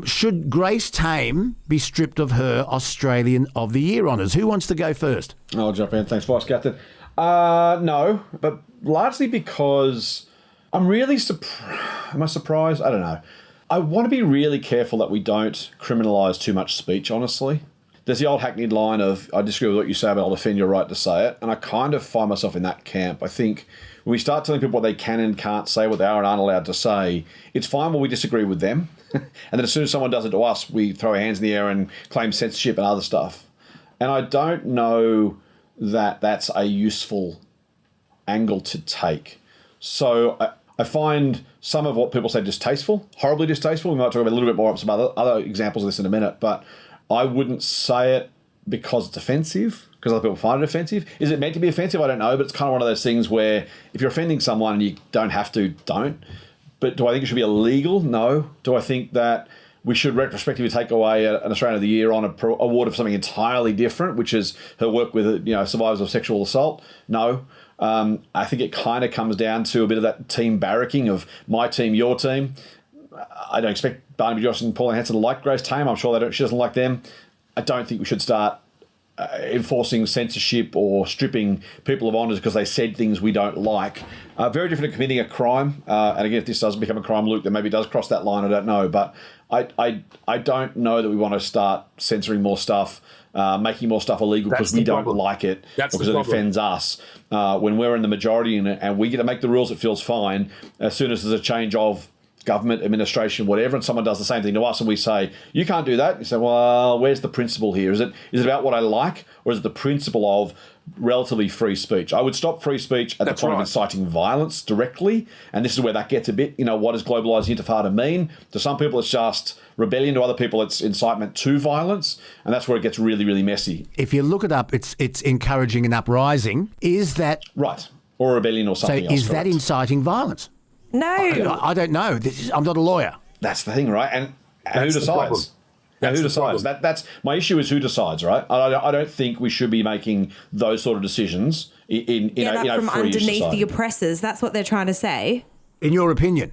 Should Grace Tame be stripped of her Australian of the Year honours? Who wants to go first? I'll jump in. Thanks, Vice Captain. No, but largely because I'm really surprised. Am I surprised? I don't know. I want to be really careful that we don't criminalise too much speech, honestly. There's the old hackneyed line of, I disagree with what you say, but I'll defend your right to say it. And I kind of find myself in that camp. I think when we start telling people what they can and can't say, what they are and aren't allowed to say, it's fine when we disagree with them. And then as soon as someone does it to us, we throw our hands in the air and claim censorship and other stuff. And I don't know that that's a useful angle to take. So I find some of what people say distasteful, horribly distasteful. We might talk about a little bit more of some other examples of this in a minute, but I wouldn't say it because it's offensive, because other people find it offensive. Is it meant to be offensive? I don't know, but it's kind of one of those things where if you're offending someone and you don't have to, don't. But do I think it should be illegal? No. Do I think that we should retrospectively take away an Australian of the Year on an award of something entirely different, which is her work with survivors of sexual assault? No. I think it kind of comes down to a bit of that team barracking of my team, your team. I don't expect Barnaby Joyce and Pauline Hanson to like Grace Tame. I'm sure she doesn't like them. I don't think we should start enforcing censorship or stripping people of honours because they said things we don't like. Very different to committing a crime. And again, if this does become a crime, Luke, then maybe it does cross that line. I don't know. But I don't know that we want to start censoring more stuff, making more stuff illegal because we don't like it, because it offends us. When we're in the majority and we get to make the rules, it feels fine. As soon as there's a change of government, administration, whatever, and someone does the same thing to us and we say, you can't do that. You say, well, where's the principle here? Is it about what I like, or is it the principle of relatively free speech? I would stop free speech at the point of inciting violence directly, and this is where that gets a bit, what does globalised intifada mean? To some people, it's just rebellion. To other people, it's incitement to violence, and that's where it gets really, really messy. If you look it up, it's encouraging an uprising. Is that... Right. Or rebellion or something else. So is that inciting violence? No. I don't know. I'm not a lawyer. That's the thing, right? And who decides? Who decides? That's my issue. Is who decides, right? I don't think we should be making those sort of decisions in from free underneath society. the oppressors. That's what they're trying to say. In your opinion,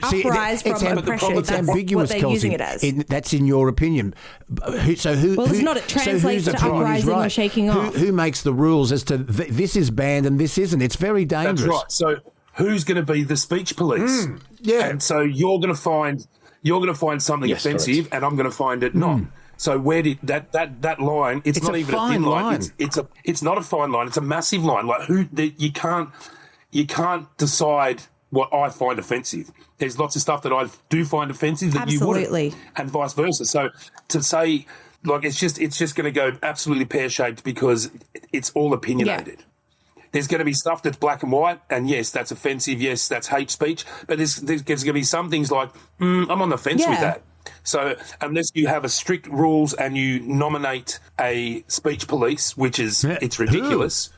Uprise from oppression. It's ambiguous, what they're Kelsey. using it as. That's in your opinion. Well, it's not. It translates to uprising or shaking off. Who makes the rules as to this is banned and this isn't? It's very dangerous. That's right. So who's going to be the speech police? Yeah. And so you're going to find something offensive, correct, and I'm going to find it not. So where did that line? It's not even a thin line. It's not a fine line. It's a massive line. Like you can't decide what I find offensive. There's lots of stuff that I do find offensive that you wouldn't, and vice versa. So to say it's just going to go absolutely pear-shaped because it's all opinionated. Yeah. There's going to be stuff that's black and white, and yes, that's offensive. Yes, that's hate speech. But there's going to be some things like, I'm on the fence with that. So unless you have a strict rules and you nominate a speech police, which is it's ridiculous.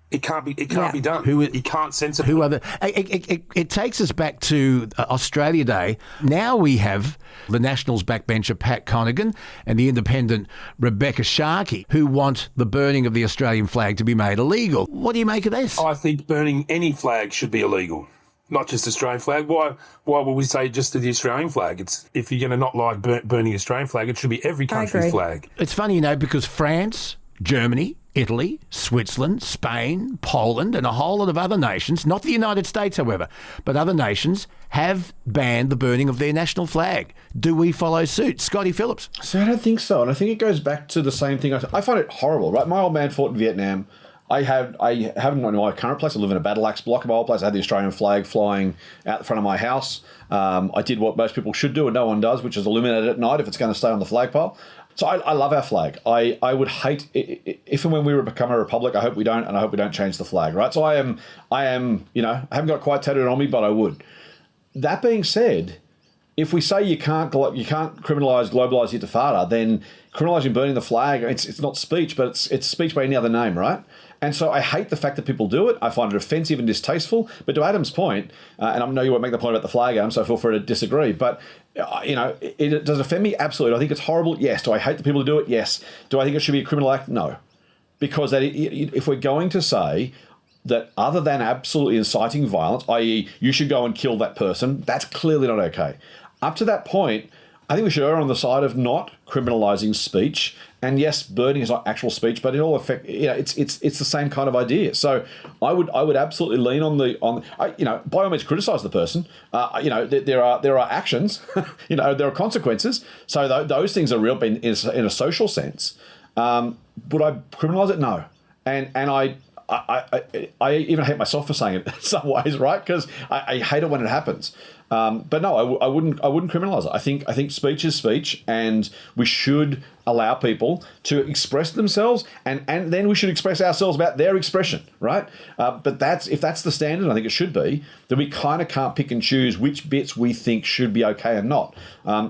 It can't be done. You can't censor. Who are it takes us back to Australia Day. Now we have the Nationals backbencher Pat Connigan and the Independent Rebecca Sharkey, who want the burning of the Australian flag to be made illegal. What do you make of this? I think burning any flag should be illegal, not just Australian flag. Why would we say just the Australian flag? It's if you're going to not like burning the Australian flag, it should be every country's flag. It's funny, because France, Germany, Italy, Switzerland, Spain, Poland, and a whole lot of other nations, not the United States, however, but other nations have banned the burning of their national flag. Do we follow suit? Scotty Phillips. So I don't think so. And I think it goes back to the same thing. I find it horrible, right? My old man fought in Vietnam. I haven't in my current place. I live in a battle axe block of my old place. I had the Australian flag flying out the front of my house. I did what most people should do and no one does, which is illuminate it at night if it's going to stay on the flagpole. So I love our flag. I would hate if and when we become a republic. I hope we don't, and I hope we don't change the flag. Right. So I am. I haven't got quite tattooed on me, but I would. That being said, if we say you can't criminalise globalised intifada, then criminalising burning the flag, it's not speech, but it's speech by any other name, right? And so I hate the fact that people do it. I find it offensive and distasteful. But to Adam's point, and I know you won't make the point about the flag, Adam, so feel free to disagree. But, it does offend me? Absolutely. I think it's horrible? Yes. Do I hate the people who do it? Yes. Do I think it should be a criminal act? No. Because if we're going to say that other than absolutely inciting violence, i.e. you should go and kill that person, that's clearly not okay. Up to that point, I think we should err on the side of not criminalising speech. And yes, burning is not actual speech, but in all effect, it's the same kind of idea. So I would absolutely lean on by all means criticise the person. There are actions, there are consequences. So those things are real in a social sense. Would I criminalise it? No. And I even hate myself for saying it in some ways, right? Because I hate it when it happens. But no, I wouldn't criminalise it. I think speech is speech, and we should allow people to express themselves, and then we should express ourselves about their expression, right? But if that's the standard, I think it should be, then we kind of can't pick and choose which bits we think should be okay and not.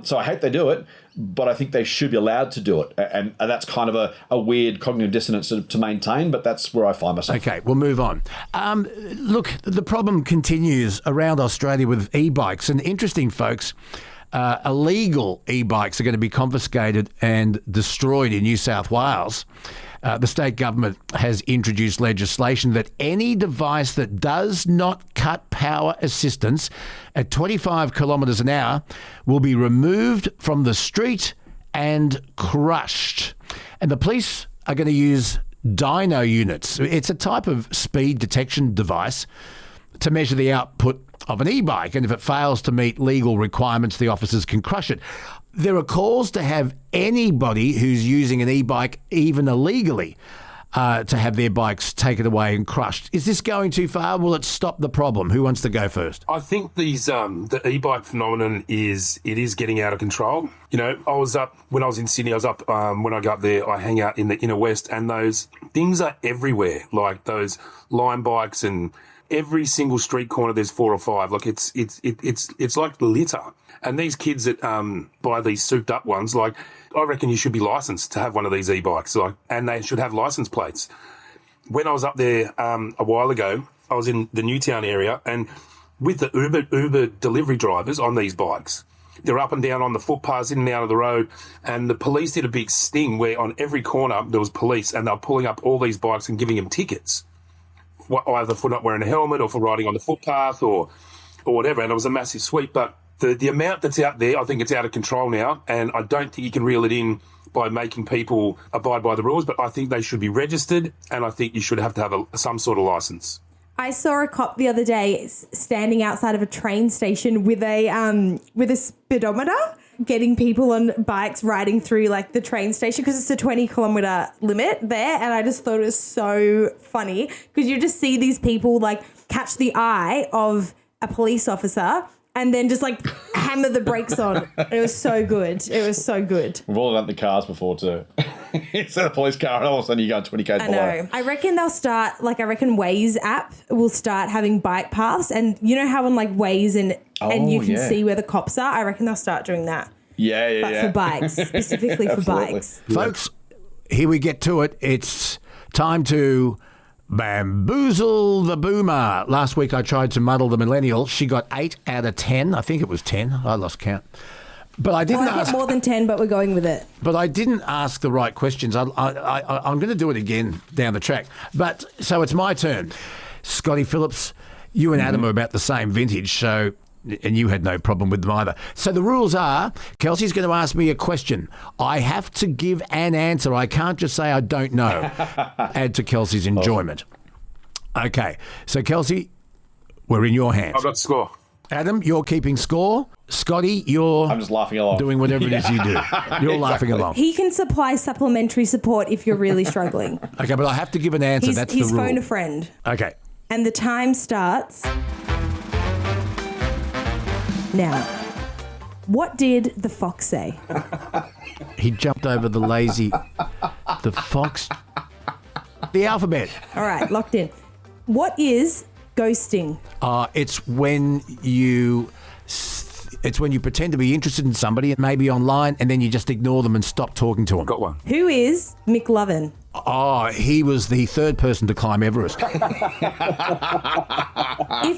So I hate they do it, but I think they should be allowed to do it. And that's kind of a weird cognitive dissonance to maintain, but that's where I find myself. Okay, we'll move on. Look, the problem continues around Australia with e-bikes. And interesting, folks, illegal e-bikes are going to be confiscated and destroyed in New South Wales. The state government has introduced legislation that any device that does not cut power assistance at 25 kilometres an hour will be removed from the street and crushed. And the police are going to use dyno units. It's a type of speed detection device to measure the output of an e-bike, and if it fails to meet legal requirements, the officers can crush it. There are calls to have anybody who's using an e-bike, even illegally, to have their bikes taken away and crushed. Is this going too far? Will it stop the problem? Who wants to go first? I think the e-bike phenomenon is getting out of control. You know, I was up when I was in Sydney. I was up when I go up there. I hang out in the inner west, and those things are everywhere. Like those line bikes, and every single street corner there's 4 or 5. Like it's like litter. And these kids that buy these souped up ones, like, I reckon you should be licensed to have one of these e-bikes, and they should have license plates. When I was up there a while ago, I was in the Newtown area, and with the Uber delivery drivers on these bikes, they're up and down on the footpaths, in and out of the road, and the police did a big sting where on every corner there was police, and they were pulling up all these bikes and giving them tickets, either for not wearing a helmet or for riding on the footpath or whatever, and it was a massive sweep. But the amount that's out there, I think it's out of control now, and I don't think you can reel it in by making people abide by the rules, but I think they should be registered, and I think you should have to have some sort of license. I saw a cop the other day standing outside of a train station with a speedometer, getting people on bikes riding through like the train station, because it's a 20-kilometre limit there, and I just thought it was so funny because you just see these people like catch the eye of a police officer and then just like hammer the brakes on. It was so good. It was so good. We've all done the cars before too. It's a police car and all of a sudden you go 20 k's below. I know. I reckon they'll start, like, I reckon Waze app will start having bike paths, and you know how on like Waze and you can see where the cops are? I reckon they'll start doing that. Yeah. But for bikes, specifically for bikes. Folks, here we get to it. It's time to bamboozle the boomer. Last week I tried to muddle the millennial. She got 8 out of 10. I think it was 10. I lost count. But I didn't ask more than 10, but we're going with it. But I didn't ask the right questions. I'm going to do it again down the track. But so it's my turn. Scotty Phillips, you and Adam are about the same vintage, so, and you had no problem with them either. So the rules are, Kelsey's going to ask me a question. I have to give an answer. I can't just say I don't know. Add to Kelsey's enjoyment. Okay. So Kelsey, we're in your hands. I've got the score. Adam, you're keeping score. Scotty, I'm just laughing along. Doing whatever it is you do. You're laughing along. He can supply supplementary support if you're really struggling. Okay, but I have to give an answer. That's the rule. He's phone a friend. Okay. And the time starts now. What did the fox say? He jumped over the fox. The alphabet. All right, locked in. What is ghosting? It's when you pretend to be interested in somebody, maybe online, and then you just ignore them and stop talking to them. Got one. Who is McLovin? He was the third person to climb Everest. If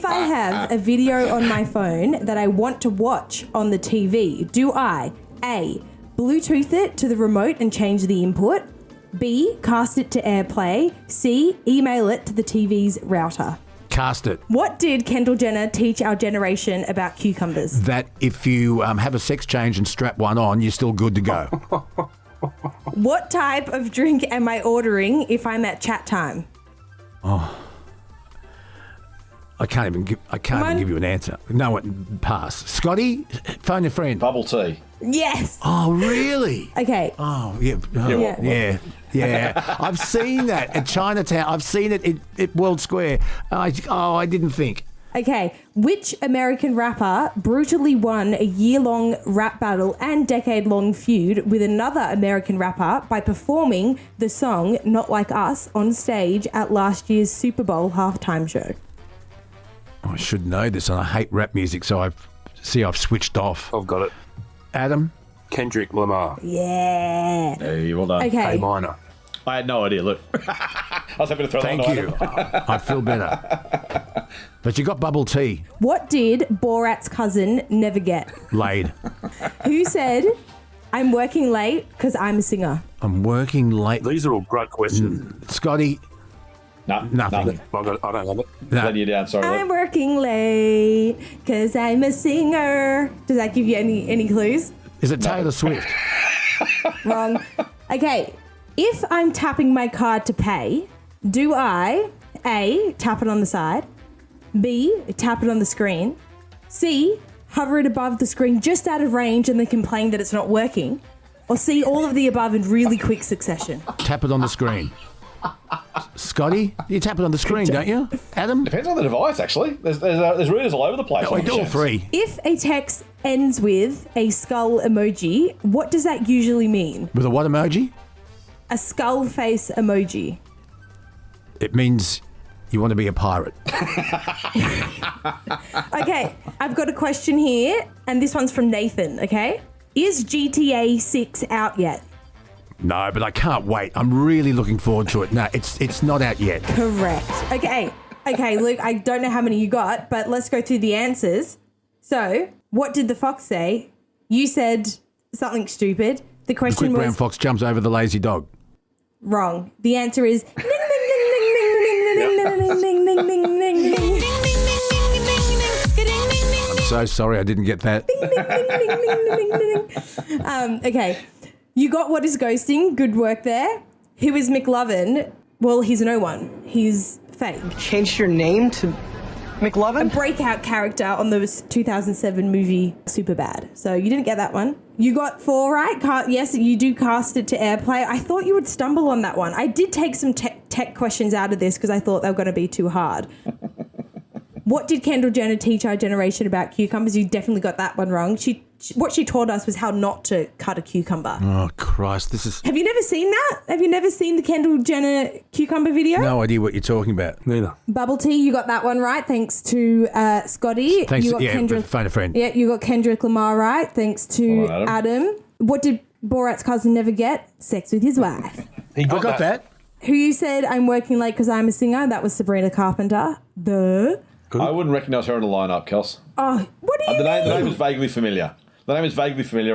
I have a video on my phone that I want to watch on the TV, do I A, Bluetooth it to the remote and change the input, B, cast it to AirPlay, C, email it to the TV's router? Cast it. What did Kendall Jenner teach our generation about cucumbers? That if you have a sex change and strap one on, you're still good to go. What type of drink am I ordering if I'm at chat time? Oh, I can't even give you an answer. No, pass. Scotty, phone a friend. Bubble tea. Yes. Oh, really? Okay. Oh, yeah. Oh, yeah. I've seen that at Chinatown. I've seen it at World Square. I didn't think. Okay. Which American rapper brutally won a year-long rap battle and decade-long feud with another American rapper by performing the song Not Like Us on stage at last year's Super Bowl halftime show? I should know this, and I hate rap music, so I've switched off. I've got it. Adam? Kendrick Lamar. Yeah. Hey, well done. Okay. A minor. I had no idea. Look, I was hoping to throw Thank that you. I feel better. But you got bubble tea. What did Borat's cousin never get? Laid. Who said, I'm working late because I'm a singer? I'm working late. These are all great questions. Scotty? Nothing. I don't have it. No. Letting you down, sorry. I'm working late because I'm a singer. Does that give you any clues? Is it Taylor Swift? Wrong. Okay. If I'm tapping my card to pay, do I, A, tap it on the side, B, tap it on the screen, C, hover it above the screen just out of range and then complain that it's not working, or C, all of the above in really quick succession? Tap it on the screen. Scotty, you tap it on the screen, don't you? Adam? Depends on the device, actually. There's readers all over the place. I do all three. If a text ends with a skull emoji, what does that usually mean? With a what emoji? A skull face emoji. It means you want to be a pirate. Okay, I've got a question here, and this one's from Nathan, okay? Is GTA 6 out yet? No, but I can't wait. I'm really looking forward to it. No, it's not out yet. Correct. Okay, Luke, I don't know how many you got, but let's go through the answers. So, what did the fox say? You said something stupid. The The question quick brown was fox jumps over the lazy dog. wrong. The answer is I'm so sorry I didn't get that. Okay, you got what is ghosting. Good work there. Who is McLovin? Well, he's no one. He's fake. Changed your name to McLovin? A breakout character on the 2007 movie Superbad. So you didn't get that one. You got 4 right. Yes, you do cast it to airplay. I thought you would stumble on that one. I did take some tech questions out of this because I thought they were going to be too hard. What did Kendall Jenner teach our generation about cucumbers? You definitely got that one wrong. What she taught us was how not to cut a cucumber. Oh, Christ, this is... Have you never seen that? Have you never seen the Kendall Jenner cucumber video? No idea what you're talking about. Neither. Bubble tea, you got that one right, thanks to Scotty. Thanks, you got phone a friend. Yeah, you got Kendrick Lamar right, thanks to Adam. What did Borat's cousin never get? Sex with his wife. I got that. Who you said I'm working late because I'm a singer? That was Sabrina Carpenter. I wouldn't recognise her in the lineup, Kels. Oh, what do you The mean? name is vaguely familiar.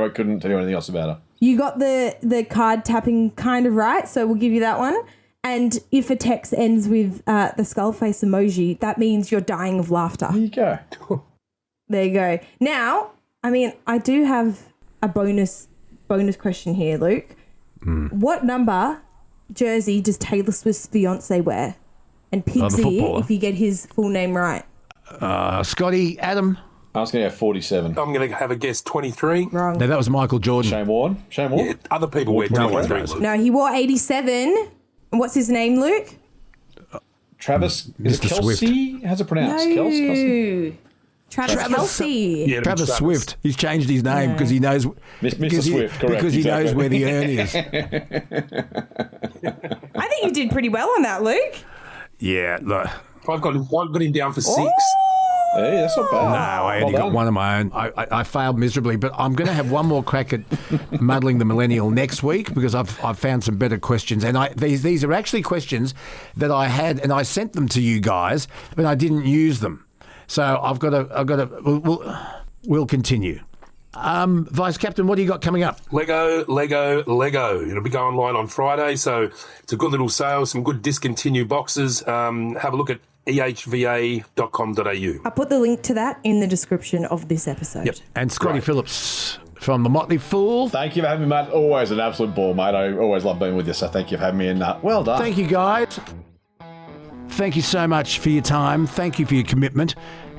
I couldn't tell you anything else about her. You got the card tapping kind of right, so we'll give you that one. And if a text ends with the skull face emoji, that means you're dying of laughter. There you go. There you go. Now, I mean, I do have a bonus question here, Luke. What number jersey does Taylor Swift's fiance wear? And Pig's ear if you get his full name right. Scotty, Adam. I was going to go 47. I'm going to have a guess, 23. Wrong. No, that was Michael Jordan. Shane Warne. Yeah, other people wear 23. No, he wore 87. And what's his name, Luke? Travis. Is it Mr. Kelsey? Swift. How's it pronounced? No. Kelsey? Travis Kelce. Yeah, Travis Swift. He's changed his name because he knows... Mr. Swift, correct. Because he knows where the urn is. I think you did pretty well on that, Luke. Yeah, look. I've got him down for 6. Hey, that's not bad. No, I only got one of my own. I failed miserably, but I'm going to have one more crack at muddling the millennial next week because I've found some better questions. And these are actually questions that I had, and I sent them to you guys, but I didn't use them. So I've got to. We'll continue. Vice Captain, what do you got coming up? Lego. It'll be going online on Friday, so it's a good little sale, some good discontinued boxes. Have a look at ehva.com.au. I'll put the link to that in the description of this episode. Yep. And Scotty Phillips from The Motley Fool. Thank you for having me, mate. Always an absolute ball, mate. I always love being with you, so thank you for having me, and well done. Thank you, guys. Thank you so much for your time. Thank you for your commitment.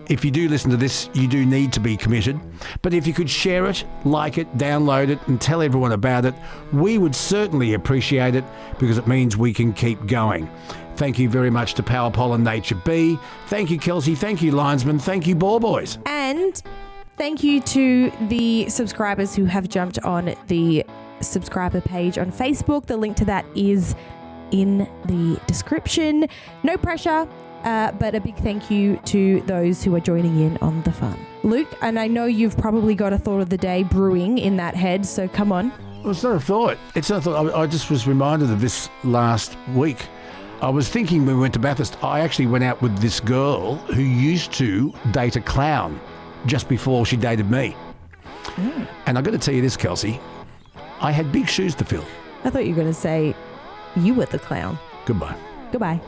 If you do listen to this, you do need to be committed. But if you could share it, like it, download it, and tell everyone about it, we would certainly appreciate it because it means we can keep going. Thank you very much to Power Pole and Nature B. Thank you, Kelsey. Thank you, Linesman. Thank you, Ball Boys. And thank you to the subscribers who have jumped on the subscriber page on Facebook. The link to that is in the description. No pressure. But a big thank you to those who are joining in on the fun. Luke, and I know you've probably got a thought of the day brewing in that head, so come on. Well, it's not a thought. It's not a thought. I just was reminded of this last week. I was thinking when we went to Bathurst, I actually went out with this girl who used to date a clown just before she dated me. And I've got to tell you this, Kelsey, I had big shoes to fill. I thought you were going to say you were the clown. Goodbye. Goodbye.